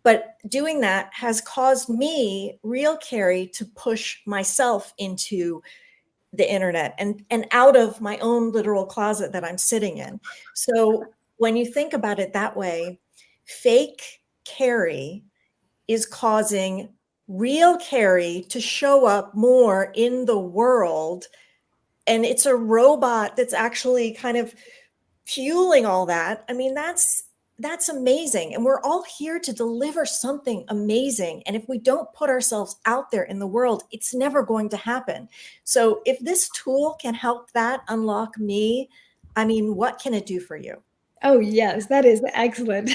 But doing that has caused me, real Carrie, to push myself into the internet and out of my own literal closet that I'm sitting in. So when you think about it that way, fake Carrie is causing real Carrie to show up more in the world. And it's a robot that's actually kind of fueling all that. I mean, that's amazing. And we're all here to deliver something amazing. And if we don't put ourselves out there in the world, it's never going to happen. So if this tool can help that unlock me, I mean, what can it do for you? Oh, yes, that is excellent.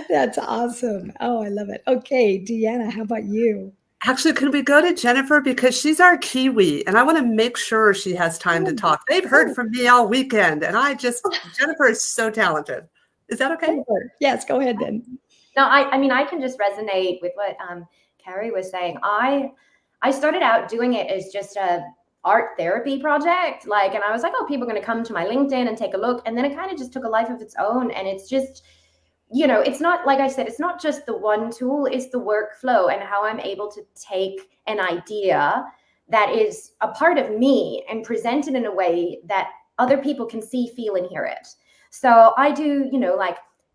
That's awesome. Oh, I love it. Okay, Deanna, how about you? Actually, can we go to Jennifer, because she's our Kiwi and I want to make sure she has time to talk. They've heard from me all weekend and Jennifer is so talented. Is that okay? Yes, go ahead then. No, I mean, I can just resonate with what Carrie was saying. I started out doing it as just a art therapy project, and I was like, oh, people are going to come to my LinkedIn and take a look. And then it kind of just took a life of its own. And it's just, it's not, like I said, it's not just the one tool, it's the workflow and how I'm able to take an idea that is a part of me and present it in a way that other people can see, feel, and hear it. So I do,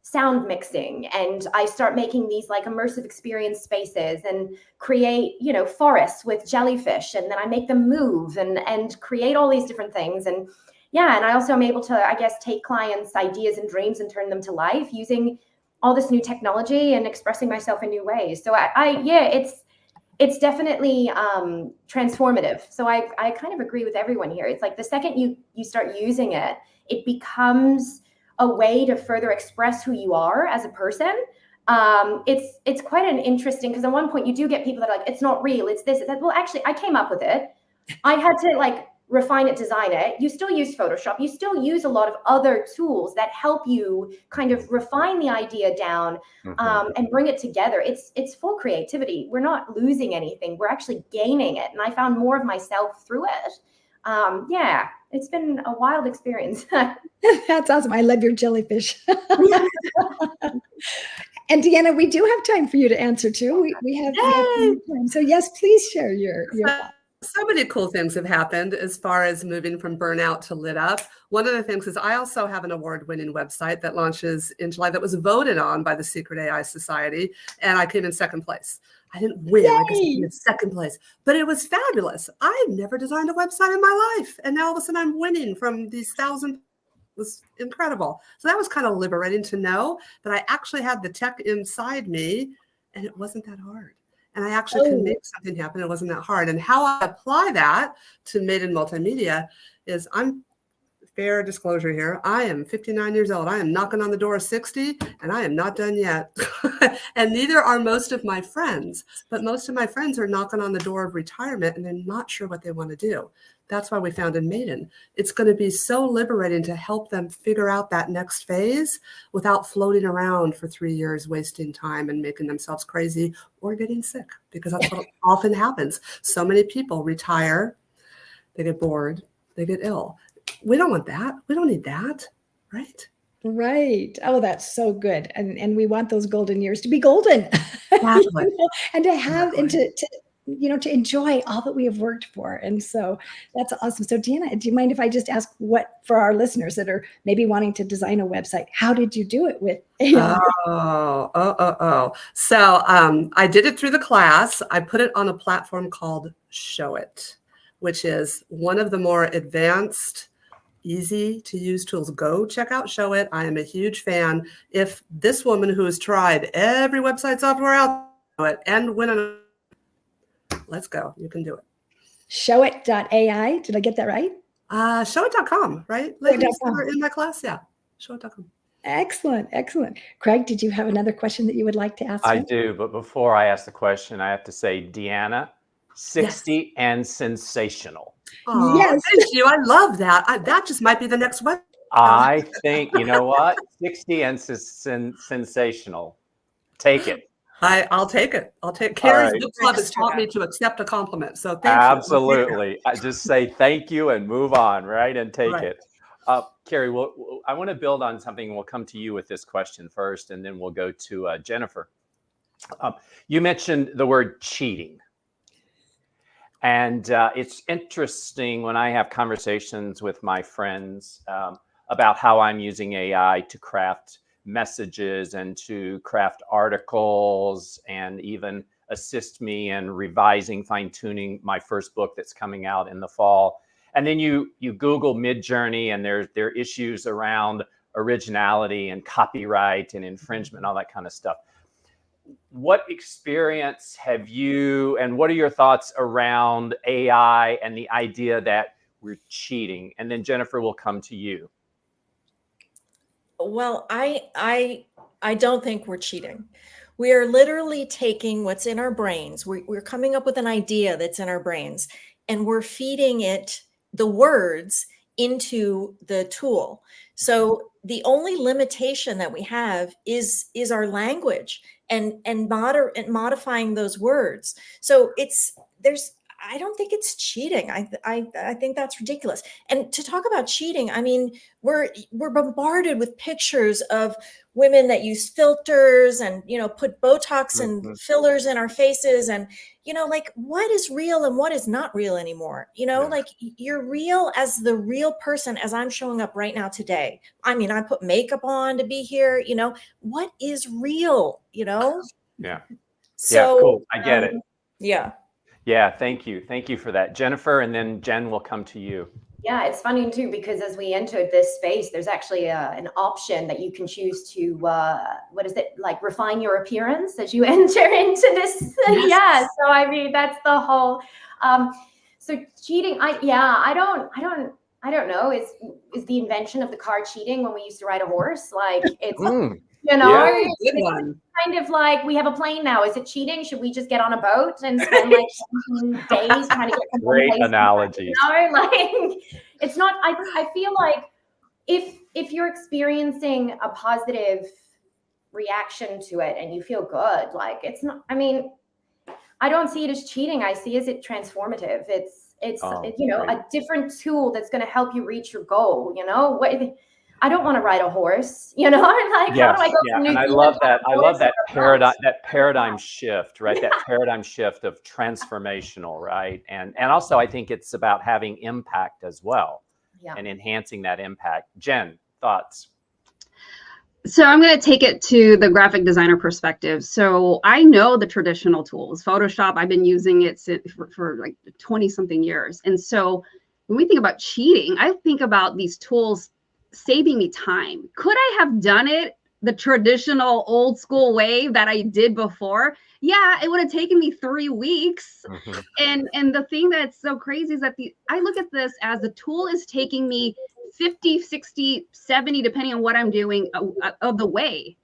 sound mixing, and I start making these immersive experience spaces and create, forests with jellyfish, and then I make them move and create all these different things. And yeah, and I also am able to, I guess, take clients' ideas and dreams and turn them to life using all this new technology and expressing myself in new ways. So it's definitely transformative. So I kind of agree with everyone here. It's like the second you start using it, it becomes a way to further express who you are as a person. It's quite an interesting, because at one point you do get people that are like, it's not real, it's this, it's that. Well, actually, I came up with it. I had to refine it, design it. You still use Photoshop. You still use a lot of other tools that help you kind of refine the idea down and bring it together. It's full creativity. We're not losing anything. We're actually gaining it. And I found more of myself through it. Yeah, it's been a wild experience. That's awesome. I love your jellyfish. And Deanna, we do have time for you to answer too. We have time. So yes, please share your thoughts. So many cool things have happened as far as moving from burnout to lit up. One of the things is I also have an award-winning website that launches in July that was voted on by the Secret AI Society, and I came in second place. I didn't win, I guess I came in second place, but it was fabulous. I've never designed a website in my life, and now all of a sudden I'm winning from these 1,000. It was incredible. So that was kind of liberating to know that I actually had the tech inside me, and it wasn't that hard. And I actually can make something happen. It wasn't that hard. And how I apply that to Made in Multimedia is I'm fair disclosure here. I am 59 years old. I am knocking on the door of 60, and I am not done yet. And neither are most of my friends. But most of my friends are knocking on the door of retirement, and they're not sure what they want to do. That's why we founded Maiden. It's going to be so liberating to help them figure out that next phase without floating around for 3 years, wasting time and making themselves crazy or getting sick, because that's what often happens. So many people retire, they get bored, they get ill. We don't want that. We don't need that, right? Right. Oh, that's so good. And we want those golden years to be golden. Exactly. And to have and to to enjoy all that we have worked for. And so that's awesome. So Deanna, do you mind if I just ask what, for our listeners that are maybe wanting to design a website, how did you do it with AI? So I did it through the class. I put it on a platform called Show It, which is one of the more advanced, easy to use tools. Go check out Show It. I am a huge fan. If this woman who has tried every website software out there and win an, let's go. You can do it. Showit.ai. Did I get that right? Showit.com, right? Like in my class, yeah. Showit.com. Excellent, excellent. Craig, did you have another question that you would like to ask? I do, but before I ask the question, I have to say, Deanna, 60 and sensational. Oh, yes. Thank you. I love that. That just might be the next one. I think, you know what? 60 and sensational. Take it. I'll take it. I'll take Carrie's right. book club has taught me to accept a compliment. So thank Absolutely. I just say thank you and move on, right? And take it. Carrie, I want to build on something, and we'll come to you with this question first, and then we'll go to Jennifer. You mentioned the word cheating. And it's interesting when I have conversations with my friends about how I'm using AI to craft messages and to craft articles and even assist me in revising, fine-tuning my first book that's coming out in the fall. And then you Google Midjourney, and there are issues around originality and copyright and infringement, all that kind of stuff. What experience have you, and what are your thoughts around AI and the idea that we're cheating? And then Jennifer, will come to you. Well, I don't think we're cheating. We are literally taking what's in our brains. We're coming up with an idea that's in our brains, and we're feeding it the words into the tool. So the only limitation that we have is our language and modifying those words. So I don't think it's cheating. I think that's ridiculous. And to talk about cheating, I mean, we're bombarded with pictures of women that use filters and, put Botox and fillers in our faces. And, like, what is real and what is not real anymore? Like, you're real as the real person as I'm showing up right now today. I mean, I put makeup on to be here, what is real, Yeah. So, yeah, cool. I get it. Yeah. Yeah, thank you. Thank you for that. Jennifer, and then Jen will come to you. Yeah, it's funny too, because as we entered this space, there's actually an option that you can choose to, refine your appearance as you enter into this. Yes. Yeah, so I mean, that's the whole, so cheating, I don't know, is the invention of the car cheating when we used to ride a horse? Like, it's, it's kind of like, we have a plane now. Is it cheating? Should we just get on a boat and spend like 17 days trying to get from one Great place analogies. like, it's not, I feel like if you're experiencing a positive reaction to it and you feel good, like, it's not, I mean, I don't see it as cheating. I see it as transformative. It's a different tool that's going to help you reach your goal. I don't want to ride a horse, like, how do I go from New and I Zealand love that. to I love that horse? paradigm shift, right? That paradigm shift of transformational, right? And also I think it's about having impact as well, and enhancing that impact. Jen, thoughts? So I'm going to take it to the graphic designer perspective. So I know the traditional tools, Photoshop, I've been using it for like 20 something years. And so when we think about cheating, I think about these tools saving me time. Could I have done it the traditional old school way that I did before? Yeah, it would have taken me 3 weeks. And the thing that's so crazy is that I look at this as the tool is taking me 50, 60, 70, depending on what I'm doing of the way.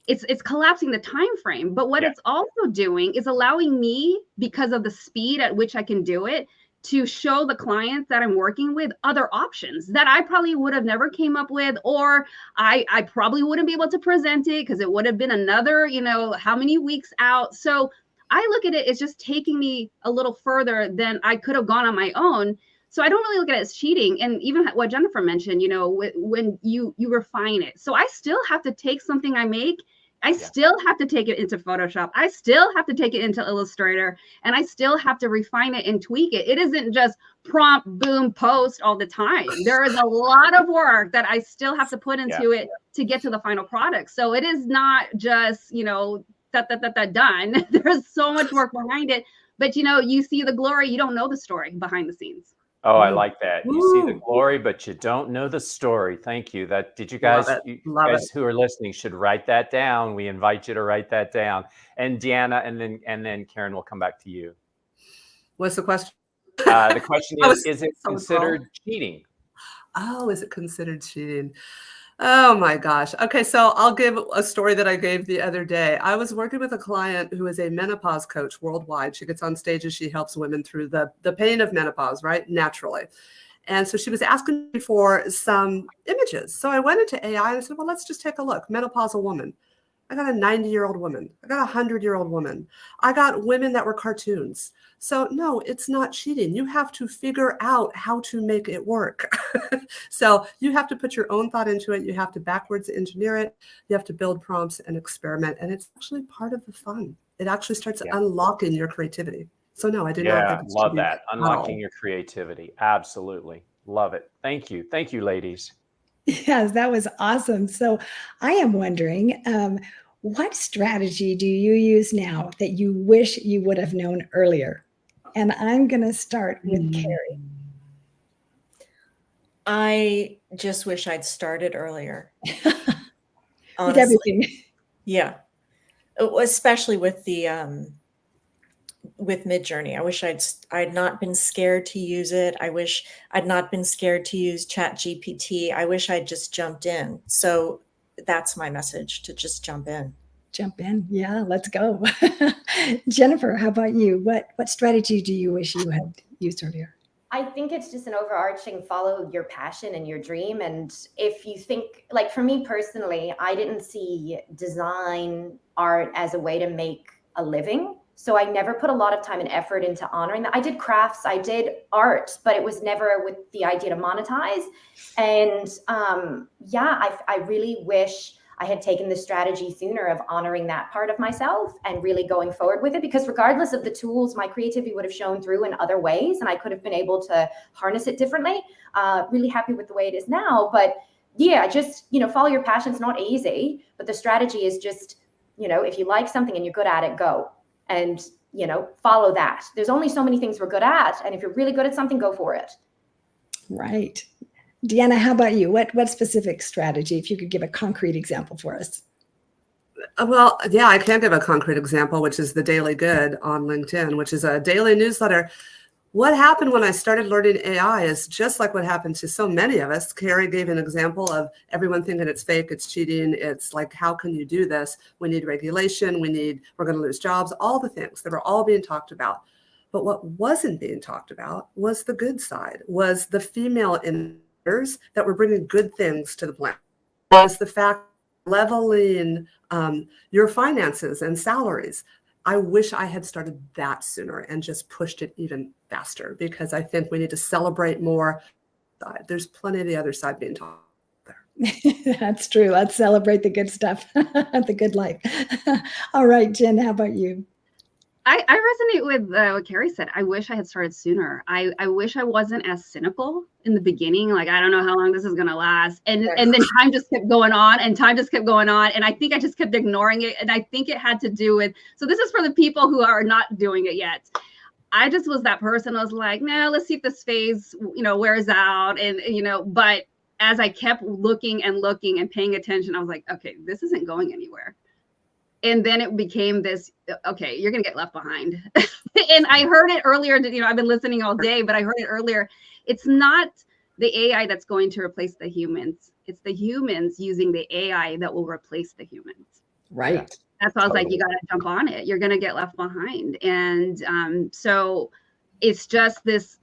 It's collapsing the time frame. But what it's also doing is allowing me, because of the speed at which I can do it, to show the clients that I'm working with other options that I probably would have never came up with, or I probably wouldn't be able to present it because it would have been another, you know, how many weeks out. So I look at it as just taking me a little further than I could have gone on my own. So I don't really look at it as cheating. And even what Jennifer mentioned, you know, when you refine it. So I still have to take something I make, I still have to take it into Photoshop. I still have to take it into Illustrator, and I still have to refine it and tweak it. It isn't just prompt, boom, post all the time. There is a lot of work that I still have to put into it to get to the final product. So it is not just, you know, done. There's so much work behind it. But, you know, you see the glory, you don't know the story behind the scenes. Oh, I like that. You see the glory, but you don't know the story. Thank you. Did you guys, you guys who are listening should write that down. We invite you to write that down. And Deanna, and then Karen will come back to you. What's the question? The question is it considered cheating? Oh, is it considered cheating? Oh my gosh. Okay, so I'll give a story that I gave the other day. I was working with a client who is a menopause coach worldwide. She gets on stage and she helps women through the pain of menopause, right? Naturally. And so she was asking me for some images. So I went into AI and I said, well, let's just take a look. Menopausal woman. I got a 90-year-old woman. I got a 100-year-old woman. I got women that were cartoons. So no, it's not cheating. You have to figure out how to make it work. So you have to put your own thought into it. You have to backwards engineer it. You have to build prompts and experiment. And it's actually part of the fun. It actually starts unlocking your creativity. So no, I do not think it's love cheating that. at Unlocking all. your creativity. Absolutely. Love it. Thank you. Thank you, ladies. Yes, that was awesome. So I am wondering, what strategy do you use now that you wish you would have known earlier? And I'm going to start with Carrie. I just wish I'd started earlier. With everything. Yeah. Especially with the with Midjourney. I wish I'd not been scared to use it. I wish I'd not been scared to use ChatGPT. I wish I'd just jumped in. So that's my message, to just jump in. Jump in. Yeah, let's go. Jennifer, how about you? What strategy do you wish you had used earlier? I think it's just an overarching follow your passion and your dream. And if you think, like for me personally, I didn't see design art as a way to make a living. So I never put a lot of time and effort into honoring that. I did crafts, I did art, but it was never with the idea to monetize. And I really wish I had taken the strategy sooner of honoring that part of myself and really going forward with it, because regardless of the tools, my creativity would have shown through in other ways and I could have been able to harness it differently. Really happy with the way it is now. But yeah, just, follow your passion. It's not easy, but the strategy is just, if you like something and you're good at it, go and, follow that. There's only so many things we're good at. And if you're really good at something, go for it. Right. Deanna, how about you? What specific strategy, if you could give a concrete example for us? Well, yeah, I can give a concrete example, which is the Daily Good on LinkedIn, which is a daily newsletter. What happened when I started learning AI is just like what happened to so many of us. Carrie gave an example of everyone thinking it's fake, it's cheating. It's like, how can you do this? We need regulation. We're going to lose jobs, all the things that were all being talked about. But what wasn't being talked about was the good side, was the female inventors that were bringing good things to the planet, was the fact leveling your finances and salaries. I wish I had started that sooner and just pushed it even faster, because I think we need to celebrate more. There's plenty of the other side being taught there. That's true. Let's celebrate the good stuff, the good life. All right, Jen, how about you? I resonate with what Carrie said. I wish I had started sooner. I wish I wasn't as cynical in the beginning. Like, I don't know how long this is going to last. And then time just kept going on and time just kept going on. And I think I just kept ignoring it. And I think it had to do with, so this is for the people who are not doing it yet. I just was that person. I was like, nah, let's see if this phase, wears out. And, but as I kept looking and paying attention, I was like, okay, this isn't going anywhere. And then it became this, okay, you're going to get left behind. And I heard it earlier, I've been listening all day, but I heard it earlier. It's not the AI that's going to replace the humans. It's the humans using the AI that will replace the humans. Right. That's why I was like, you got to jump on it. You're going to get left behind. And so it's just this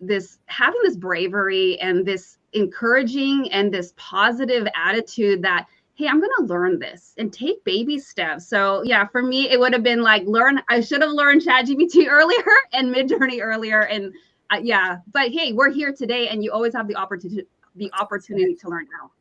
having this bravery and this encouraging and this positive attitude that, hey, I'm going to learn this and take baby steps. So yeah, for me, it would have been like I should have learned ChatGPT earlier and Midjourney earlier. And yeah, but hey, we're here today and you always have the opportunity to learn now.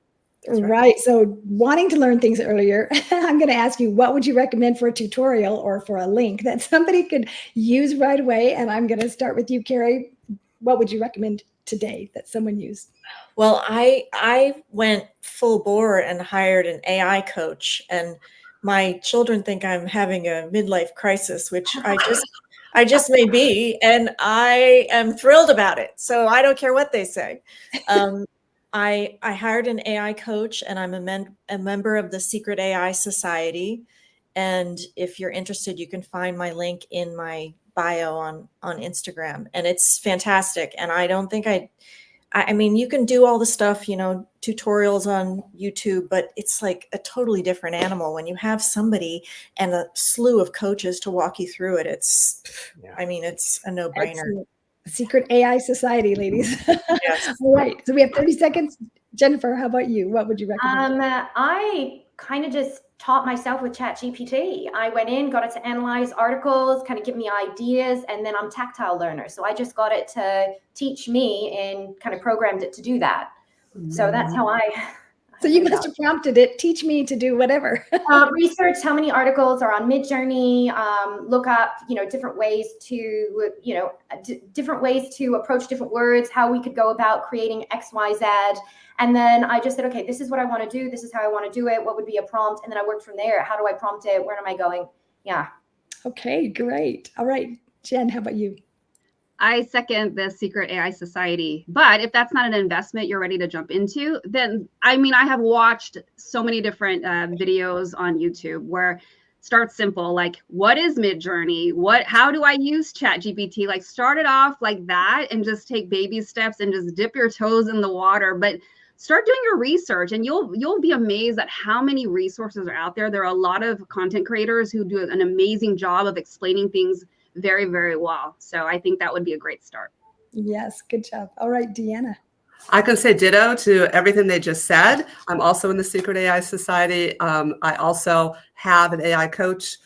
Right. So wanting to learn things earlier, I'm going to ask you, what would you recommend for a tutorial or for a link that somebody could use right away? And I'm going to start with you, Carrie. What would you recommend today that someone used? Well, I went full bore and hired an AI coach, and my children think I'm having a midlife crisis, which I just may be, and I am thrilled about it. So I don't care what they say. I hired an AI coach, and I'm a member of the Secret AI Society. And if you're interested, you can find my link in my bio on Instagram, and it's fantastic. And I don't think I mean, you can do all the stuff, tutorials on YouTube, but it's like a totally different animal when you have somebody and a slew of coaches to walk you through it. It's a no-brainer. Excellent. Secret AI Society, ladies. Yes. All right. So we have 30 seconds. Jennifer, how about you? What would you recommend? I kind of just taught myself with ChatGPT. I went in, got it to analyze articles, kind of give me ideas, and then I'm tactile learner. So I just got it to teach me and kind of programmed it to do that. So that's how So you must have prompted it, teach me to do whatever. Research how many articles are on Midjourney, look up, different ways to, different ways to approach different words, how we could go about creating X, Y, Z. And then I just said, okay, this is what I want to do. This is how I want to do it. What would be a prompt? And then I worked from there. How do I prompt it? Where am I going? Yeah. Okay, great. All right, Jen, how about you? I second the Secret AI Society, but if that's not an investment you're ready to jump into, then I have watched so many different videos on YouTube where start simple, like what is Midjourney? How do I use ChatGPT? Like start it off like that and just take baby steps and just dip your toes in the water. But start doing your research and you'll be amazed at how many resources are out there. There are a lot of content creators who do an amazing job of explaining things very, very well. So I think that would be a great start. Yes, good job. All right, Deanna. I can say ditto to everything they just said. I'm also in the Secret AI Society. I also have an AI coach,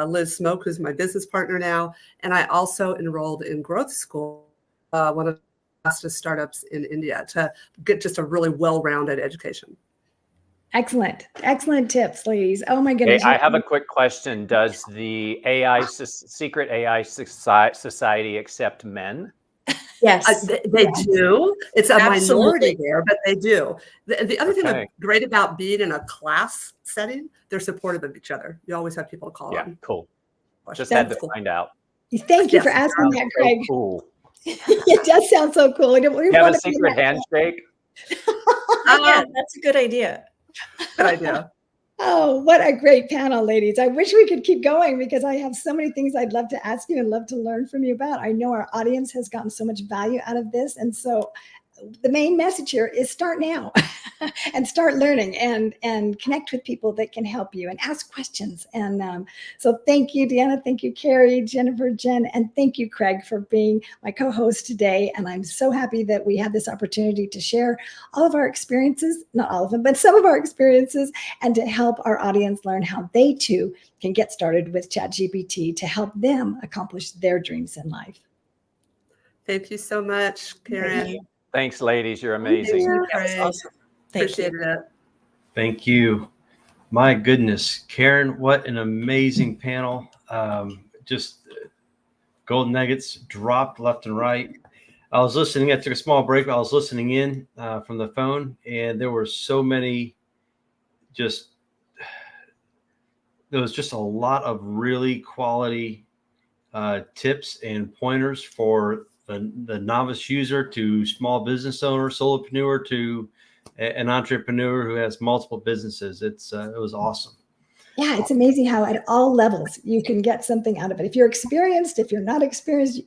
Liz Smoke, who's my business partner now. And I also enrolled in Growth School, one of the fastest startups in India, to get just a really well-rounded education. Excellent. Excellent tips, ladies. Oh my goodness. Hey, I have a quick question. Does the Secret AI Society accept men? Yes. They do. It's a Absolutely. minority there, but they do. The other thing that's great about being in a class setting, they're supportive of each other. You always have people to call on. Yeah, cool. Just That's had to find out. Thank you for asking that, Craig. So cool. It does sound so cool. You have a secret handshake? Yeah, that's a good idea. Good idea. Oh, what a great panel, ladies. I wish we could keep going because I have so many things I'd love to ask you and love to learn from you about. I know our audience has gotten so much value out of this. And so the main message here is start now and start learning and connect with people that can help you and ask questions. And so thank you, Deanna. Thank you, Carrie, Jennifer, Jen, and thank you, Craig, for being my co-host today. And I'm so happy that we had this opportunity to share all of our experiences, not all of them, but some of our experiences, and to help our audience learn how they too can get started with ChatGPT to help them accomplish their dreams in life. Thank you so much, Karen. Thanks, ladies. You're amazing. That was awesome. Appreciate it. Thank you. My goodness, Karen, what an amazing panel. Just golden nuggets dropped left and right. I was listening. I took a small break. I was listening in from the phone, and there were so many there was just a lot of really quality tips and pointers for the novice user to small business owner, solopreneur to an entrepreneur who has multiple businesses. It was awesome. Yeah, it's amazing how at all levels you can get something out of it. If you're experienced, if you're not experienced,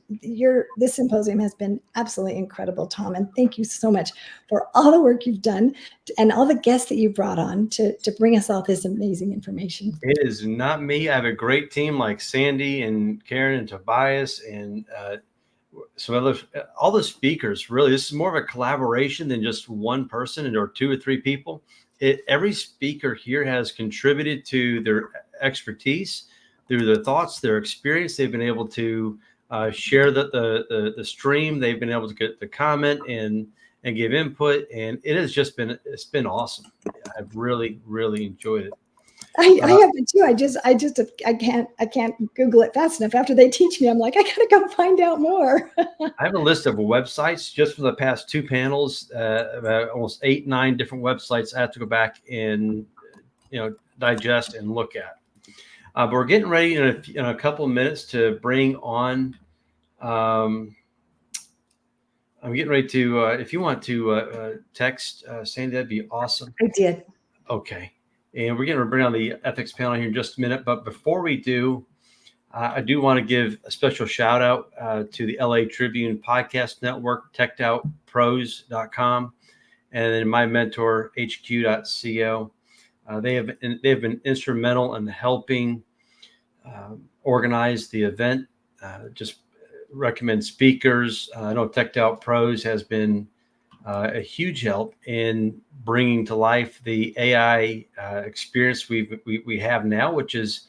this symposium has been absolutely incredible, Tom. And thank you so much for all the work you've done and all the guests that you brought on to bring us all this amazing information. It is not me. I have a great team like Sandy and Karen and Tobias and some other, all the speakers. Really, this is more of a collaboration than just one person or two or three people. Every speaker here has contributed to their expertise through their thoughts, their experience. They've been able to share the stream. They've been able to get the comment and give input, and it's been awesome. I've really enjoyed it. I have it too. I can't Google it fast enough. After they teach me, I'm like, I gotta go find out more. I have a list of websites just for the past two panels, about almost 8-9 different websites I have to go back and digest and look at. But we're getting ready in a couple of minutes to bring on. I'm getting ready to. If you want to text Sandy, that'd be awesome. I did. Okay. And we're going to bring on the ethics panel here in just a minute. But before we do, I do want to give a special shout out to the LA Tribune Podcast Network, techdoutpros.com, and then my mentor, hq.co. They have been instrumental in helping organize the event. Just recommend speakers. I know Tech Out Pros has been a huge help in bringing to life the AI experience we have now, which is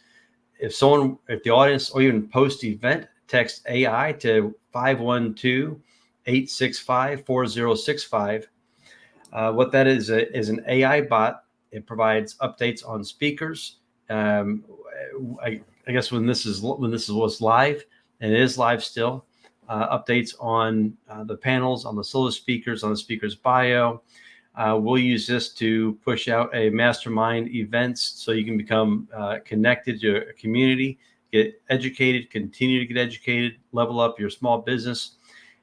if the audience or even post event text AI to 512-865-4065. What that is an AI bot. It provides updates on speakers. I guess when this was live, and it is live still. Updates on the panels, on the solo speakers, on the speaker's bio. We'll use this to push out a mastermind events so you can become connected to a community, get educated, continue to get educated, level up your small business.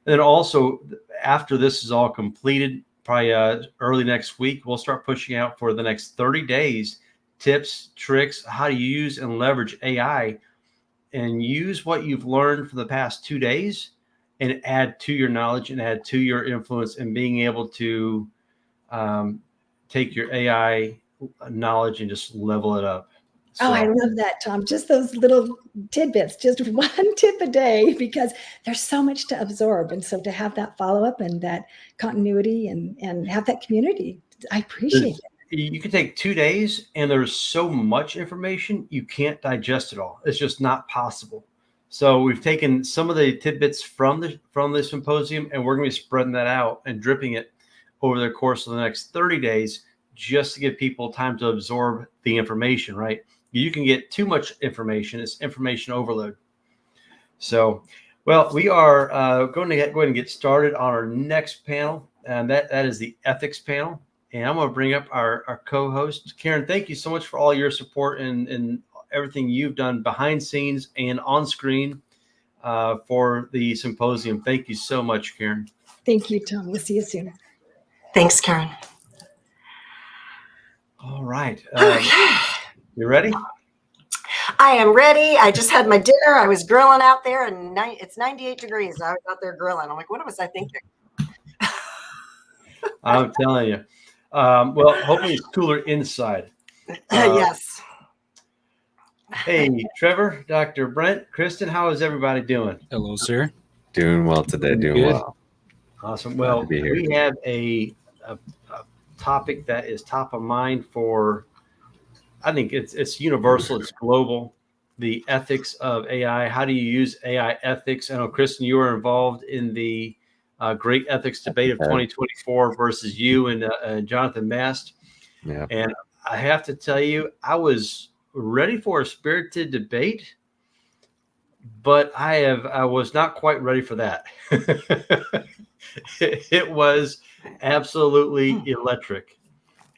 And then also, after this is all completed, probably early next week, we'll start pushing out for the next 30 days, tips, tricks, how to use and leverage AI and use what you've learned for the past 2 days and add to your knowledge and add to your influence and being able to take your AI knowledge and just level it up. Oh, I love that, Tom. Just those little tidbits, just one tip a day, because there's so much to absorb. And so to have that follow-up and that continuity and have that community, I appreciate it. You can take 2 days and there's so much information, you can't digest it all. It's just not possible. So we've taken some of the tidbits from the symposium and we're going to be spreading that out and dripping it over the course of the next 30 days, just to give people time to absorb the information, right? You can get too much information. It's information overload. So, well, we are going to go ahead and get started on our next panel. And that is the ethics panel. And I'm going to bring up our co-host, Karen. Thank you so much for all your support and everything you've done behind scenes and on screen for the symposium. Thank you so much, Karen. Thank you, Tom. We'll see you soon. Thanks, Karen. All right. You ready? I am ready. I just had my dinner. I was grilling out there, and it's 98 degrees. I was out there grilling. I'm like, what was I thinking? I'm telling you. Well, hopefully it's cooler inside. Yes. Hey, Trevor, Dr. Brent, Kristen, how is everybody doing? Hello, sir. Doing well today. Doing Good. well. Awesome. Well, we have a topic that is top of mind for, I think it's universal, it's global, the ethics of AI. How do you use AI ethics? I know, Kristen, you were involved in the great ethics debate of 2024 versus you and Jonathan Mast. Yeah. And I have to tell you, I was ready for a spirited debate, but I was not quite ready for that. It was absolutely electric.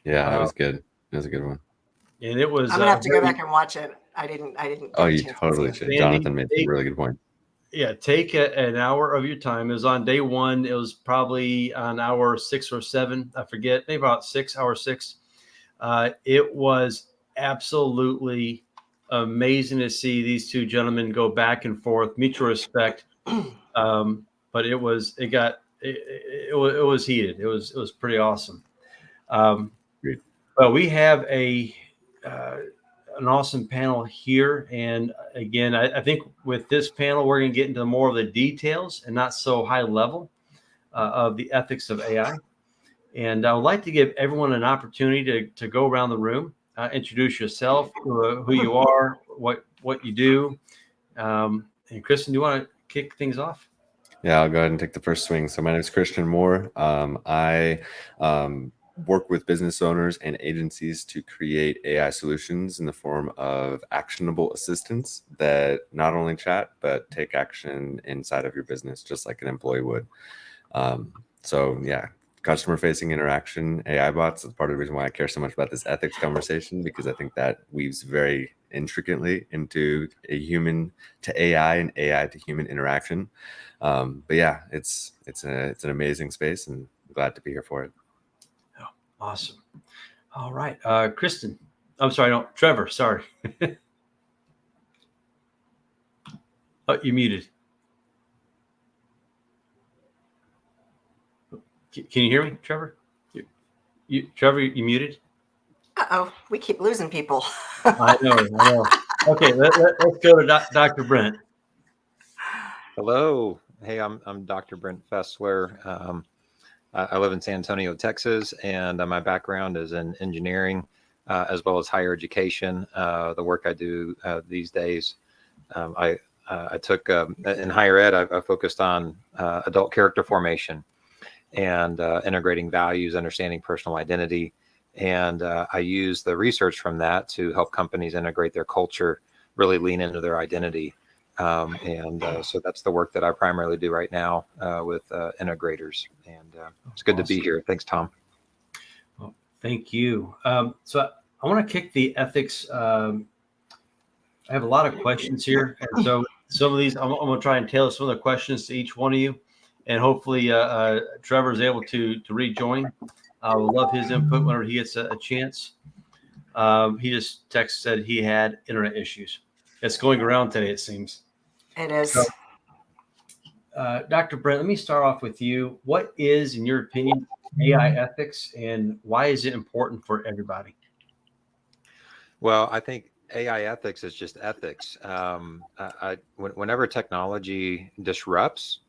Yeah, it was good. It was a good one. And it was. I'm gonna have to go back and watch it. I didn't. Oh, you totally should. Jonathan made a really good point. Yeah, take an hour of your time. It was on day one. It was probably on hour 6 or 7. I forget. Maybe about 6, hour 6. It was absolutely amazing to see these two gentlemen go back and forth, mutual respect. But it was heated. It was pretty awesome. But we have an awesome panel here, and again, I think with this panel we're going to get into more of the details and not so high level of the ethics of AI. And I would like to give everyone an opportunity to go around the room, introduce yourself, who you are, what you do. And Kristen, do you want to kick things off? Yeah, I'll go ahead and take the first swing. So my name is Christian Moore. I work with business owners and agencies to create AI solutions in the form of actionable assistants that not only chat, but take action inside of your business, just like an employee would. So yeah, customer-facing interaction, AI bots. That's part of the reason why I care so much about this ethics conversation, because I think that weaves very intricately into a human to AI and AI to human interaction. But yeah, it's an amazing space, and I'm glad to be here for it. Oh, awesome. All right, Kristen. I'm sorry, no, Trevor. Sorry. Oh, you muted. Can you hear me, Trevor? Trevor, you muted? Uh-oh, we keep losing people. I know. Okay, let's go to Dr. Brent. Hello. Hey, I'm Dr. Brent Fessler. I live in San Antonio, Texas, and my background is in engineering as well as higher education. The work I do these days, I took in higher ed, I focused on adult character formation and integrating values, understanding personal identity. And I use the research from that to help companies integrate their culture, really lean into their identity. So that's the work that I primarily do right now with integrators. And it's good to be here. Thanks, Tom. Well, thank you. So I want to kick the ethics. I have a lot of questions here. And so some of these, I'm going to try and tailor some of the questions to each one of you. And hopefully Trevor is able to rejoin. I would love his input whenever he gets a chance. He just said he had internet issues. It's going around today, it seems. It is. So, Dr. Brent, let me start off with you. What is, in your opinion, AI ethics, and why is it important for everybody? Well, I think AI ethics is just ethics. Whenever technology disrupts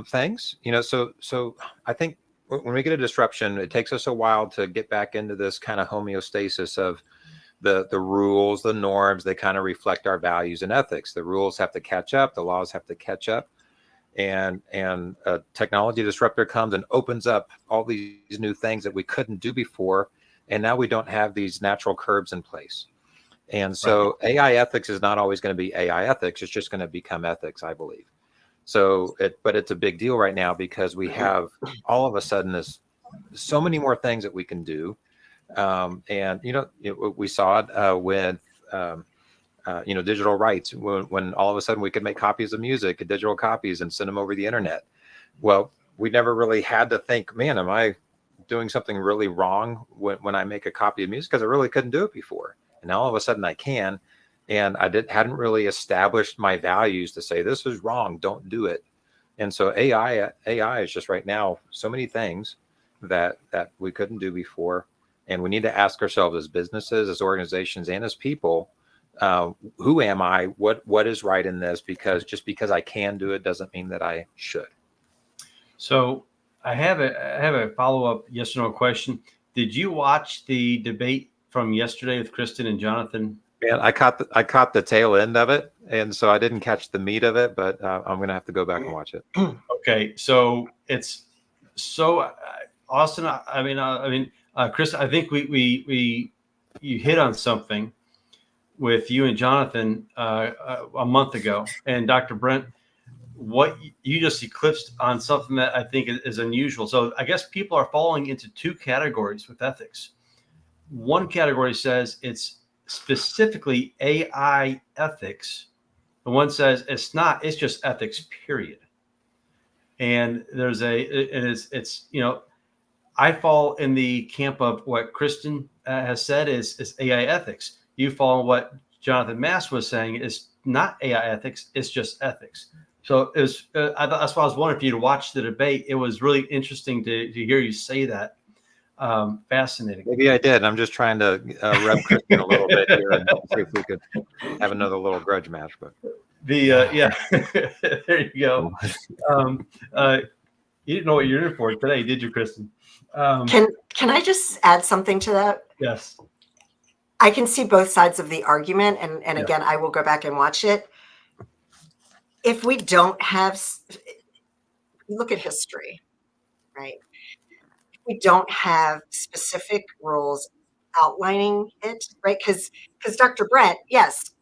things, so I think when we get a disruption, it takes us a while to get back into this kind of homeostasis of the rules, the norms. They kind of reflect our values and ethics. The rules have to catch up. The laws have to catch up. And a technology disruptor comes and opens up all these new things that we couldn't do before. And now we don't have these natural curbs in place. And so AI ethics is not always going to be AI ethics. It's just going to become ethics, I believe. But it's a big deal right now because we have all of a sudden so many more things that we can do. And we saw it with digital rights when all of a sudden we could make copies of music, digital copies, and send them over the internet. Well, we never really had to think, man, am I doing something really wrong when I make a copy of music? Because I really couldn't do it before, and now all of a sudden I can. And I hadn't really established my values to say this is wrong, don't do it. And so AI is just right now so many things that we couldn't do before. And we need to ask ourselves as businesses, as organizations, and as people, who am I? What is right in this? Because just because I can do it doesn't mean that I should. So I have a follow-up yes or no question. Did you watch the debate from yesterday with Kristen and Jonathan? Man, I caught the tail end of it, and so I didn't catch the meat of it, but I'm gonna have to go back and watch it. Okay, so it's so Austin. I mean, Chris. I think you hit on something with you and Jonathan a month ago, and Dr. Brent. What you just eclipsed on something that I think is unusual. So I guess people are falling into two categories with ethics. One category says it's specifically AI ethics. The one says it's not, it's just ethics, period. And it's I fall in the camp of what Kristen has said is AI ethics. You fall in what Jonathan Mass was saying is not AI ethics, it's just ethics. So it was, that's why I was wondering for you to watch the debate. It was really interesting to hear you say that. Fascinating. Maybe I did. I'm just trying to rub Kristen a little bit here and see if we could have another little grudge match. But yeah, there you go. You didn't know what you're in for today, did you, Kristen? Can I just add something to that? Yes. I can see both sides of the argument, and Yeah. again, I will go back and watch it. If we don't have, look at history, right? If we don't have specific rules outlining it, right? Because Dr. Brett, yes,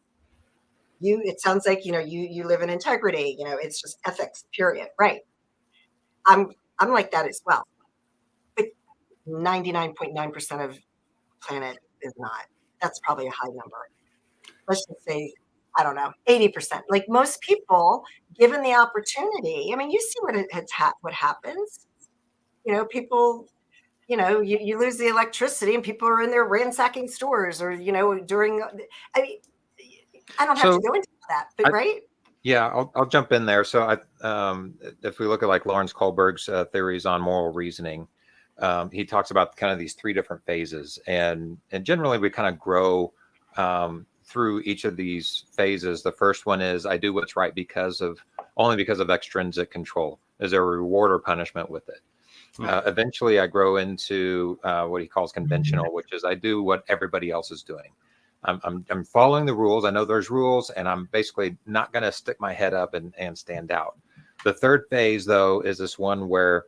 it sounds like you live in integrity. It's just ethics, period, right? I'm like that as well, but 99.9% of the planet is not. That's probably a high number. Let's just say, I don't know, 80%. Like most people, given the opportunity, I mean, you see what happens. People, you lose the electricity and people are in there ransacking stores or, during, I mean, I don't have to go into that, but right? Yeah, I'll jump in there. So if we look at like Lawrence Kohlberg's theories on moral reasoning, he talks about kind of these three different phases, and generally we kind of grow through each of these phases. The first one is I do what's right only because of extrinsic control. Is there a reward or punishment with it? Eventually, I grow into what he calls conventional, which is I do what everybody else is doing. I'm following the rules. I know there's rules, and I'm basically not going to stick my head up and stand out. The third phase, though, is this one where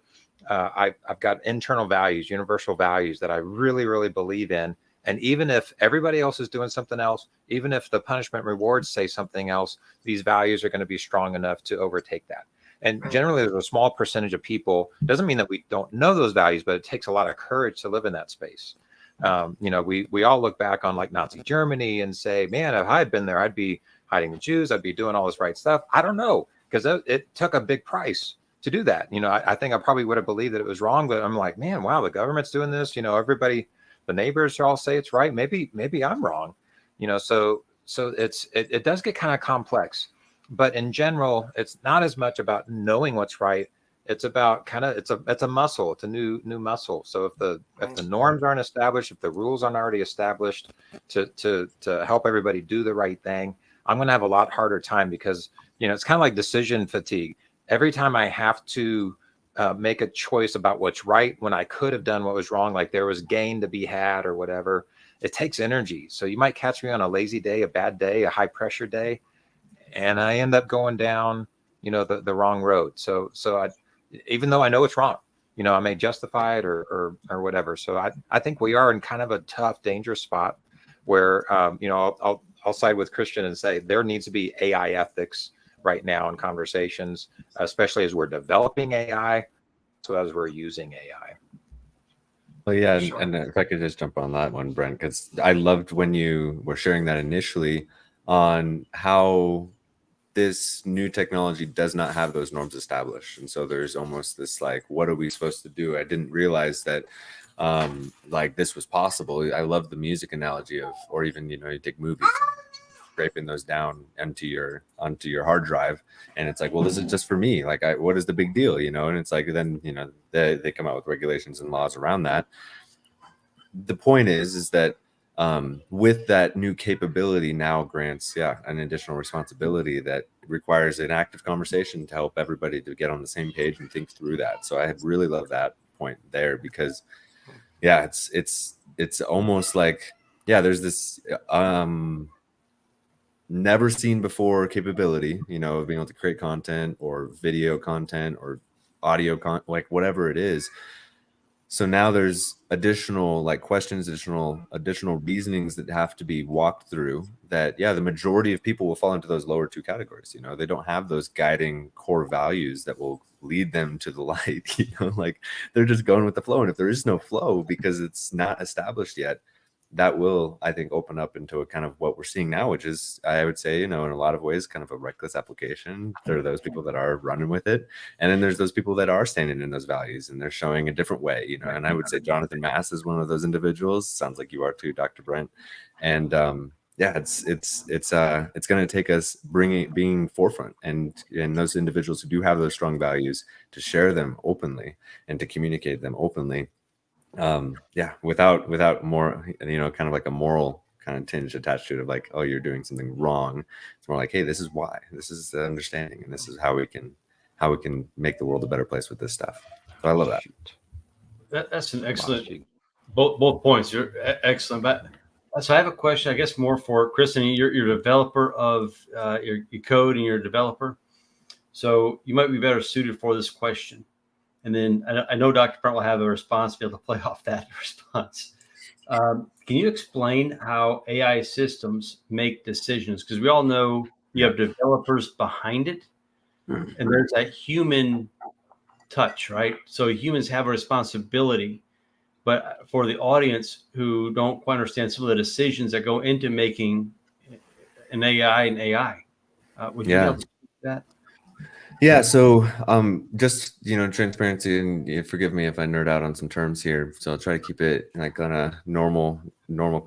I've got internal values, universal values that I really, really believe in. And even if everybody else is doing something else, even if the punishment rewards say something else, these values are going to be strong enough to overtake that. And generally, there's a small percentage of people. Doesn't mean that we don't know those values, but it takes a lot of courage to live in that space. We all look back on like Nazi Germany and say, man, if I had been there, I'd be hiding the Jews. I'd be doing all this right stuff. I don't know, because it took a big price to do that. I think I probably would have believed that it was wrong, but I'm like, man, wow, the government's doing this. Everybody, the neighbors all say it's right. Maybe I'm wrong. So it does get kind of complex. But in general, it's not as much about knowing what's right. It's about it's a muscle. It's a new muscle. So if the norms aren't established, if the rules aren't already established to help everybody do the right thing, I'm going to have a lot harder time, because it's kind of like decision fatigue. Every time I have to make a choice about what's right when I could have done what was wrong, like there was gain to be had or whatever, it takes energy. So you might catch me on a lazy day, a bad day, a high pressure day, and I end up going down, the wrong road. So even though I know it's wrong, I may justify it or whatever. So I think we are in kind of a tough, dangerous spot where, I'll side with Christian and say there needs to be AI ethics right now in conversations, especially as we're developing AI, so as we're using AI. Well, yeah, and if I could just jump on that one, Brent, because I loved when you were sharing that initially on how this new technology does not have those norms established, and so there's almost this like, what are we supposed to do? I didn't realize that like this was possible. I love the music analogy of, or even you take movies, scraping those down onto your hard drive, and it's like, well, this is just for me, like what is the big deal, and it's like, then they come out with regulations and laws around that. The point is that with that new capability now grants an additional responsibility that requires an active conversation to help everybody to get on the same page and think through that. So I really love that point there, because it's almost like there's this never seen before capability, of being able to create content or video content or audio content, like whatever it is. So now there's additional like questions, additional reasonings that have to be walked through, that the majority of people will fall into those lower two categories. They don't have those guiding core values that will lead them to the light. Like they're just going with the flow. And if there is no flow because it's not established yet, that will, I think, open up into a kind of what we're seeing now, which is, I would say, in a lot of ways, kind of a reckless application. There are those people that are running with it, and then there's those people that are standing in those values and they're showing a different way, and I would say Jonathan Mass is one of those individuals. Sounds like you are too, Dr. Brent. And yeah, it's going to take us being forefront and those individuals who do have those strong values to share them openly and to communicate them openly. Yeah, without more, kind of like a moral kind of tinge attached to it of like, oh, you're doing something wrong. It's more like, hey, this is why, this is the understanding, and this is how we can make the world a better place with this stuff. So I love that. That's an excellent, both points. You're excellent. But so I have a question, I guess, more for Kristen. You're a developer of your code, and you're a developer, so you might be better suited for this question. And then I know Dr. Brent will have a response to be able to play off that response. Can you explain how AI systems make decisions? Because we all know you have developers behind it, and there's that human touch, right? So humans have a responsibility, but for the audience who don't quite understand some of the decisions that go into making an AI, would you be able to do that? Yeah, so just transparency, and forgive me if I nerd out on some terms here. So I'll try to keep it like on a normal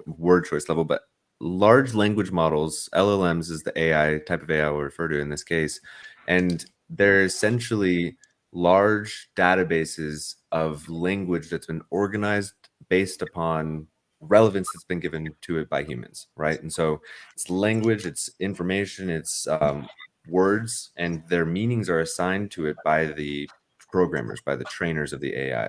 word choice level. But large language models, LLMs, is the AI type of AI we'll refer to in this case, and they're essentially large databases of language that's been organized based upon relevance that's been given to it by humans, right? And so it's language, it's information, it's words, and their meanings are assigned to it by the programmers, by the trainers of the AI.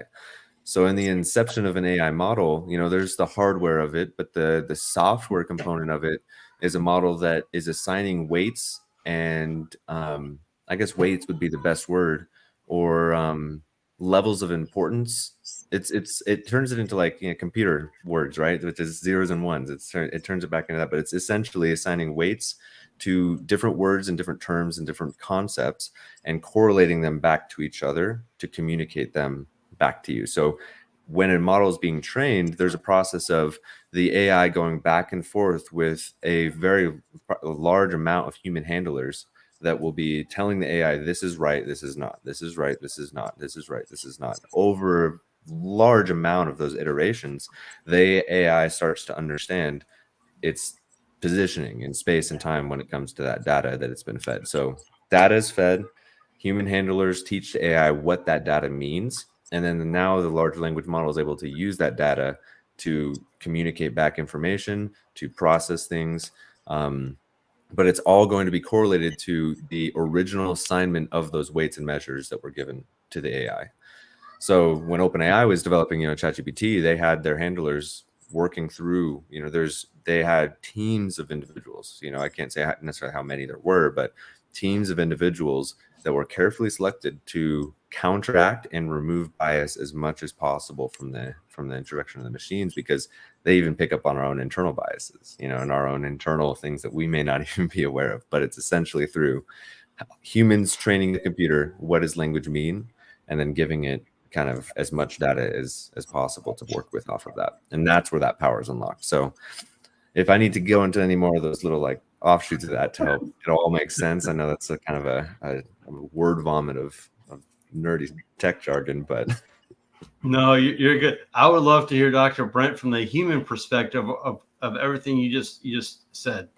So in the inception of an AI model, there's the hardware of it, but the software component of it is a model that is assigning weights, and I guess weights would be the best word, or levels of importance. It turns it into like computer words, right? Which is zeros and ones. It turns it back into that, but it's essentially assigning weights to different words and different terms and different concepts and correlating them back to each other to communicate them back to you. So when a model is being trained, there's a process of the AI going back and forth with a very large amount of human handlers that will be telling the AI, this is right, this is not, this is right, this is not, this is right, this is not. Over a large amount of those iterations, the AI starts to understand its positioning in space and time when it comes to that data that it's been fed. So data is fed, human handlers teach the AI what that data means, and then now the large language model is able to use that data to communicate back information, to process things, but it's all going to be correlated to the original assignment of those weights and measures that were given to the AI. So when OpenAI was developing, ChatGPT, they had their handlers working through, they had teams of individuals. I can't say necessarily how many there were, but teams of individuals that were carefully selected to counteract and remove bias as much as possible from the introduction of the machines, because they even pick up on our own internal biases, and our own internal things that we may not even be aware of. But it's essentially through humans training the computer, what does language mean, and then giving it kind of as much data as possible to work with off of that. And that's where that power is unlocked. So if I need to go into any more of those little like offshoots of that to help it all make sense, I know that's a kind of a word vomit of nerdy tech jargon, but no, you're good. I would love to hear Dr. Brent from the human perspective of everything you just said.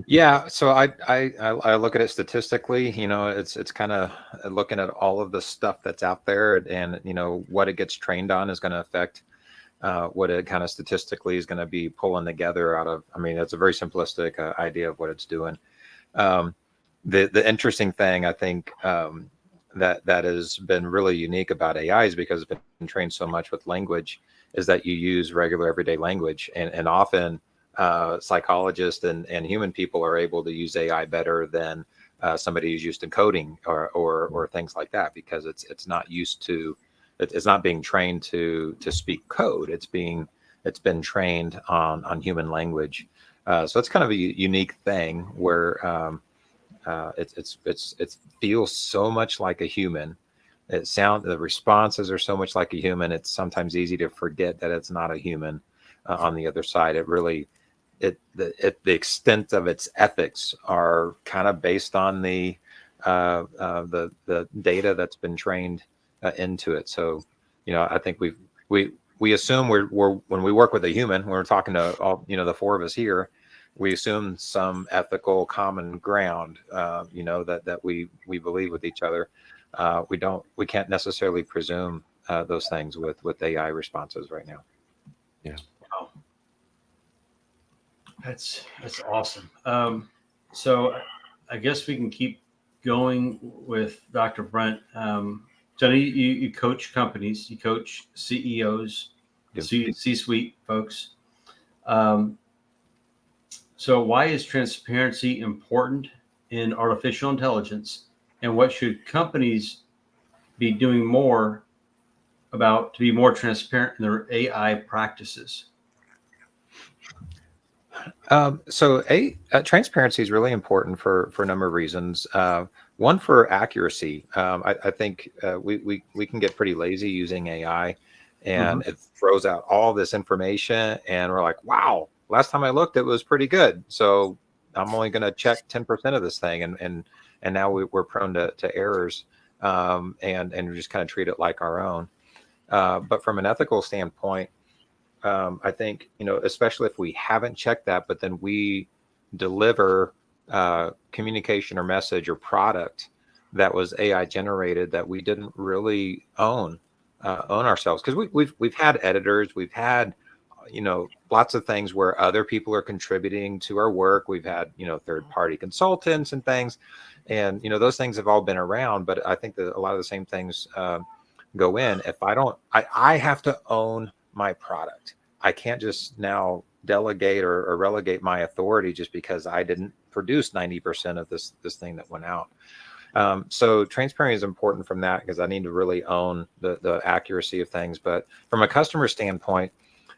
Yeah, so I look at it statistically. It's kind of looking at all of the stuff that's out there, and what it gets trained on is going to affect what it kind of statistically is going to be pulling together out of. I mean, it's a very simplistic idea of what it's doing. The interesting thing, I think, that has been really unique about AI is because it's been trained so much with language, is that you use regular everyday language, and often psychologists and human people are able to use AI better than somebody who's used to coding or things like that, because it's not used to, it's not being trained to speak code. It's been trained on human language. So it's kind of a unique thing where it feels so much like a human, The responses are so much like a human. It's sometimes easy to forget that it's not a human on the other side. It really, the extent of its ethics are kind of based on the data that's been trained into it. So, I think we assume we're when we work with a human, when we're talking to all, the four of us here, we assume some ethical common ground, that we believe with each other. We can't necessarily presume those things with AI responses right now. Yeah. Wow. That's awesome. So I guess we can keep going with Dr. Brent. Johnny, you coach companies, you coach CEOs, C-suite folks. So why is transparency important in artificial intelligence, and what should companies be doing more about to be more transparent in their AI practices? Transparency is really important for a number of reasons. One, for accuracy. I think we can get pretty lazy using AI, and it throws out all this information, and we're like, wow, last time I looked, it was pretty good. So I'm only going to check 10% of this thing, and now we're prone to errors, and we just kind of treat it like our own. But from an ethical standpoint, I think, especially if we haven't checked that, but then we deliver communication or message or product that was AI generated that we didn't really own ourselves, because we've had editors, we've had lots of things where other people are contributing to our work. We've had third-party consultants and things, and those things have all been around. But I think that a lot of the same things go in. If I have to own my product. I can't just now delegate or relegate my authority just because I didn't produce 90% of this thing that went out. So transparency is important from that, because I need to really own the accuracy of things. But from a customer standpoint,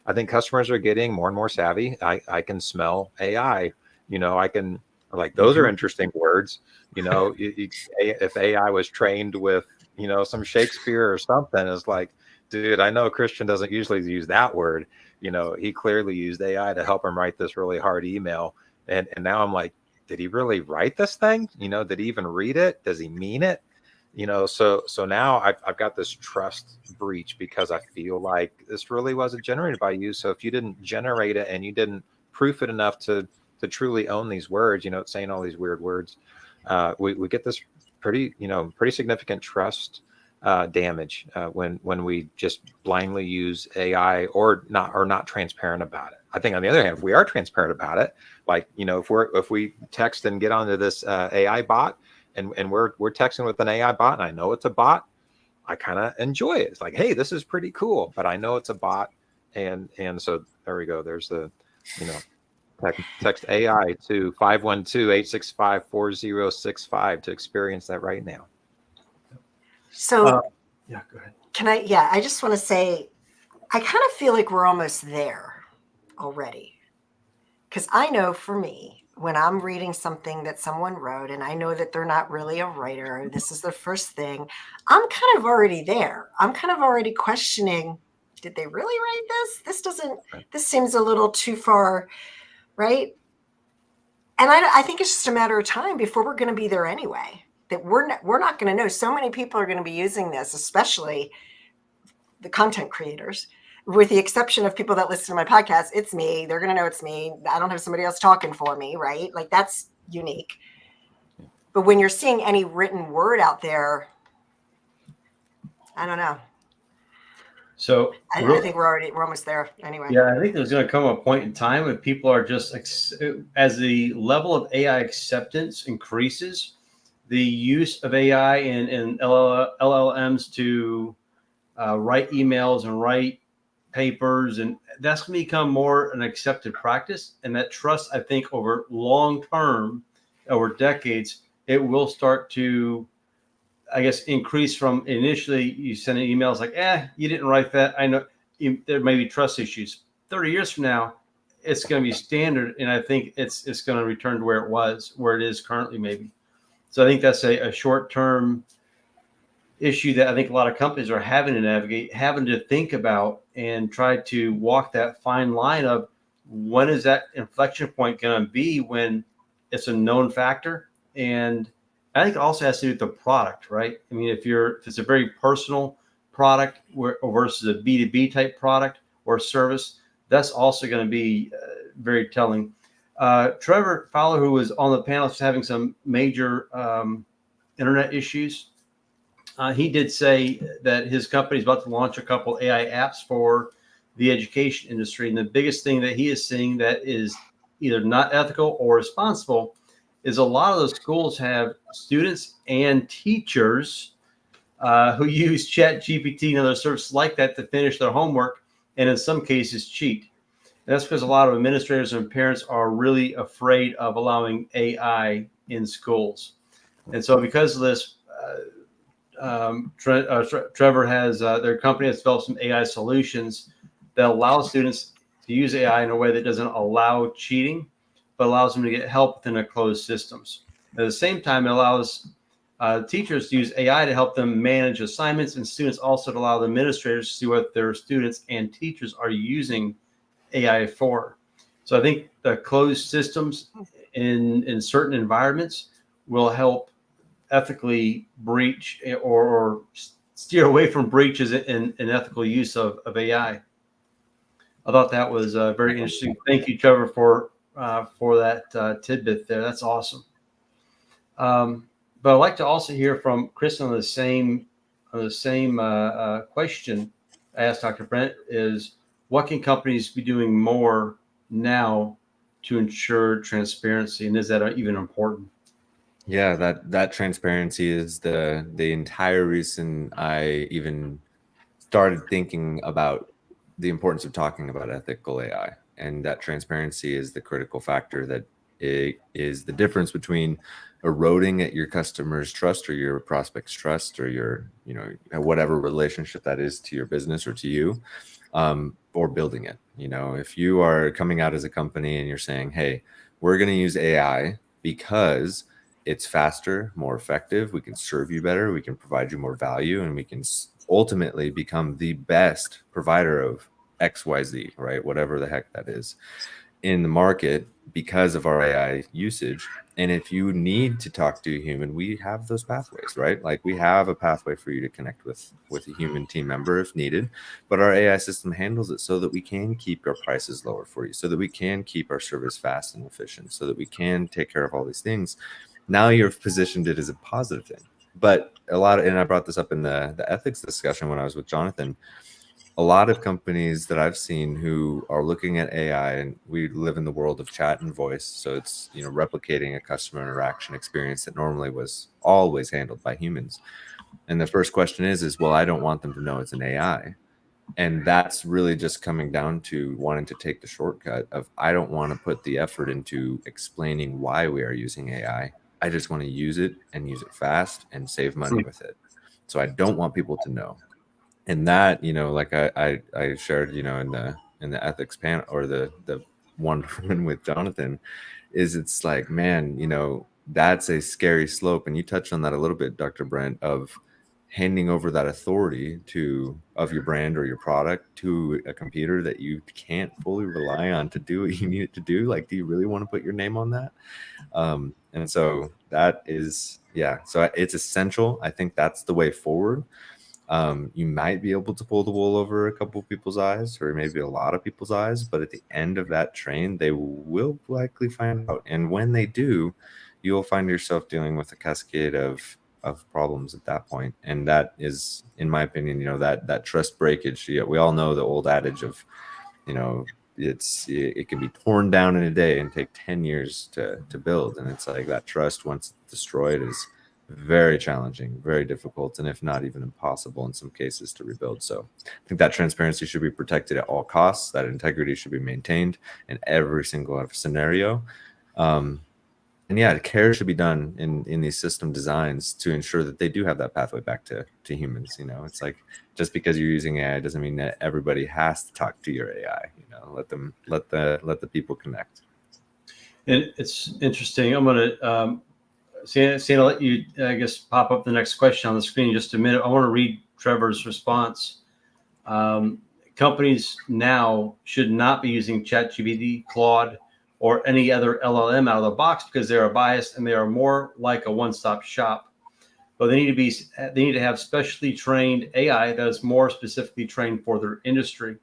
I think customers are getting more and more savvy. I can smell AI. I can, like, those are interesting words. If AI was trained with some Shakespeare or something, it's like, dude, I know Christian doesn't usually use that word. He clearly used AI to help him write this really hard email. And now I'm like, did he really write this thing? Did he even read it? Does he mean it? So now I've got this trust breach, because I feel like this really wasn't generated by you. So if you didn't generate it and you didn't proof it enough to truly own these words, it's saying all these weird words, we get this pretty significant trust damage when we just blindly use AI or not transparent about it. I think on the other hand, if we are transparent about it, like if we text and get onto this AI bot, and we're texting with an AI bot, and I know it's a bot, I kind of enjoy it. It's like, hey, this is pretty cool, but I know it's a bot, and so there we go. There's the text AI to 512-865-4065 to experience that right now. So yeah, go ahead. I just want to say, I kind of feel like we're almost there already. Because I know for me, when I'm reading something that someone wrote and I know that they're not really a writer, this is their first thing, I'm kind of already there. I'm kind of already questioning, did they really write this? This seems a little too far, right? And I think it's just a matter of time before we're going to be there anyway. That we're not going to know. So many people are going to be using this, especially the content creators, with the exception of people that listen to my podcast. It's me. They're going to know it's me. I don't have somebody else talking for me, right? Like, that's unique. But when you're seeing any written word out there, I don't know. So I think we're almost there anyway. Yeah, I think there's going to come a point in time when people are just, as the level of AI acceptance increases, the use of AI and LLMs to write emails and write papers, and that's going to become more an accepted practice. And that trust, I think, over long term, over decades, it will start to, I guess, increase from initially you send emails like, you didn't write that. I know there may be trust issues. 30 years from now, it's going to be standard. And I think it's going to return to where it is currently, maybe. So I think that's a short-term issue that I think a lot of companies are having to navigate, having to think about and try to walk that fine line of when is that inflection point going to be when it's a known factor. And I think it also has to do with the product, right? I mean, if it's a very personal product versus a B2B type product or service, that's also going to be very telling. Trevor Fowler, who was on the panel, is having some major internet issues. He did say that his company is about to launch a couple AI apps for the education industry. And the biggest thing that he is seeing that is either not ethical or responsible is a lot of those schools have students and teachers who use Chat GPT and other services like that to finish their homework, and in some cases cheat. And that's because a lot of administrators and parents are really afraid of allowing AI in schools. And so because of this, Trevor has their company has developed some AI solutions that allow students to use AI in a way that doesn't allow cheating, but allows them to get help within a closed systems. At the same time, it allows teachers to use AI to help them manage assignments, and students also to allow the administrators to see what their students and teachers are using AI for. So I think the closed systems in certain environments will help ethically breach or steer away from breaches in ethical use of AI. I thought that was very interesting. Thank you, Trevor, for that tidbit there. That's awesome. But I'd like to also hear from Chris on the same question I asked Dr. Brent is, what can companies be doing more now to ensure transparency, and is that even important? Yeah, that transparency is the entire reason I even started thinking about the importance of talking about ethical AI, and that transparency is the critical factor that it is the difference between eroding at your customer's trust or your prospect's trust or your, whatever relationship that is to your business or to you, or building it. If you are coming out as a company and you're saying, hey, we're going to use AI because it's faster, more effective, we can serve you better, we can provide you more value, and we can ultimately become the best provider of XYZ, right? Whatever the heck that is in the market because of our AI usage. And if you need to talk to a human, we have those pathways, right? Like we have a pathway for you to connect with a human team member if needed, but our AI system handles it so that we can keep our prices lower for you, so that we can keep our service fast and efficient, so that we can take care of all these things. Now you've positioned it as a positive thing. But and I brought this up in the ethics discussion when I was with Jonathan, a lot of companies that I've seen who are looking at AI, and we live in the world of chat and voice, so it's replicating a customer interaction experience that normally was always handled by humans. And the first question is well, I don't want them to know it's an AI. And that's really just coming down to wanting to take the shortcut of, I don't want to put the effort into explaining why we are using AI. I just want to use it and use it fast and save money with it. So I don't want people to know. And that, like I shared, in the ethics panel or the one with Jonathan, is it's like, man, that's a scary slope. And you touched on that a little bit, Dr. Brent, of handing over that authority of your brand or your product to a computer that you can't fully rely on to do what you need it to do. Like, do you really want to put your name on that? And so that is, so it's essential. I think that's the way forward. You might be able to pull the wool over a couple of people's eyes, or maybe a lot of people's eyes, but at the end of that train, they will likely find out. And when they do, you'll find yourself dealing with a cascade of problems at that point. And that is, in my opinion, that trust breakage. We all know the old adage of, it can be torn down in a day and take 10 years to build. And it's like that trust, once destroyed, is very challenging, very difficult, and if not even impossible in some cases to rebuild. So I think that transparency should be protected at all costs. That integrity should be maintained in every single scenario. And care should be done in these system designs to ensure that they do have that pathway back to humans. It's like, just because you're using AI doesn't mean that everybody has to talk to your AI. Let the people connect. And it's interesting. I'm going to I'll let you, I guess, pop up the next question on the screen in just a minute. I want to read Trevor's response. Companies now should not be using ChatGPT, Claude, or any other LLM out of the box because they are biased and they are more like a one-stop shop. But they need to have specially trained AI that is more specifically trained for their industry.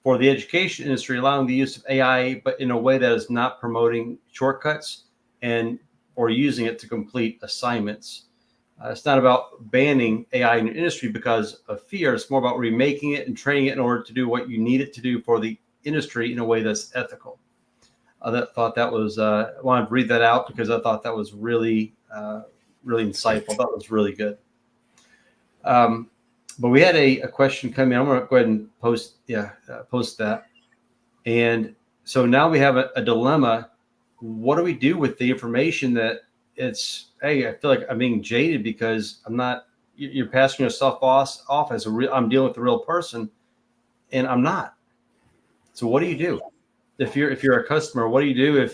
For the education industry, allowing the use of AI, but in a way that is not promoting shortcuts or using it to complete assignments. It's not about banning AI in your industry because of fear. It's more about remaking it and training it in order to do what you need it to do for the industry in a way that's ethical. I wanted to read that out because I thought that was really, really insightful. I thought it was really good. But we had a question come in. I'm going to go ahead and post that. And so now we have a dilemma. What do we do with the information that hey, I feel like I'm being jaded because you're passing yourself off as I'm dealing with a real person, and I'm not. So what do you do if you're a customer? What do you do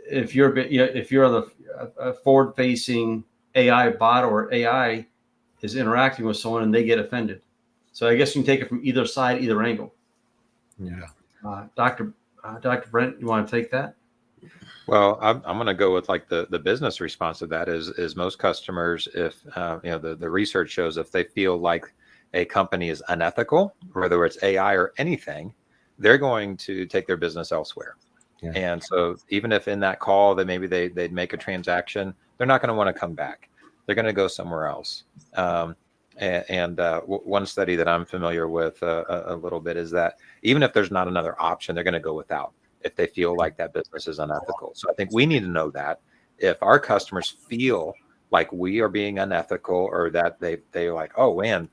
if you're on a forward-facing AI bot or AI is interacting with someone and they get offended? So I guess you can take it from either side, either angle. Yeah. Dr. Brent, you want to take that? Well, I'm going to go with like the business response to that is most customers, if the research shows if they feel like a company is unethical, whether it's AI or anything, they're going to take their business elsewhere. Yeah. And so even if in that call that maybe they'd make a transaction, they're not going to want to come back. They're going to go somewhere else. One study that I'm familiar with a little bit is that even if there's not another option, they're going to go without if they feel like that business is unethical. So I think we need to know that if our customers feel like we are being unethical or that they're like, oh man,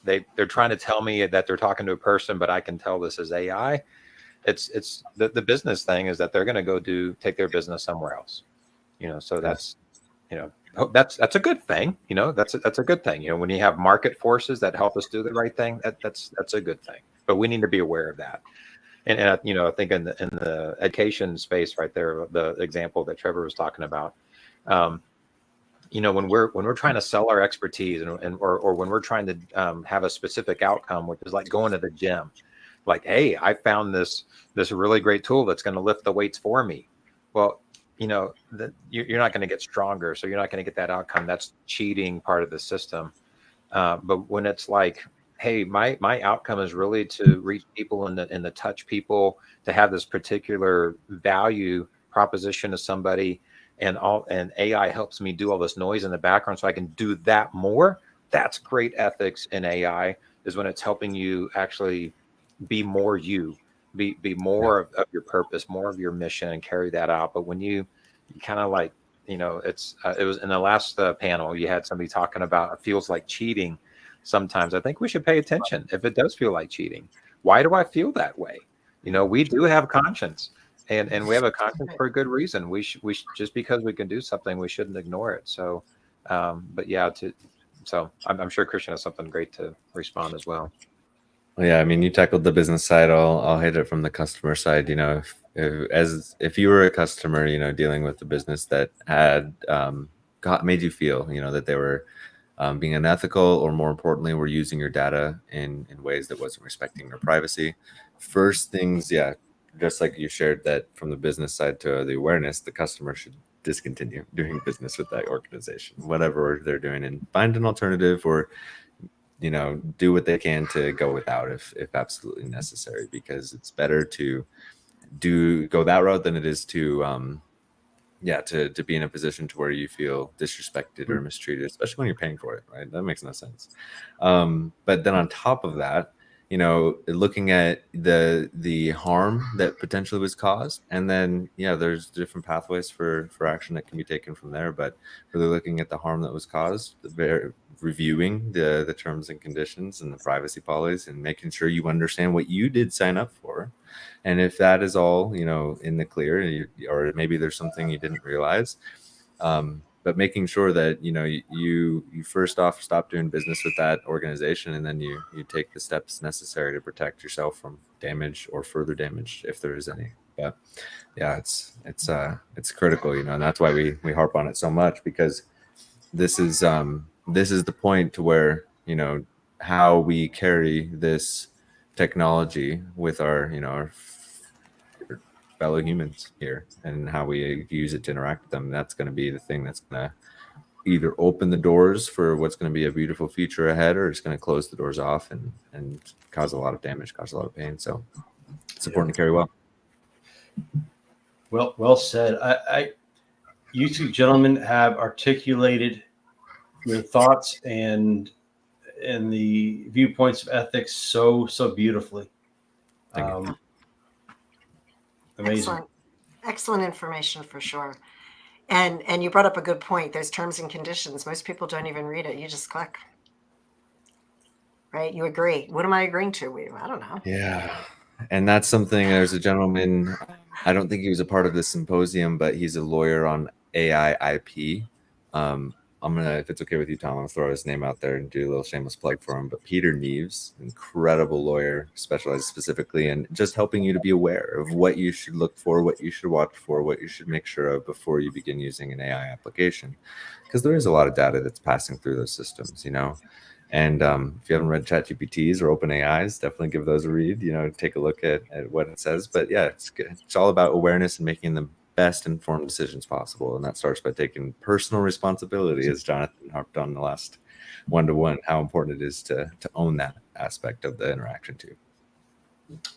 they're trying to tell me that they're talking to a person, but I can tell this is AI. It's the business thing is that they're going to go take their business somewhere else. So that's a good thing. That's a good thing. When you have market forces that help us do the right thing, that's a good thing. But we need to be aware of that. And I think in the education space right there, the example that Trevor was talking about, when we're trying to sell our expertise or when we're trying to have a specific outcome, which is like going to the gym, like, hey, I found this really great tool that's going to lift the weights for me. Well, you're not going to get stronger, so you're not going to get that outcome. That's cheating part of the system. But when it's like, hey, my outcome is really to reach people and to touch people, to have this particular value proposition to somebody, and AI helps me do all this noise in the background so I can do that more. That's great ethics in AI, is when it's helping you actually be more be more of your purpose, more of your mission, and carry that out. But when you kind of like, it was in the last panel, you had somebody talking about it feels like cheating. Sometimes I think we should pay attention if it does feel like cheating. Why do I feel that way? We do have conscience, and we have a conscience for a good reason. We just because we can do something, we shouldn't ignore it. So, but yeah, so I'm sure Christian has something great to respond as well. Well, yeah, I mean, you tackled the business side. I'll hit it from the customer side. If you were a customer, dealing with a business that had made you feel, that they were being unethical, or more importantly, were using your data in ways that wasn't respecting your privacy. First things, yeah, just like you shared that from the business side to the awareness, the customer should discontinue doing business with that organization, whatever they're doing, and find an alternative, or do what they can to go without if absolutely necessary, because it's better to go that route than it is to be in a position to where you feel disrespected or mistreated, especially when you're paying for it, right? That makes no sense. But then on top of that, looking at the harm that potentially was caused, and then there's different pathways for action that can be taken from there, but really looking at the harm that was caused, reviewing the terms and conditions and the privacy policies, and making sure you understand what you did sign up for. And if that is all, in the clear, or maybe there's something you didn't realize, but making sure that, you first off stop doing business with that organization, and then you take the steps necessary to protect yourself from damage or further damage if there is any. But yeah, it's critical, and that's why we harp on it so much, because this is the point to where, how we carry this technology with our fellow humans here, and how we use it to interact with them. That's going to be the thing that's going to either open the doors for what's going to be a beautiful future ahead, or it's going to close the doors off and cause a lot of damage, cause a lot of pain. So it's important to carry well. Well said. You two gentlemen have articulated your thoughts and the viewpoints of ethics so beautifully. Amazing. Excellent information for sure. And you brought up a good point. There's terms and conditions. Most people don't even read it. You just click. Right? You agree. What am I agreeing to? I don't know. Yeah. And that's something, there's a gentleman, I don't think he was a part of this symposium, but he's a lawyer on AI IP. I'm going to, if it's okay with you, Tom, I'm going to throw his name out there and do a little shameless plug for him. But Peter Neves, incredible lawyer, specialized specifically in just helping you to be aware of what you should look for, what you should watch for, what you should make sure of before you begin using an AI application. Because there is a lot of data that's passing through those systems, And if you haven't read ChatGPTs or OpenAIs, definitely give those a read, take a look at what it says. But yeah, it's good. It's all about awareness and making the best informed decisions possible. And that starts by taking personal responsibility, as Jonathan harped on the last one-to-one, how important it is to own that aspect of the interaction too.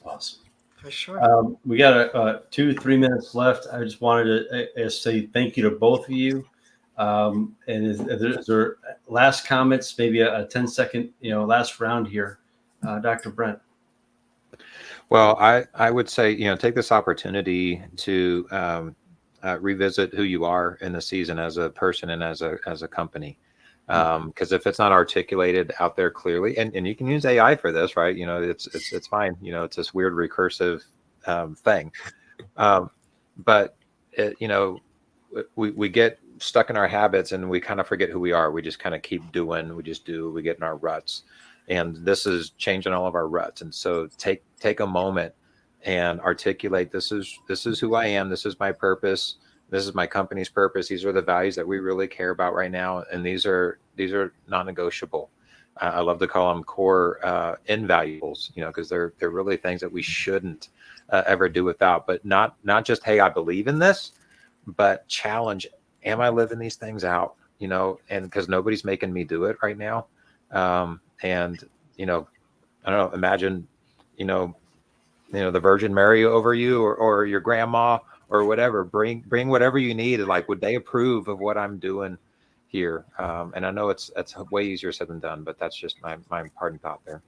Awesome. For sure. We got 2-3 minutes left. I just wanted to say thank you to both of you. And is there last comments, maybe a 10-second, last round here, Dr. Brent? Well, I would say, take this opportunity to revisit who you are in the season as a person and as a company. Because if it's not articulated out there clearly, and you can use AI for this, right? It's fine. It's this weird recursive thing. But we get stuck in our habits and we kind of forget who we are. We just kind of keep doing. We get in our ruts. And this is changing all of our ruts. And so take a moment and articulate, this is who I am. This is my purpose. This is my company's purpose. These are the values that we really care about right now. And these are non-negotiable. I love to call them core invaluables, because they're really things that we shouldn't ever do without. But not just, hey, I believe in this, but challenge, am I living these things out? And because nobody's making me do it right now. And, I don't know, imagine, the Virgin Mary over you or your grandma or whatever, bring whatever you need. Like, would they approve of what I'm doing here? And I know it's way easier said than done, but that's just my parting thought there.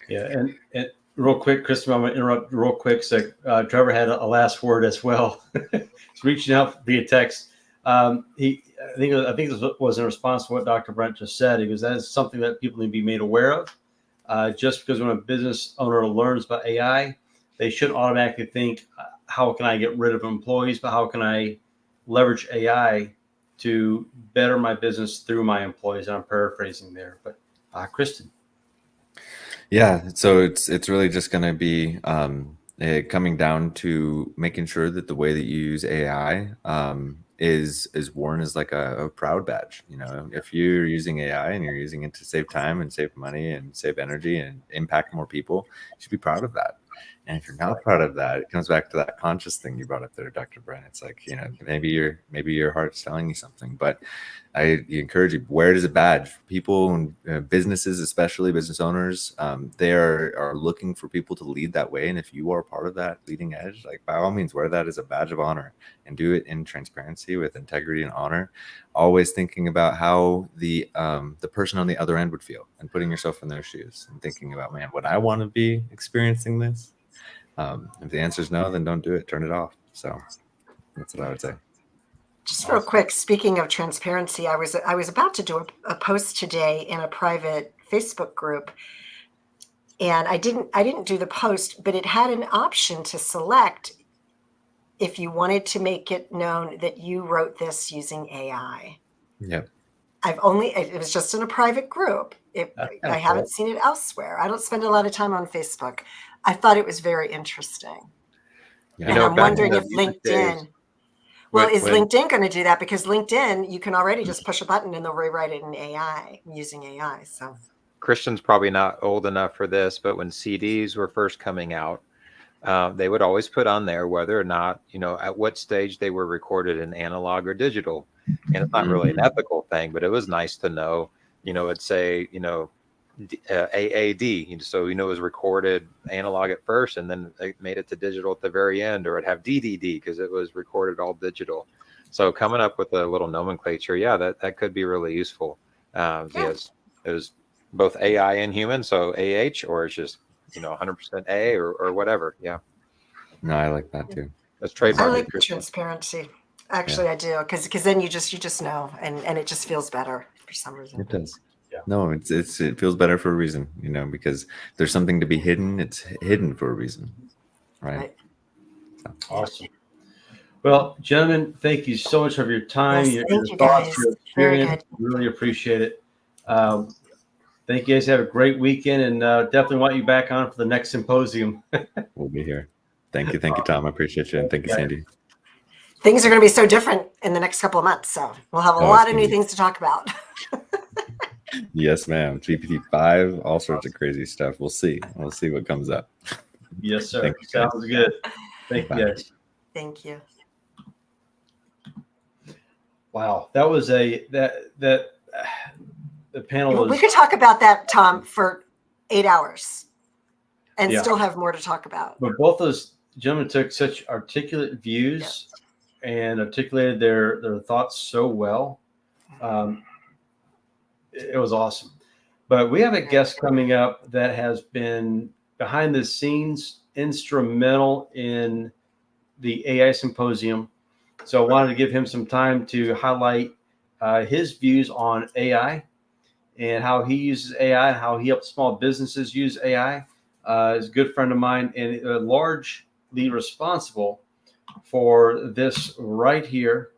Yeah. And real quick, Kristen, I'm going to interrupt real quick. So Trevor had a last word as well. He's reaching out via text. I think this was in response to what Dr. Brent just said. He goes, that is something that people need to be made aware of. Just because when a business owner learns about AI, they shouldn't automatically think, how can I get rid of employees, but how can I leverage AI to better my business through my employees? And I'm paraphrasing there, but Kristen. Yeah, so it's really just going to be coming down to making sure that the way that you use AI is worn as like a proud badge. If you're using AI and you're using it to save time and save money and save energy and impact more people, you should be proud of that. And if you're not proud of that, it comes back to that conscious thing you brought up there, Dr. Brent. It's like, maybe your heart's telling you something, but I encourage you, wear it as a badge. People and businesses, especially business owners, they are looking for people to lead that way. And if you are part of that leading edge, like, by all means, wear that as a badge of honor and do it in transparency with integrity and honor, always thinking about how the person on the other end would feel and putting yourself in their shoes and thinking about, man, would I want to be experiencing this? If the answer is no, then don't do it. Turn it off. So that's what I would say. Just real quick, speaking of transparency, I was about to do a post today in a private Facebook group, and I didn't do the post, but it had an option to select if you wanted to make it known that you wrote this using AI. Yep. It was just in a private group. I haven't seen it elsewhere. I don't spend a lot of time on Facebook. I thought it was very interesting. Yeah. And I'm back in wondering the if music LinkedIn, days, well, when, is when LinkedIn going to do that? Because LinkedIn, you can already just push a button and they'll rewrite it in AI using AI. So Christian's probably not old enough for this, but when CDs were first coming out, they would always put on there whether or not, at what stage they were recorded in analog or digital. And it's not really an ethical thing, but it was nice to know, it'd say, AAD. So, it was recorded analog at first and then they made it to digital at the very end, or it'd have DDD because it was recorded all digital. So coming up with a little nomenclature, yeah, that could be really useful. Because it was both AI and human, so AH, or it's just 100% A or whatever. Yeah. No, I like that too. Let's I trademark like it, the Christian. transparency. Actually, I do, because then you just know, and it just feels better for some reason. It does. Yeah. No, it feels better for a reason, because there's something to be hidden. It's hidden for a reason, right? Awesome. Well, gentlemen, thank you so much for your time, Yes, your thank you thoughts, guys. your Very experience. good. Really appreciate it. Thank you guys. Have a great weekend, and definitely want you back on for the next symposium. We'll be here. Thank you, Tom. I appreciate you, and thank you, Sandy. Things are going to be so different in the next couple of months, so we'll have a Oh, lot it's of gonna new be- things to talk about. Yes, ma'am. GPT-5, all sorts of crazy stuff. We'll see. We'll see what comes up. Yes, sir. Thank you, guys. Sounds good. Thank you, Bye. guys. Thank you. Wow, that was the panel was. We could talk about that, Tom, for 8 hours and Yeah. still have more to talk about. But both those gentlemen took such articulate views and articulated their thoughts so well. It was awesome. But we have a guest coming up that has been behind the scenes instrumental in the AI symposium. So I wanted to give him some time to highlight his views on AI and how he uses AI, how he helps small businesses use AI. Is a good friend of mine and largely responsible for this right here.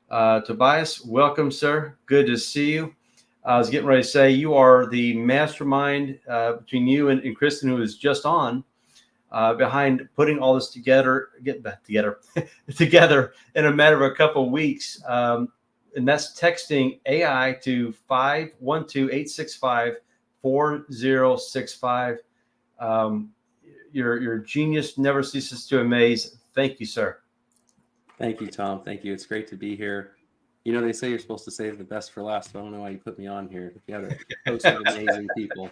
Tobias, welcome, sir. Good to see you. I was getting ready to say you are the mastermind between you and Kristen, who is just on, behind putting all this together in a matter of a couple of weeks. And that's texting AI to 512-865-4065. Your genius never ceases to amaze. Thank you, sir. Thank you, Tom. Thank you. It's great to be here. They say you're supposed to save the best for last, but I don't know why you put me on here. You have a host of amazing people,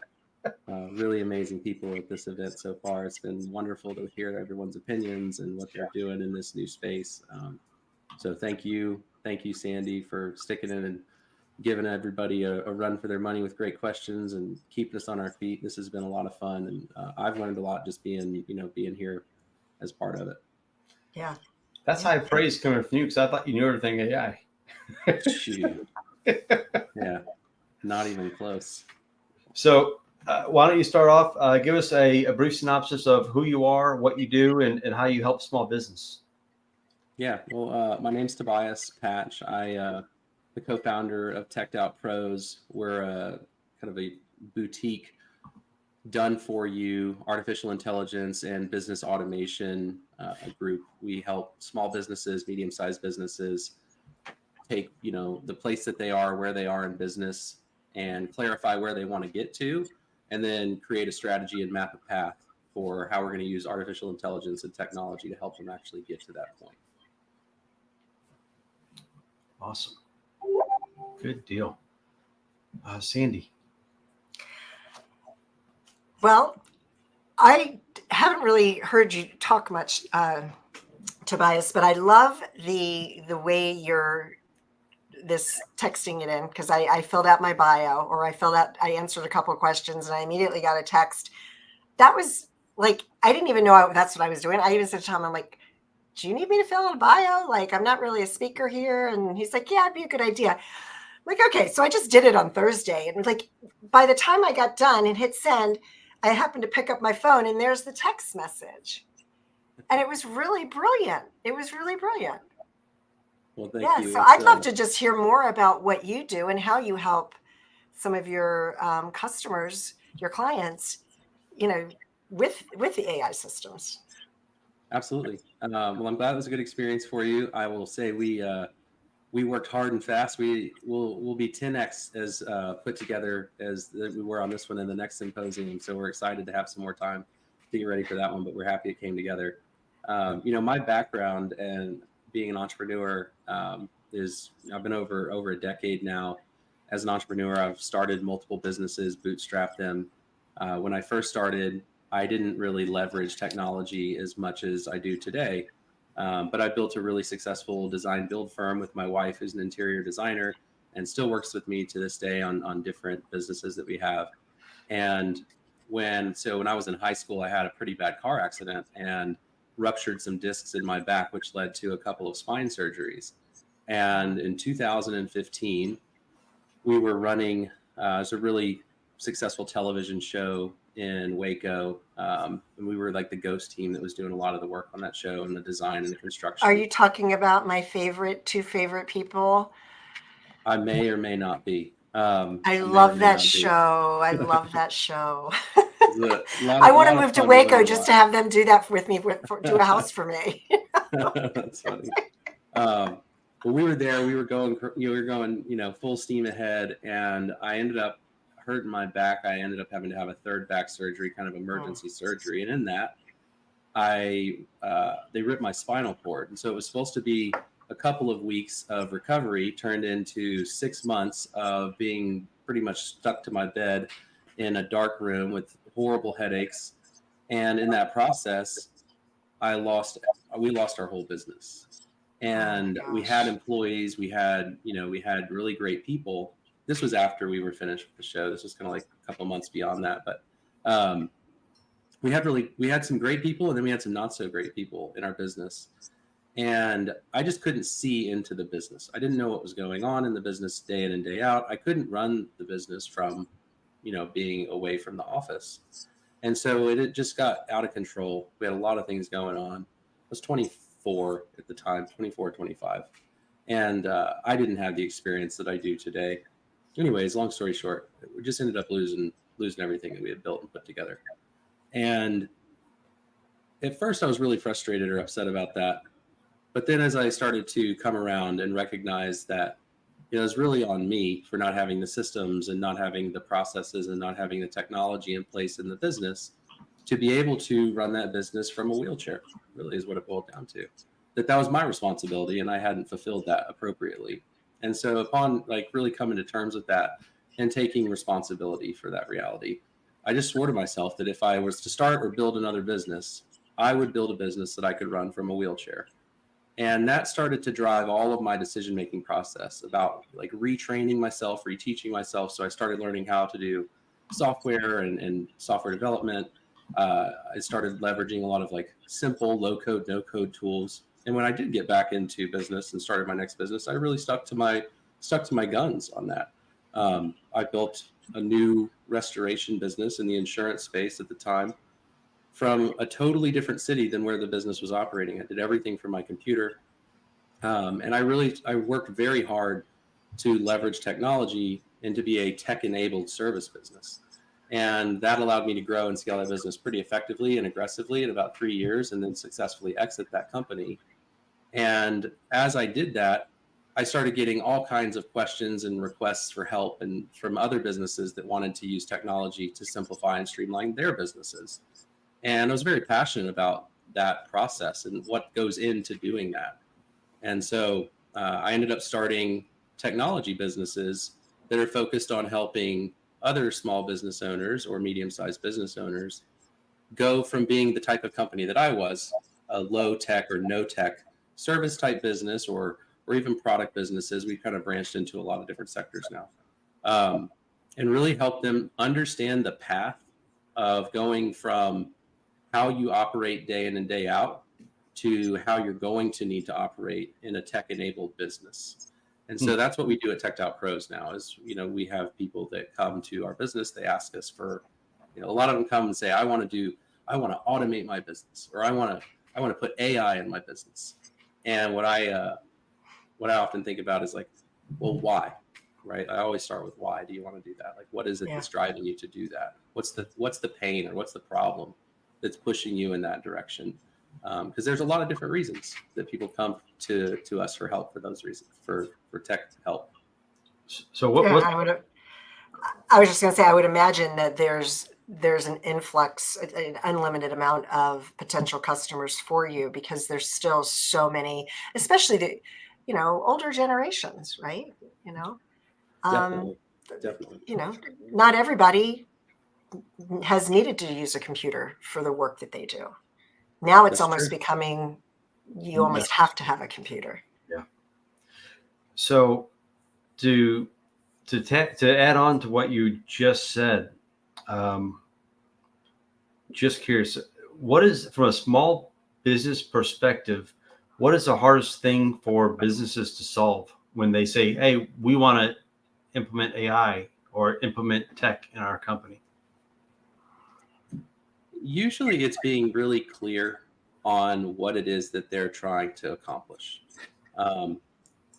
really amazing people at this event so far. It's been wonderful to hear everyone's opinions and what they're doing in this new space. So thank you, Sandy, for sticking in and giving everybody a run for their money with great questions and keeping us on our feet. This has been a lot of fun, and I've learned a lot just being here as part of it. Yeah. That's high praise coming from you, because I thought you knew everything AI. Shoot. Yeah, not even close. So why don't you start off? Give us a brief synopsis of who you are, what you do, and how you help small business. Yeah, well, my name's Tobias Patch. I the co-founder of Teched Out Pros. We're kind of a boutique, done-for-you artificial intelligence and business automation group. We help small businesses, medium-sized businesses take the place that they are, where they are in business, and clarify where they want to get to, and then create a strategy and map a path for how we're going to use artificial intelligence and technology to help them actually get to that point. Awesome. Good deal. Sandy. Well, I haven't really heard you talk much, Tobias, but I love the way you're this texting it in, because I filled out my bio, or I answered a couple of questions, and I immediately got a text. That was like, I didn't even know that's what I was doing. I even said to Tom, I'm like, do you need me to fill out a bio? Like, I'm not really a speaker here. And he's like, yeah, it'd be a good idea. I'm like, okay. So I just did it on Thursday. And like, by the time I got done and hit send, I happened to pick up my phone and there's the text message. And it was really brilliant. Well, thank you. So I'd love to just hear more about what you do and how you help some of your customers, your clients, with the AI systems. Absolutely. Well, I'm glad it was a good experience for you. I will say we worked hard and fast. We'll be 10x as put together as we were on this one and the next symposium. So we're excited to have some more time to get ready for that one. But we're happy it came together. My background and being an entrepreneur is I've been over a decade now as an entrepreneur. I've started multiple businesses, bootstrapped them. When I first started, I didn't really leverage technology as much as I do today. But I built a really successful design build firm with my wife, who's an interior designer and still works with me to this day on different businesses that we have. And when I was in high school, I had a pretty bad car accident and ruptured some discs in my back, which led to a couple of spine surgeries. And in 2015, we were running, it was a really successful television show in Waco. And we were like the ghost team that was doing a lot of the work on that show and the design and the construction. Are you talking about my two favorite people? I may or may not be. I love that show. I love that show. I want to move to Waco just to have them do that with me, do a house for me. That's funny. Well, we were there. We were going, full steam ahead, and I ended up hurting my back. I ended up having to have a third back surgery, kind of emergency surgery, and in that, they ripped my spinal cord, and so it was supposed to be a couple of weeks of recovery turned into 6 months of being pretty much stuck to my bed in a dark room with horrible headaches. And in that process, we lost our whole business. And we had employees, we had really great people. This was after we were finished with the show. This was kind of like a couple months beyond that. But we had some great people, and then we had some not so great people in our business. And I just couldn't see into the business. I didn't know what was going on in the business day in and day out. I couldn't run the business from, being away from the office. And so it just got out of control. We had a lot of things going on. I was 24 at the time, 24, 25. And I didn't have the experience that I do today. Anyways, long story short, we just ended up losing everything that we had built and put together. And at first I was really frustrated or upset about that. But then as I started to come around and recognize that it was really on me for not having the systems and not having the processes and not having the technology in place in the business to be able to run that business from a wheelchair, really is what it boiled down to. That was my responsibility, and I hadn't fulfilled that appropriately. And so upon really coming to terms with that and taking responsibility for that reality, I just swore to myself that if I was to start or build another business, I would build a business that I could run from a wheelchair. And that started to drive all of my decision-making process about retraining myself, reteaching myself. So I started learning how to do software and software development. I started leveraging a lot of simple low-code, no-code tools. And when I did get back into business and started my next business, I really stuck to my guns on that. I built a new restoration business in the insurance space at the time, from a totally different city than where the business was operating. I did everything from my computer. And I worked very hard to leverage technology and to be a tech-enabled service business. And that allowed me to grow and scale that business pretty effectively and aggressively in about 3 years, and then successfully exit that company. And as I did that, I started getting all kinds of questions and requests for help and from other businesses that wanted to use technology to simplify and streamline their businesses. And I was very passionate about that process and what goes into doing that. And so I ended up starting technology businesses that are focused on helping other small business owners or medium-sized business owners go from being the type of company that I was, a low tech or no tech service type business or even product businesses. We kind of branched into a lot of different sectors now, and really help them understand the path of going from how you operate day in and day out to how you're going to need to operate in a tech-enabled business. And so that's what we do at Teched Out Pros now is, we have people that come to our business. They ask us for, a lot of them come and say, I want to automate my business, or I want to put AI in my business. And what I often think about is well, why? Right? I always start with why do you want to do that? What is it that's driving you to do that? What's the pain or what's the problem that's pushing you in that direction? Because there's a lot of different reasons that people come to us for help for those reasons, for tech help. So what? Yeah, I was just going to say, I would imagine that there's an influx, an unlimited amount of potential customers for you, because there's still so many, especially the, older generations, right? Definitely. Not everybody has needed to use a computer for the work that they do. Now it's That's almost true. becoming, you almost have to have a computer. Yeah. So to add on to what you just said, just curious, what is, from a small business perspective, what is the hardest thing for businesses to solve when they say, hey, we want to implement AI or implement tech in our company? Usually it's being really clear on what it is that they're trying to accomplish. A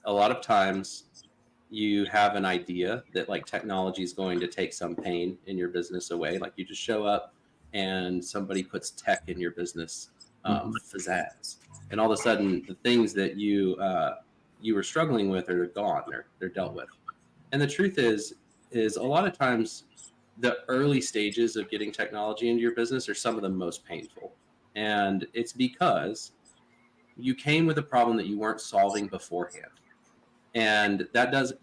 lot of times you have an idea that like technology is going to take some pain in your business away. Like you just show up and somebody puts tech in your business, pizzazz. And all of a sudden the things that you were struggling with are gone, they're dealt with. And the truth is a lot of times the early stages of getting technology into your business are some of the most painful. And it's because you came with a problem that you weren't solving beforehand. And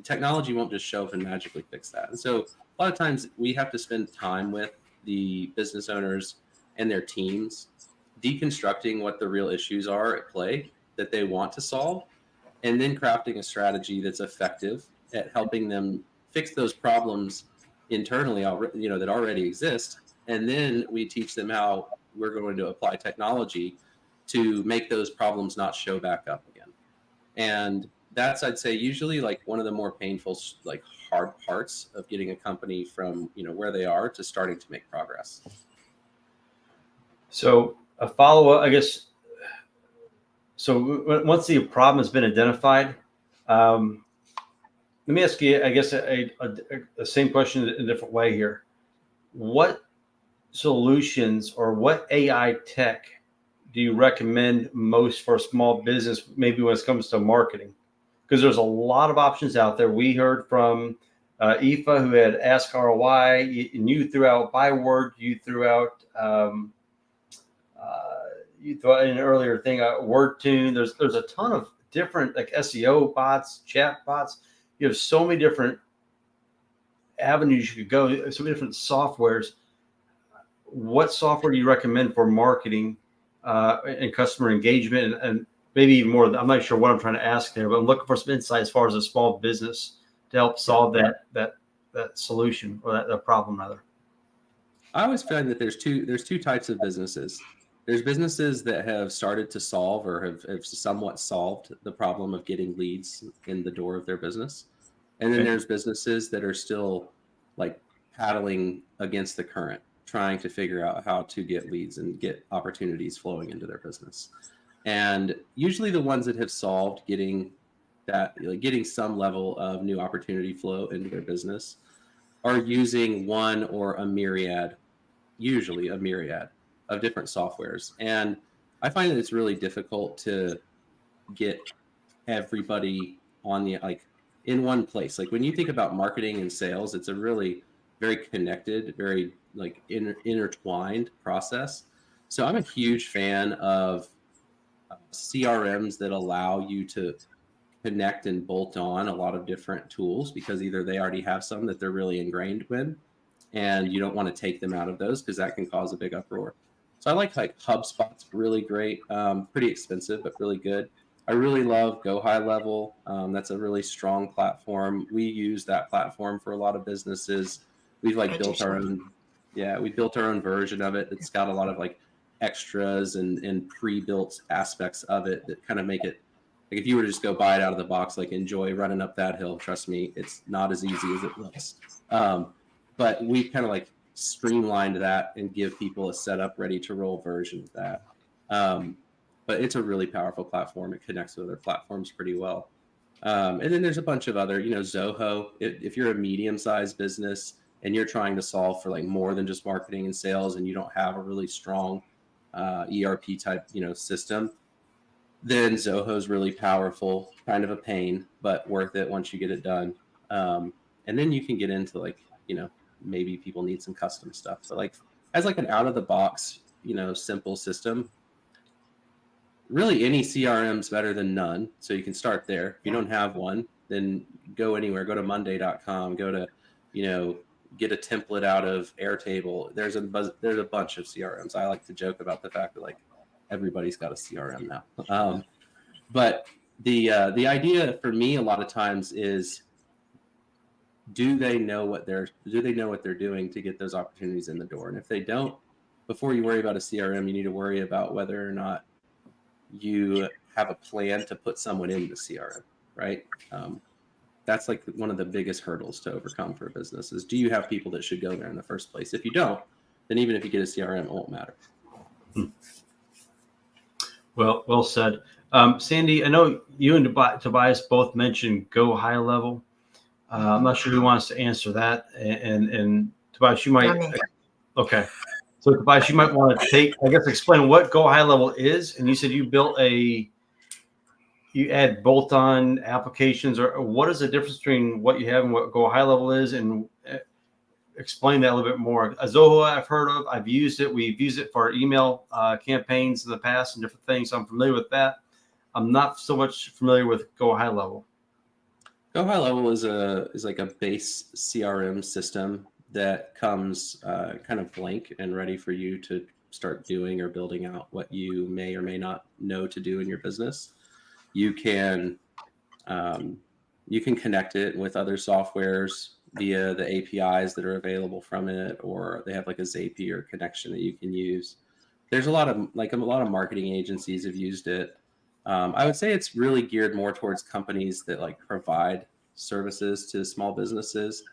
technology won't just show up and magically fix that. And so a lot of times we have to spend time with the business owners and their teams, deconstructing what the real issues are at play that they want to solve, and then crafting a strategy that's effective at helping them fix those problems internally, that already exist. And then we teach them how we're going to apply technology to make those problems not show back up again. And that's, I'd say, usually like one of the more painful, like hard parts of getting a company from, where they are to starting to make progress. So a follow-up, I guess. So once the problem has been identified, let me ask you, I guess, a same question in a different way here. What solutions or what AI tech do you recommend most for a small business, maybe when it comes to marketing? Because there's a lot of options out there. We heard from Aoife, who had Ask ROI, and you threw out Byword, you threw out an earlier thing, WordTune. There's a ton of different like SEO bots, chat bots. You have so many different avenues you could go, so many different softwares. What software do you recommend for marketing and customer engagement, and maybe even more? I'm not sure what I'm trying to ask there, but I'm looking for some insight as far as a small business to help solve that solution, or that problem rather. I always find that there's two types of businesses. There's businesses that have started to solve or have somewhat solved the problem of getting leads in the door of their business. And then there's businesses that are still like paddling against the current, trying to figure out how to get leads and get opportunities flowing into their business. And usually the ones that have solved getting some level of new opportunity flow into their business are using one or usually a myriad of different softwares. And I find that it's really difficult to get everybody on in one place. Like when you think about marketing and sales, it's a really very connected, very intertwined process. So I'm a huge fan of CRMs that allow you to connect and bolt on a lot of different tools, because either they already have some that they're really ingrained with, and you don't want to take them out of those because that can cause a big uproar. So I like HubSpot's really great, pretty expensive, but really good. I really love Go High Level. That's a really strong platform. We use that platform for a lot of businesses. We've built our own version of it. It's got a lot of extras and pre-built aspects of it that kind of make it if you were to just go buy it out of the box, enjoy running up that hill. Trust me, it's not as easy as it looks. But we kind of streamlined that and give people a setup ready to roll version of that. But it's a really powerful platform. It connects with other platforms pretty well. And then there's a bunch of other, Zoho. If you're a medium-sized business and you're trying to solve for more than just marketing and sales, and you don't have a really strong ERP type, system, then Zoho's really powerful, kind of a pain, but worth it once you get it done. And then you can get into like, maybe people need some custom stuff, but like as like an out of the box, simple system, really any CRM is better than none. So you can start there. If you don't have one, then go anywhere, go to monday.com, go to, get a template out of Airtable. There's a bunch of CRMs. I like to joke about the fact that like everybody's got a CRM now. But the idea for me a lot of times is, do they know what they're doing to get those opportunities in the door? And if they don't, before you worry about a CRM, you need to worry about whether or not you have a plan to put someone in the CRM, right? That's like one of the biggest hurdles to overcome for a business is, do you have people that should go there in the first place? If you don't, then even if you get a CRM, it won't matter. Well said. Sandy, I know you and Tobias both mentioned go high level. I'm not sure who wants to answer that. And Tobias, you might. Okay. So Tobias, you might want to explain what go high level is. And you said you add bolt-on applications, or what is the difference between what you have and what go high level is, and explain that a little bit more. Zoho I've heard of, I've used it. We've used it for our email campaigns in the past and different things. So I'm familiar with that. I'm not so much familiar with go high level. Go high level is like a base CRM system that comes kind of blank and ready for you to start doing or building out what you may or may not know to do in your business. You can connect it with other softwares via the APIs that are available from it, or they have like a Zapier connection that you can use. There's a lot of marketing agencies have used it. I would say it's really geared more towards companies that like provide services to small businesses.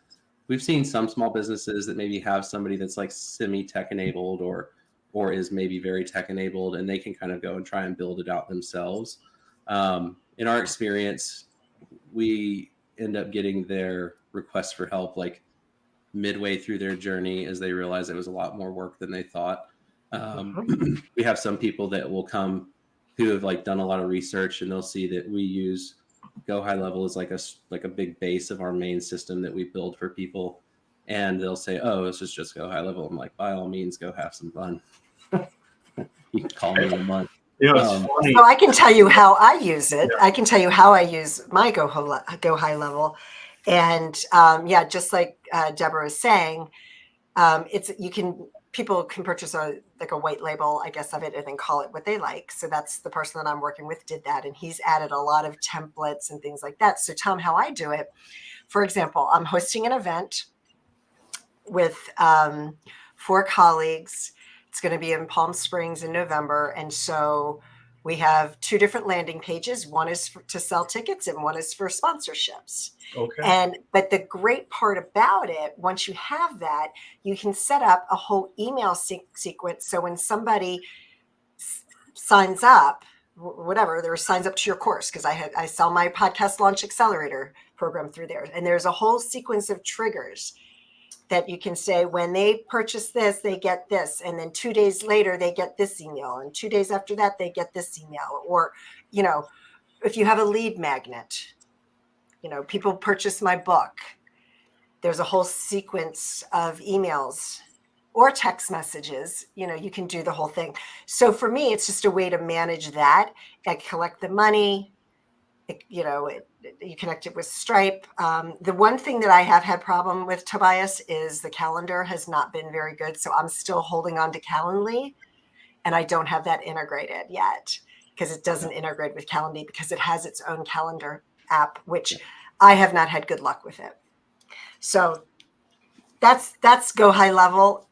We've seen some small businesses that maybe have somebody that's like semi-tech enabled or is maybe very tech enabled, and they can kind of go and try and build it out themselves. In our experience, we end up getting their request for help like midway through their journey as they realize it was a lot more work than they thought. We have some people that will come who have like done a lot of research, and they'll see that we use go high level as like a big base of our main system that we build for people, and they'll say, oh, this is just go high level. I'm like, by all means, go have some fun. You can call me in a month. So I can tell you how I use it. I can tell you how I use my go high level. And just like Deborah is saying, people can purchase a white label, I guess, of it, and then call it what they like. So that's the person that I'm working with did that. And he's added a lot of templates and things like that. So tell them how I do it. For example, I'm hosting an event with 4 colleagues. It's going to be in Palm Springs in November. And so we have 2 different landing pages. One is to sell tickets and one is for sponsorships. Okay. But the great part about it, once you have that, you can set up a whole email sequence. So when somebody signs up, signs up to your course, because I sell my podcast launch accelerator program through there. And there's a whole sequence of triggers that you can say, when they purchase this, they get this. And then 2 days later, they get this email. And 2 days after that, they get this email. Or, if you have a lead magnet, people purchase my book. There's a whole sequence of emails or text messages. You can do the whole thing. So for me, it's just a way to manage that. I collect the money. You connect it with Stripe. The one thing that I have had problem with, Tobias, is the calendar has not been very good. So I'm still holding on to Calendly, and I don't have that integrated yet because it doesn't integrate with Calendly because it has its own calendar app, which I have not had good luck with it. So that's go high level.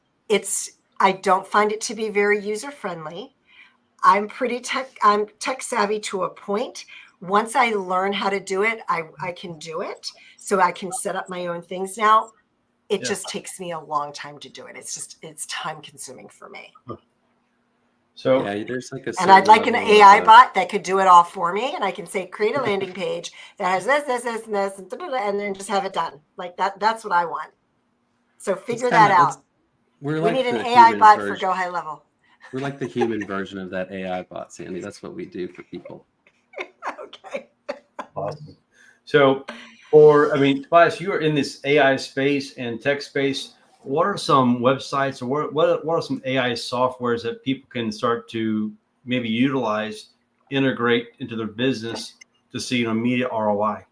I don't find it to be very user friendly. I'm tech savvy to a point. Once I learn how to do it, I can do it. So I can set up my own things now. It just takes me a long time to do it. It's time consuming for me. So there's like and I'd like an AI bot that could do it all for me. And I can say, create a landing page that has this, and this, and then just have it done. Like that. That's what I want. So figure that out. We need an AI bot for go high level. We're like the human version of that AI bot, Sandy. That's what we do for people. Okay. Awesome. So, Tobias, you are in this AI space and tech space. What are some websites or what are some AI softwares that people can start to maybe utilize, integrate into their business to see an immediate ROI?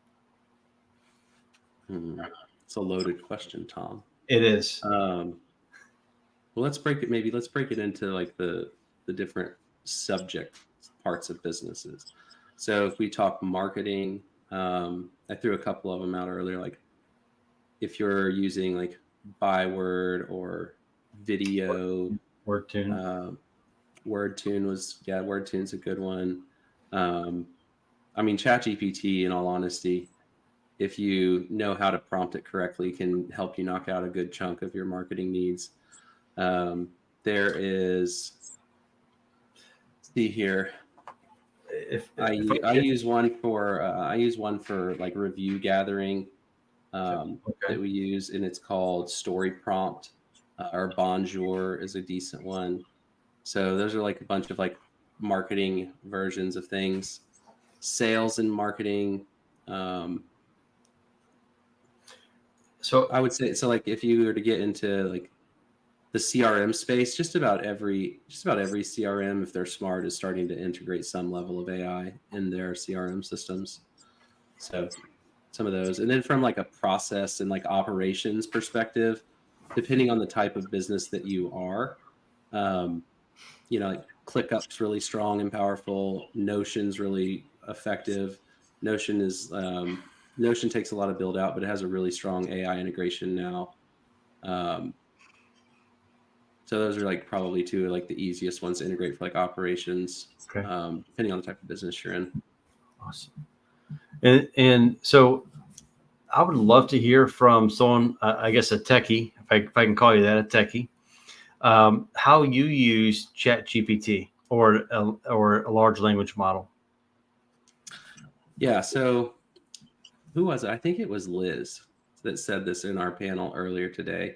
It's a loaded question, Tom. It is. Well, let's break it into like the different subject parts of businesses. So if we talk marketing, I threw a couple of them out earlier. Like if you're using like Byword or video, WordTune. WordTune's a good one. ChatGPT, in all honesty, if you know how to prompt it correctly, can help you knock out a good chunk of your marketing needs. There is, see here. I use one for like review gathering that we use, and it's called Story Prompt, or Bonjour is a decent one. So those are like a bunch of like marketing versions of things, sales and marketing. So I would say, so like if you were to get into like the CRM space, just about every CRM, if they're smart, is starting to integrate some level of AI in their CRM systems. So some of those, and then from like a process and like operations perspective, depending on the type of business that you are, like ClickUp's really strong and powerful. Notion's really effective. Notion takes a lot of build out, but it has a really strong AI integration now. So those are like probably two of like the easiest ones to integrate for like operations, depending on the type of business you're in. Awesome. And so I would love to hear from someone, I guess a techie, if I can call you that, a techie, how you use ChatGPT or a large language model. Yeah. So who was it? I think it was Liz that said this in our panel earlier today.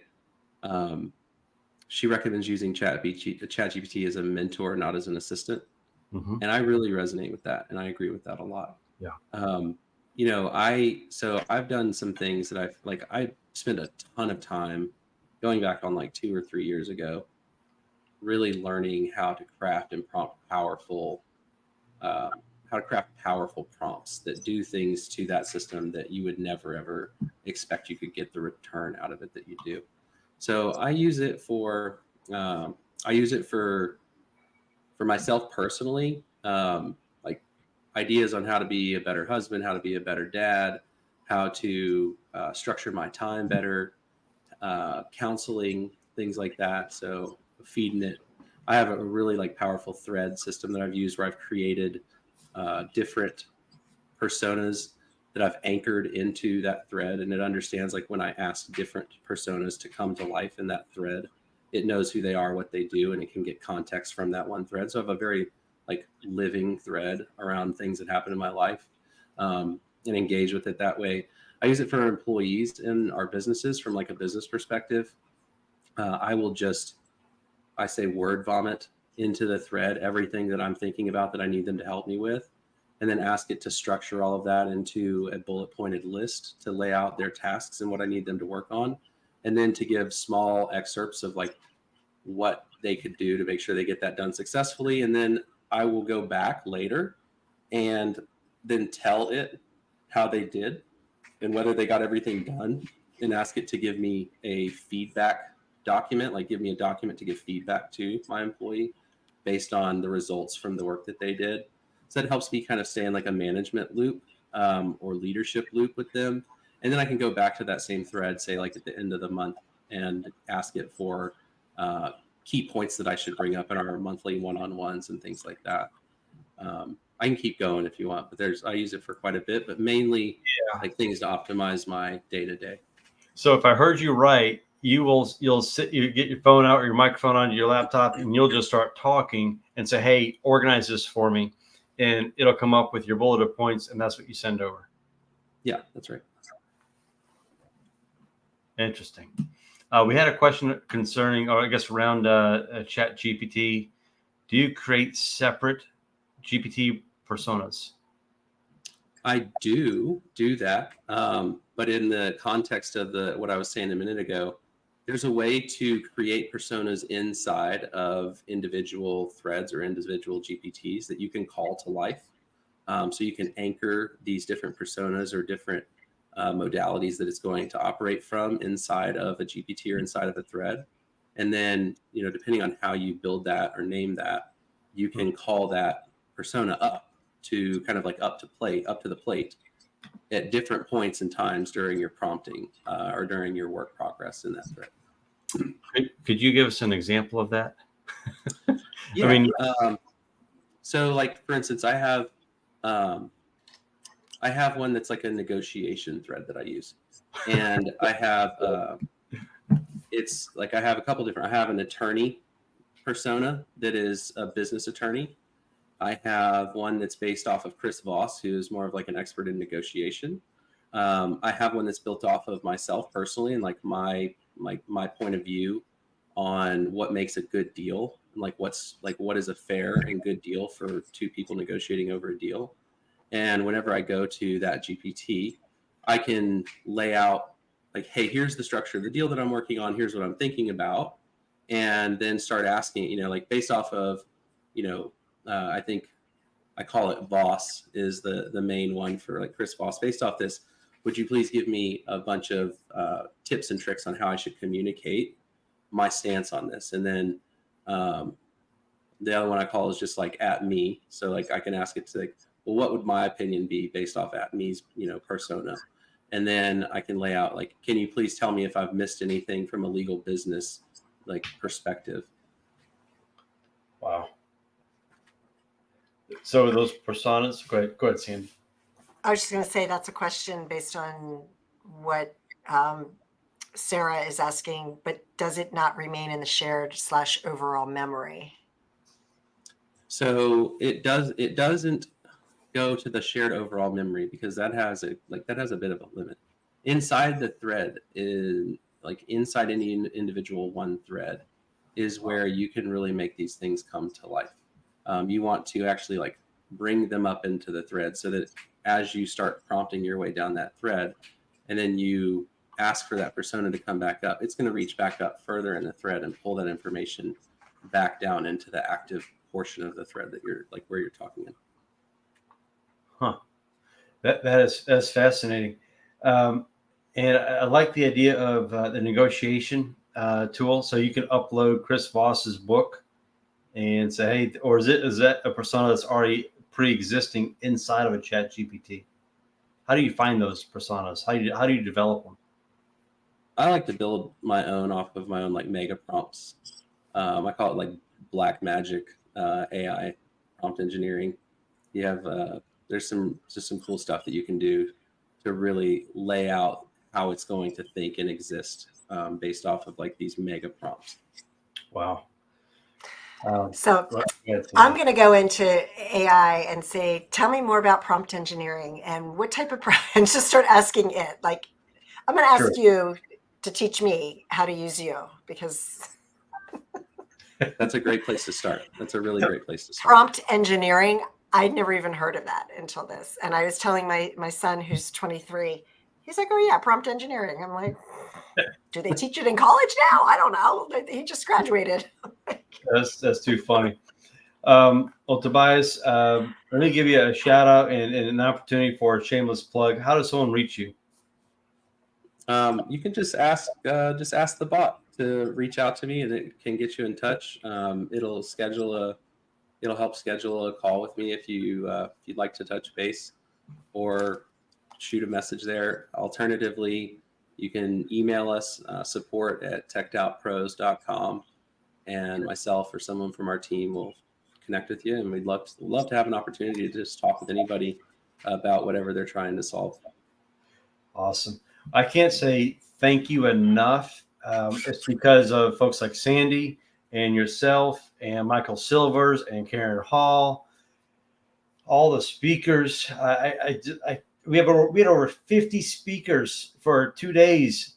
She recommends using ChatGPT as a mentor, not as an assistant. Mm-hmm. And I really resonate with that. And I agree with that a lot. Yeah. I've done some things that I spent a ton of time going back on like 2 or 3 years ago, really learning how to craft and prompt powerful prompts that do things to that system that you would never, ever expect you could get the return out of it that you do. So I use it for myself personally, like ideas on how to be a better husband, how to be a better dad, how to structure my time better, counseling, things like that. So feeding it. I have a really like powerful thread system that I've used where I've created different personas that I've anchored into that thread, and it understands like when I ask different personas to come to life in that thread, it knows who they are, what they do, and it can get context from that one thread. So I have a very like living thread around things that happen in my life, and engage with it that way. I use it for employees in our businesses from like a business perspective. I say word vomit into the thread everything that I'm thinking about that I need them to help me with, and then ask it to structure all of that into a bullet pointed list to lay out their tasks and what I need them to work on, and then to give small excerpts of like what they could do to make sure they get that done successfully. And then I will go back later and then tell it how they did and whether they got everything done, and ask it to give me a feedback document, like give me a document to give feedback to my employee based on the results from the work that they did. So that helps me kind of stay in like a management loop or leadership loop with them. And then I can go back to that same thread, say like at the end of the month, and ask it for key points that I should bring up in our monthly one-on-ones and things like that. I can keep going if you want, but I use it for quite a bit, but mainly like things to optimize my day-to-day. So if I heard you right, you get your phone out or your microphone on your laptop, and you'll just start talking and say, hey, organize this for me. And it'll come up with your bulleted points, and that's what you send over. Yeah, that's right. Interesting. We had a question concerning, or I guess around ChatGPT do you create separate GPT personas? I do that, but in the context of what I was saying a minute ago, there's a way to create personas inside of individual threads or individual GPTs that you can call to life. So you can anchor these different personas or different modalities that it's going to operate from inside of a GPT or inside of a thread. And then, depending on how you build that or name that, you can call that persona up to kind of like up to the plate at different points and times during your prompting or during your work progress in that thread. Could you give us an example of that? Yeah. I mean, so like, for instance, I have one that's like a negotiation thread that I use, and I have it's like I have a couple different. I have an attorney persona that is a business attorney. I have one that's based off of Chris Voss, who is more of like an expert in negotiation. I have one that's built off of myself personally and like my point of view on what makes a good deal and like what is a fair and good deal for two people negotiating over a deal. And whenever I go to that GPT, I can lay out like, hey, here's the structure of the deal that I'm working on. Here's what I'm thinking about. And then start asking, like based off of, I think I call it Voss is the main one for like Chris Voss. Based off this, would you please give me a bunch of tips and tricks on how I should communicate my stance on this? And then the other one I call is just like at me. So like I can ask it to like, well, what would my opinion be based off at me's, persona? And then I can lay out like, can you please tell me if I've missed anything from a legal business like perspective? Wow. So those personas, go ahead, Sandy. I was just going to say that's a question based on what Sarah is asking, but does it not remain in the shared / overall memory? So it doesn't go to the shared overall memory because that has a bit of a limit. Inside the thread is like inside any individual one thread is where you can really make these things come to life. You want to actually like bring them up into the thread so that as you start prompting your way down that thread and then you ask for that persona to come back up, it's going to reach back up further in the thread and pull that information back down into the active portion of the thread that you're like where you're talking in. Huh. That's fascinating. And I like the idea of the negotiation tool. So you can upload Chris Voss's book and say, hey, or is that a persona that's already pre-existing inside of a chat GPT? How do you find those personas? How do you develop them? I like to build my own off of my own like mega prompts. I call it like black magic AI prompt engineering. You have there's some cool stuff that you can do to really lay out how it's going to think and exist based off of like these mega prompts. Wow. So I'm going to go into AI and say, tell me more about prompt engineering and what type of and just start asking it. Like, I'm going to ask you to teach me how to use you because that's a great place to start. That's a really great place to start. Prompt engineering. I'd never even heard of that until this. And I was telling my son who's 23, he's like, oh yeah, prompt engineering. I'm like, do they teach it in college now? I don't know. He just graduated. That's too funny. Well, Tobias, let me give you a shout out and an opportunity for a shameless plug. How does someone reach you? You can just ask the bot to reach out to me, and it can get you in touch. It'll help schedule a call with me if you'd like to touch base, or shoot a message there. Alternatively, you can email us support@techdoubtpros.com, and myself or someone from our team will connect with you. And we'd love to have an opportunity to just talk with anybody about whatever they're trying to solve. Awesome. I can't say thank you enough. It's because of folks like Sandy and yourself and Michael Silvers and Karen Hall, all the speakers. We had over 50 speakers for 2 days.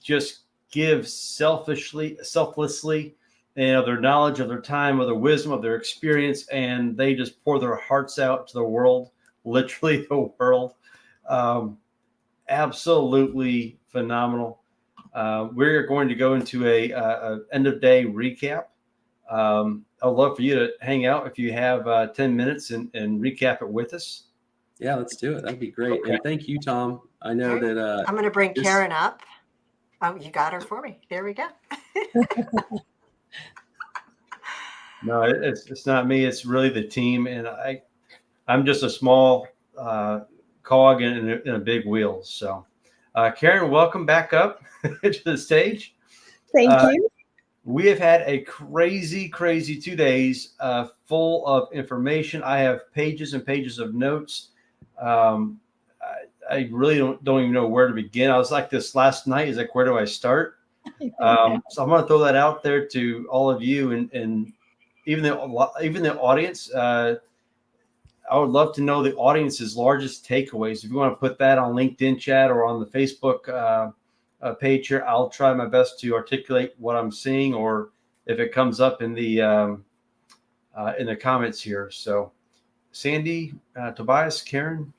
Just give selflessly and of their knowledge, of their time, of their wisdom, of their experience, and they just pour their hearts out to the world, literally the world. Absolutely phenomenal. We're going to go into a end of day recap. I'd love for you to hang out if you have 10 minutes and recap it with us. Yeah, let's do it. That'd be great. Okay. And thank you, Tom. I know that I'm going to bring this- Karen up. Oh, you got her for me. There we go. No, it's not me. It's really the team, and I'm just a small cog in a big wheel. So, Karen, welcome back up to the stage. Thank you. We have had a crazy 2 days full of information. I have pages and pages of notes. I really don't even know where to begin. I was like this last night. Is like, where do I start? So I'm going to throw that out there to all of you, and even the audience. I would love to know the audience's largest takeaways. If you want to put that on LinkedIn chat or on the Facebook page here, I'll try my best to articulate what I'm seeing, or if it comes up in the comments here. So, Sandy, Tobias, Karen,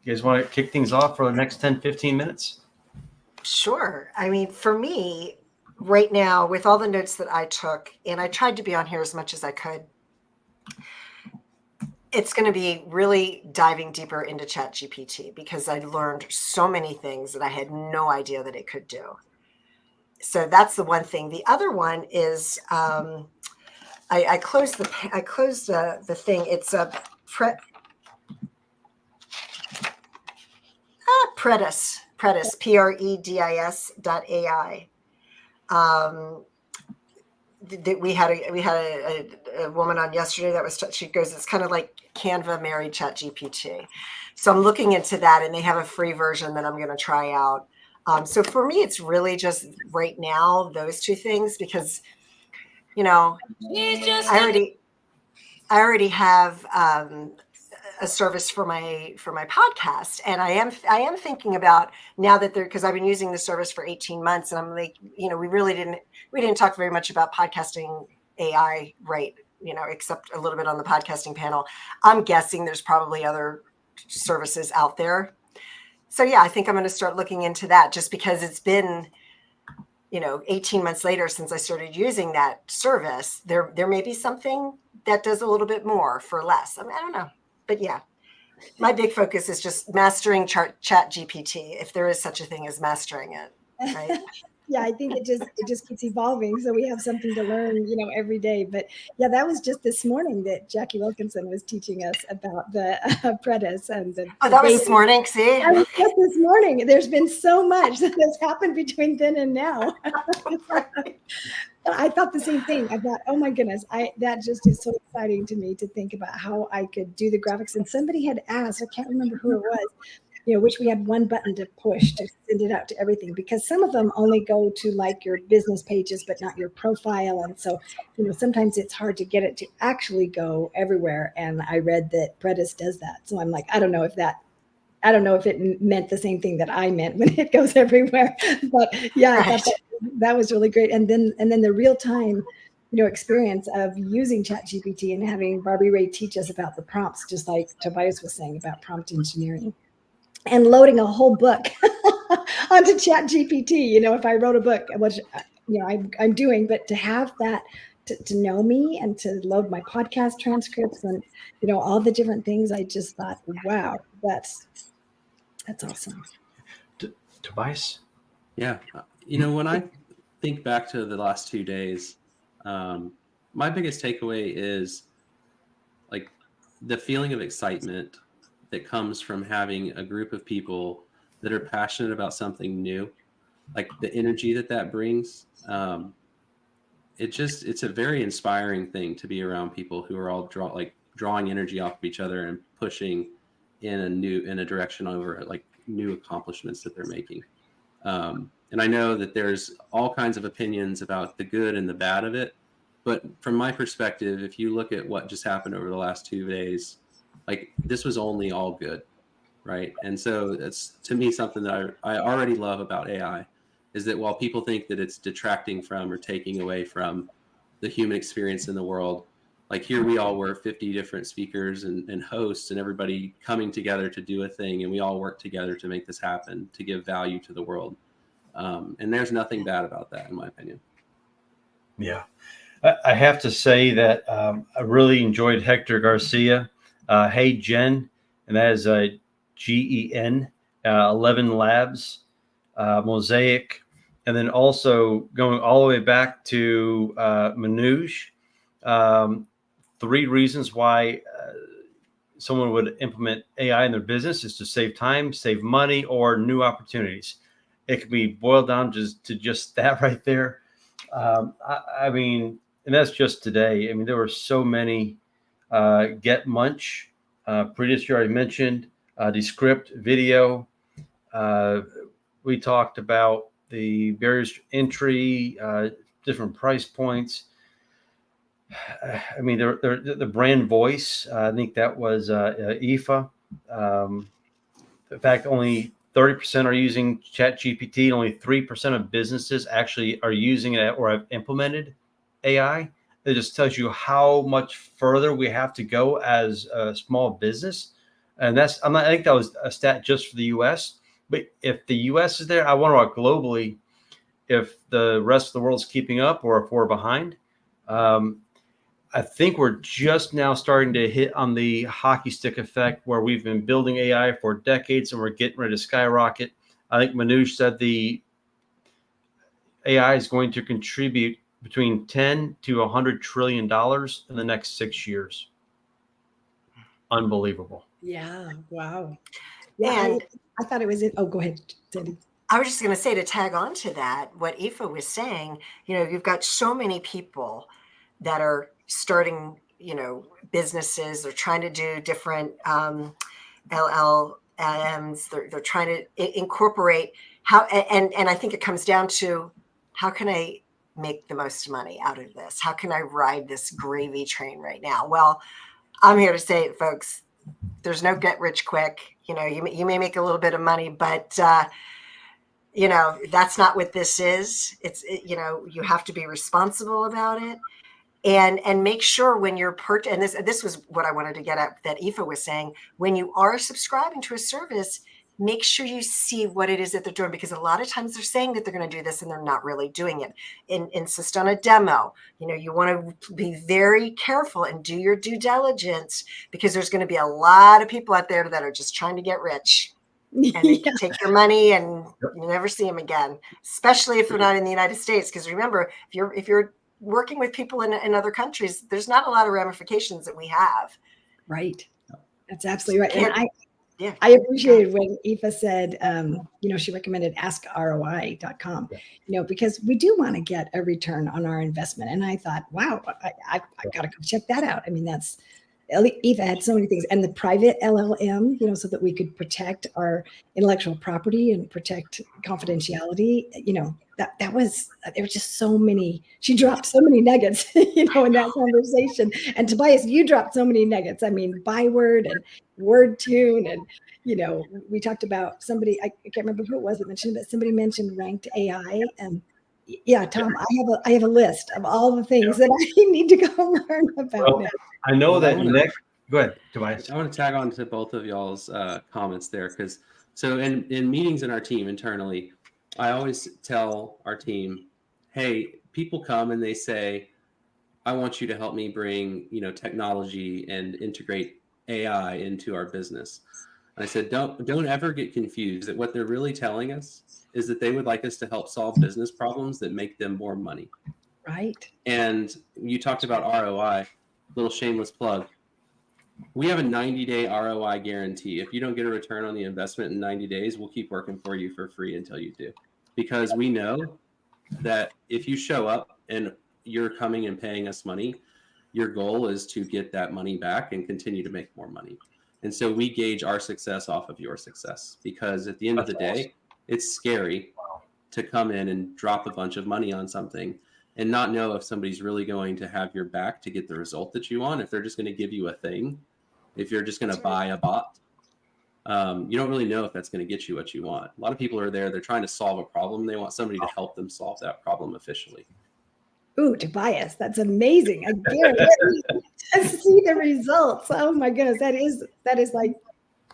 you guys want to kick things off for the next 10-15 minutes? Sure. I mean, for me, right now, with all the notes that I took, and I tried to be on here as much as I could, it's going to be really diving deeper into ChatGPT, because I learned so many things that I had no idea that it could do. So that's the one thing. The other one is I closed the thing. It's a Predis, PREDIS.ai. We had a woman on yesterday that was, she goes, it's kind of like Canva married ChatGPT. So I'm looking into that, and they have a free version that I'm going to try out. So for me, it's really just right now those two things, because, you know, I already have a service for my podcast, and I am thinking about, now that because I've been using the service for 18 months, and I'm like, you know, we didn't talk very much about podcasting AI, right? You know, except a little bit on the podcasting panel. I'm guessing there's probably other services out there. So yeah, I think I'm going to start looking into that, just because it's been, you know, 18 months later since I started using that service. There may be something that does a little bit more for less. I mean, I don't know. But yeah, my big focus is just mastering ChatGPT, if there is such a thing as mastering it, right? Yeah, I think it just keeps evolving, so we have something to learn, you know, every day. But yeah, that was just this morning that Jackie Wilkinson was teaching us about the Predis and the. Oh, that was this morning. See, that was just this morning. There's been so much that has happened between then and now. I thought the same thing. I thought, oh my goodness, that just is so exciting to me to think about how I could do the graphics. And somebody had asked, I can't remember who it was, you know, which we had one button to push to send it out to everything, because some of them only go to like your business pages, but not your profile. And so, you know, sometimes it's hard to get it to actually go everywhere. And I read that Predis does that. So I'm like, I don't know if it meant the same thing that I meant when it goes everywhere. But yeah, I thought that was really great. And then the real time, you know, experience of using ChatGPT and having Barbie Ray teach us about the prompts, just like Tobias was saying about prompt engineering, and loading a whole book onto ChatGPT. You know, if I wrote a book, which, you know, I'm doing, but to have that to know me and to load my podcast transcripts and, you know, all the different things, I just thought, wow, that's awesome. Tobias? Yeah. You know, when I think back to the last 2 days, my biggest takeaway is like the feeling of excitement that comes from having a group of people that are passionate about something new, like the energy that brings. It's a very inspiring thing to be around people who are all drawing energy off of each other and pushing in a direction over like new accomplishments that they're making. And I know that there's all kinds of opinions about the good and the bad of it, but from my perspective, if you look at what just happened over the last 2 days, like this was only all good, right? And so it's, to me, something that I already love about AI is that while people think that it's detracting from or taking away from the human experience in the world. Like here we all were 50 different speakers and hosts and everybody coming together to do a thing, and we all work together to make this happen, to give value to the world. And there's nothing bad about that, in my opinion. Yeah. I have to say that I really enjoyed Hector Garcia. Hey, Jen, and that is GEN, 11 Labs, Mosaic, and then also going all the way back to Manoj. 3 reasons why someone would implement AI in their business is to save time, save money, or new opportunities. It can be boiled down to just that right there. I mean, and that's just today. I mean, there were so many. Get Munch, previous year I mentioned, Descript video. We talked about the barriers to entry, different price points. I mean, the brand voice. I think that was IFA. In fact, only 30% are using ChatGPT. Only 3% of businesses actually are using it or have implemented AI. It just tells you how much further we have to go as a small business. And I think that was a stat just for the US. But if the US is there, I wonder about globally if the rest of the world's keeping up or if we're behind. I think we're just now starting to hit on the hockey stick effect where we've been building AI for decades and we're getting ready to skyrocket. I think Manoj said the AI is going to contribute between 10 to $100 trillion in the next 6 years. Unbelievable. Yeah. Wow. Yeah. And I thought it was it. Oh, go ahead, Debbie. I was just going to say, to tag on to that, what Aoife was saying, you've got so many people that are starting, businesses. They're trying to do different LLMs. They're trying to incorporate how, and I think it comes down to, how can I make the most money out of this? How can I ride this gravy train right now? Well, I'm here to say it, folks. There's no get rich quick. You may make a little bit of money, but that's not what this is. You have to be responsible about it, and make sure when you're and this was what I wanted to get at, that Aoife was saying, when you are subscribing to a service, make sure you see what it is that they're doing, because a lot of times they're saying that they're going to do this and they're not really doing it. Insist on a demo. You want to be very careful and do your due diligence, because there's going to be a lot of people out there that are just trying to get rich. And they can take your money and you never see them again, especially if they're not in the United States. Because remember, if you're working with people in other countries, there's not a lot of ramifications that we have. Right. That's absolutely right. And yeah. I appreciated when Aoife said, she recommended askroi.com, because we do want to get a return on our investment. And I thought, wow, I got to go check that out. I mean, Aoife had so many things, and the private LLM, so that we could protect our intellectual property and protect confidentiality. There were just so many. She dropped so many nuggets, in that conversation. And Tobias, you dropped so many nuggets. I mean, Byword and WordTune, and we talked about somebody. I can't remember who it was that mentioned, but somebody mentioned ranked AI. And yeah, Tom, I have a list of all the things that I need to go learn about. I know that Nick. Go ahead, Tobias. I want to tag on to both of y'all's comments there, because in meetings in our team internally, I always tell our team, hey, people come and they say, I want you to help me bring technology and integrate AI into our business. And I said, don't ever get confused, that what they're really telling us is that they would like us to help solve business problems that make them more money. Right. And you talked about ROI, little shameless plug. We have a 90-day ROI guarantee. If you don't get a return on the investment in 90 days, we'll keep working for you for free until you do. Because we know that if you show up and you're coming and paying us money, your goal is to get that money back and continue to make more money. And so we gauge our success off of your success, because at the end of the day, it's scary to come in and drop a bunch of money on something and not know if somebody's really going to have your back to get the result that you want, if they're just going to give you a thing, if you're just going to buy a bot. You don't really know if that's going to get you what you want. A lot of people are there, they're trying to solve a problem. They want somebody to help them solve that problem efficiently. Ooh, Tobias, that's amazing. I guarantee to see the results. Oh my goodness, that is like,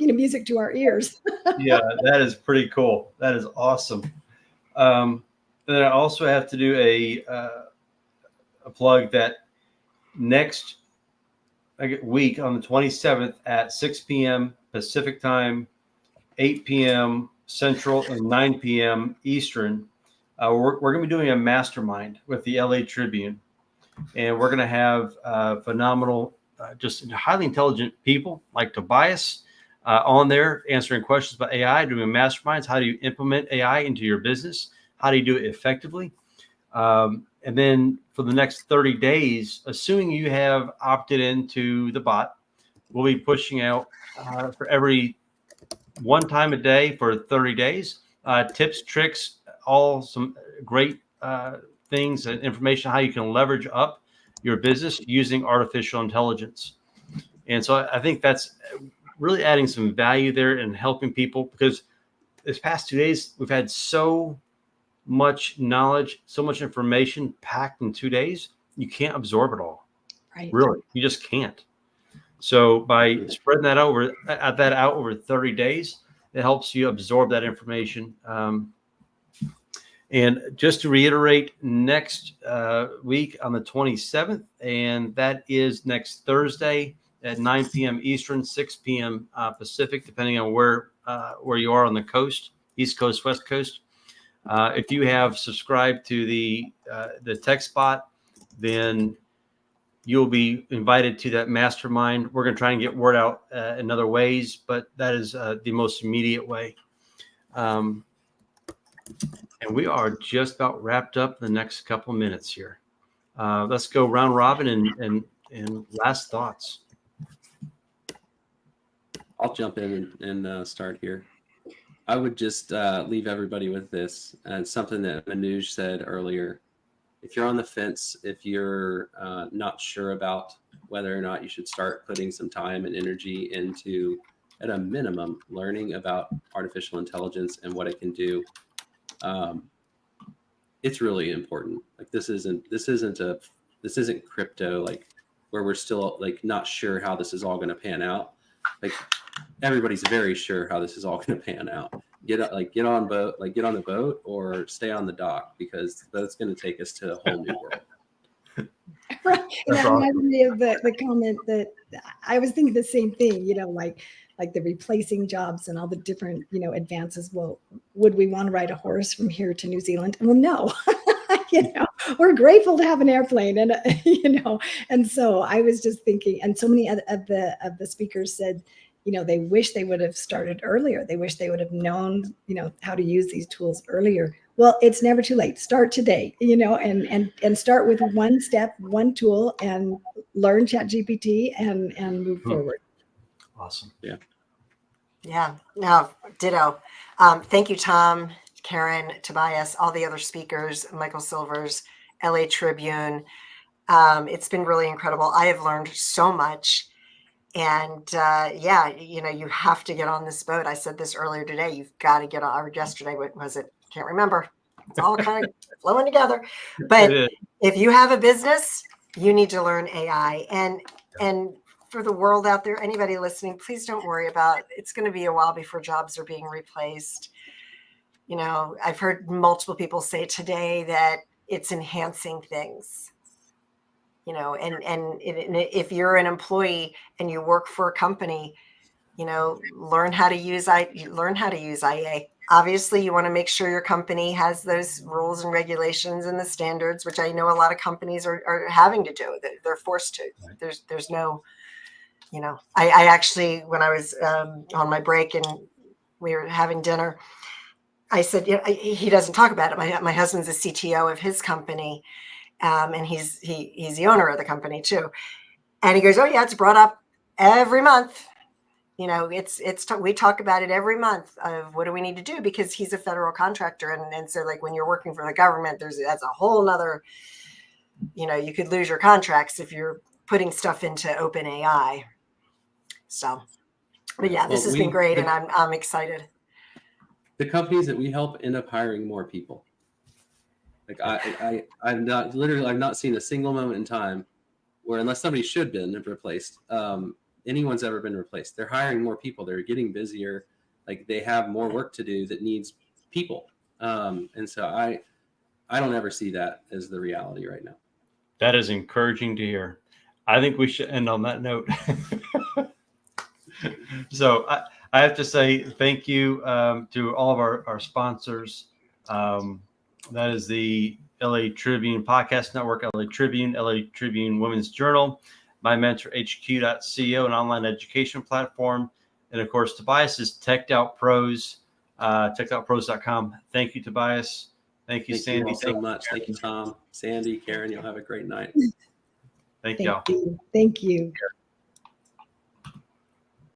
music to our ears. Yeah, that is pretty cool. That is awesome. And then I also have to do a plug that next week on the 27th at 6 p.m. Pacific time, 8 p.m. Central, and 9 p.m. Eastern. We're going to be doing a mastermind with the LA Tribune, and we're going to have phenomenal, just highly intelligent people like Tobias on there answering questions about AI, doing masterminds. How do you implement AI into your business? How do you do it effectively? And then for the next 30 days, assuming you have opted into the bot, we'll be pushing out for every one time a day for 30 days, tips, tricks, all some great things and information, how you can leverage up your business using artificial intelligence. And so I think that's really adding some value there and helping people, because this past 2 days, we've had so much knowledge, so much information packed in 2 days. You can't absorb it all. Right. Really, you just can't. So by spreading that out over 30 days, it helps you absorb that information. And just to reiterate, next week on the 27th, and that is next Thursday at 9 p.m. Eastern, 6 p.m. Pacific, depending on where you are on the coast, East Coast, West Coast. If you have subscribed to the text bot, then you'll be invited to that mastermind. We're going to try and get word out in other ways, but that is the most immediate way. And we are just about wrapped up the next couple of minutes here. Let's go round robin and last thoughts. I'll jump in and start here. I would just leave everybody with this, and something that Manoj said earlier. If you're on the fence, if you're not sure about whether or not you should start putting some time and energy into, at a minimum, learning about artificial intelligence and what it can do, it's really important. Like this isn't crypto, like where we're still like not sure how this is all going to pan out. Like everybody's very sure how this is all going to pan out. Get on the boat or stay on the dock, because that's going to take us to a whole new world. Right. And that reminds me of the comment that I was thinking the same thing, like the replacing jobs and all the different, advances. Well, would we want to ride a horse from here to New Zealand? Well, no. We're grateful to have an airplane, and and so I was just thinking, and so many of the speakers said, they wish they would have started earlier. They wish they would have known, how to use these tools earlier. Well, it's never too late. Start today, and start with one step, one tool, and learn ChatGPT and move forward. Awesome. Yeah. Yeah. No, ditto. Thank you, Tom, Karen, Tobias, all the other speakers, Michael Silvers, LA Tribune. It's been really incredible. I have learned so much. And you have to get on this boat. I said this earlier today. You've got to get on, or yesterday. What was it? Can't remember. It's all kind of flowing together. But if you have a business, you need to learn AI. And for the world out there, anybody listening, please don't worry about it. It's going to be a while before jobs are being replaced. I've heard multiple people say today that it's enhancing things. And if you're an employee and you work for a company, learn how to use IA. Obviously, you want to make sure your company has those rules and regulations and the standards, which I know a lot of companies are having to do. They're forced to. There's no, I actually, when I was on my break and we were having dinner, I said, he doesn't talk about it. My husband's a CTO of his company. And he's the owner of the company too. And he goes, oh yeah, it's brought up every month. We talk about it every month of what do we need to do, because he's a federal contractor. And so like when you're working for the government, that's a whole nother, you could lose your contracts if you're putting stuff into OpenAI. So, but yeah, this has been great. And I'm excited. The companies that we help end up hiring more people. Like I've not seen a single moment in time where, unless somebody should have been replaced, anyone's ever been replaced. They're hiring more people. They're getting busier. Like they have more work to do that needs people. And so I don't ever see that as the reality right now. That is encouraging to hear. I think we should end on that note. So I have to say thank you to all of our sponsors. That is the LA Tribune Podcast Network, LA Tribune Women's Journal, MyMentorHQ.co, an online education platform. And of course, Tobias's Teched Out Pros, techedoutpros.com. Thank you, Tobias. Thank you, Sandy. Thank you all so much. Thank you, Tom, Sandy, Karen. You'll have a great night. Thank y'all. Thank you.